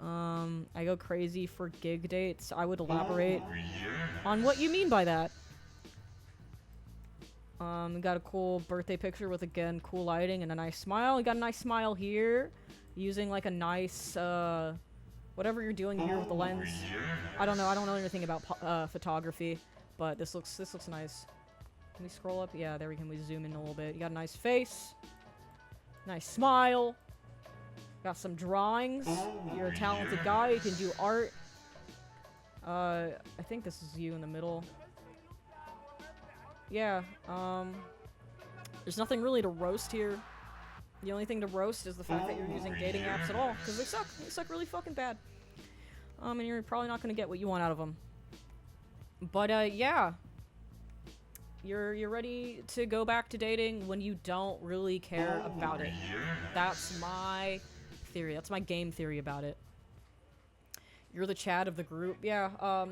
I go crazy for gig dates. I would elaborate on what you mean by that. We got a cool birthday picture with, again, cool lighting and a nice smile. We got a nice smile here, using like a nice, whatever you're doing here with the lens. I don't know anything about photography, but this looks nice. Can we scroll up? Yeah, there we can. We zoom in a little bit. You got a nice face, nice smile. Got some drawings. You're a talented guy. You can do art. I think this is you in the middle. Yeah, there's nothing really to roast here. The only thing to roast is the fact that you're using dating apps at all, because they suck. They suck really fucking bad. And you're probably not gonna get what you want out of them. But, yeah. You're ready to go back to dating when you don't really care about it. That's my theory. That's my game theory about it. You're the Chad of the group. Yeah,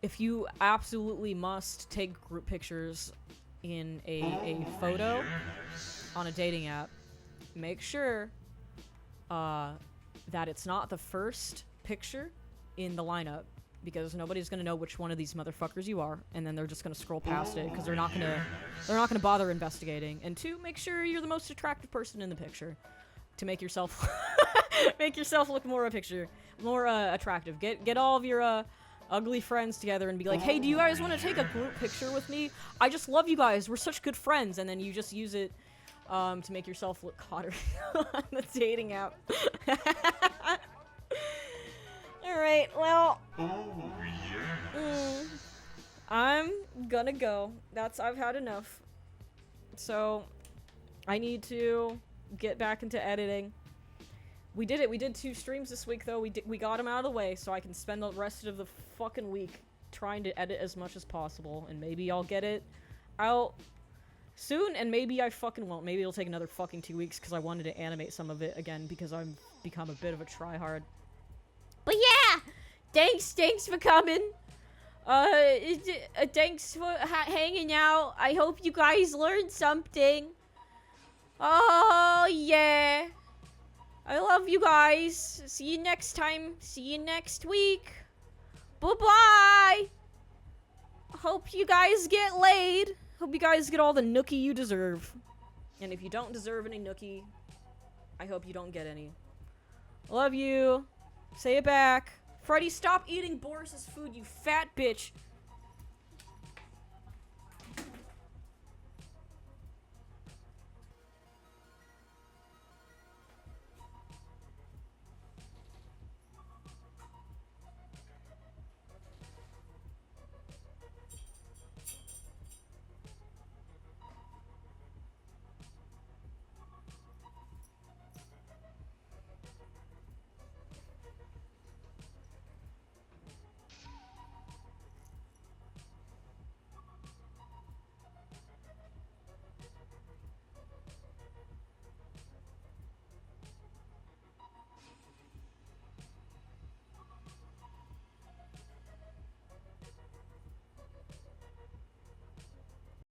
if you absolutely must take group pictures in a photo on a dating app, make sure that it's not the first picture in the lineup, because nobody's gonna know which one of these motherfuckers you are, and then they're just gonna scroll past it because they're not gonna bother investigating. And 2, make sure you're the most attractive person in the picture to make yourself make yourself look more attractive. Get all of your ugly friends together and be like, hey, do you guys want to take a group picture with me? I just love you guys. We're such good friends. And then you just use it to make yourself look hotter on the dating app. Alright, well, I'm gonna go. I've had enough. So, I need to get back into editing. We did it. We did 2 streams this week, though. We got them out of the way, so I can spend the rest of the fucking week trying to edit as much as possible. And maybe I'll get it out soon, and maybe I fucking won't. Maybe it'll take another fucking 2 weeks, because I wanted to animate some of it again, because I've become a bit of a tryhard. But yeah! Thanks for coming. Thanks for hanging out. I hope you guys learned something. Oh, yeah. I love you guys. See you next time. See you next week. Bye-bye. Hope you guys get laid. Hope you guys get all the nookie you deserve. And if you don't deserve any nookie, I hope you don't get any. Love you. Say it back. Freddy, stop eating Boris's food, you fat bitch.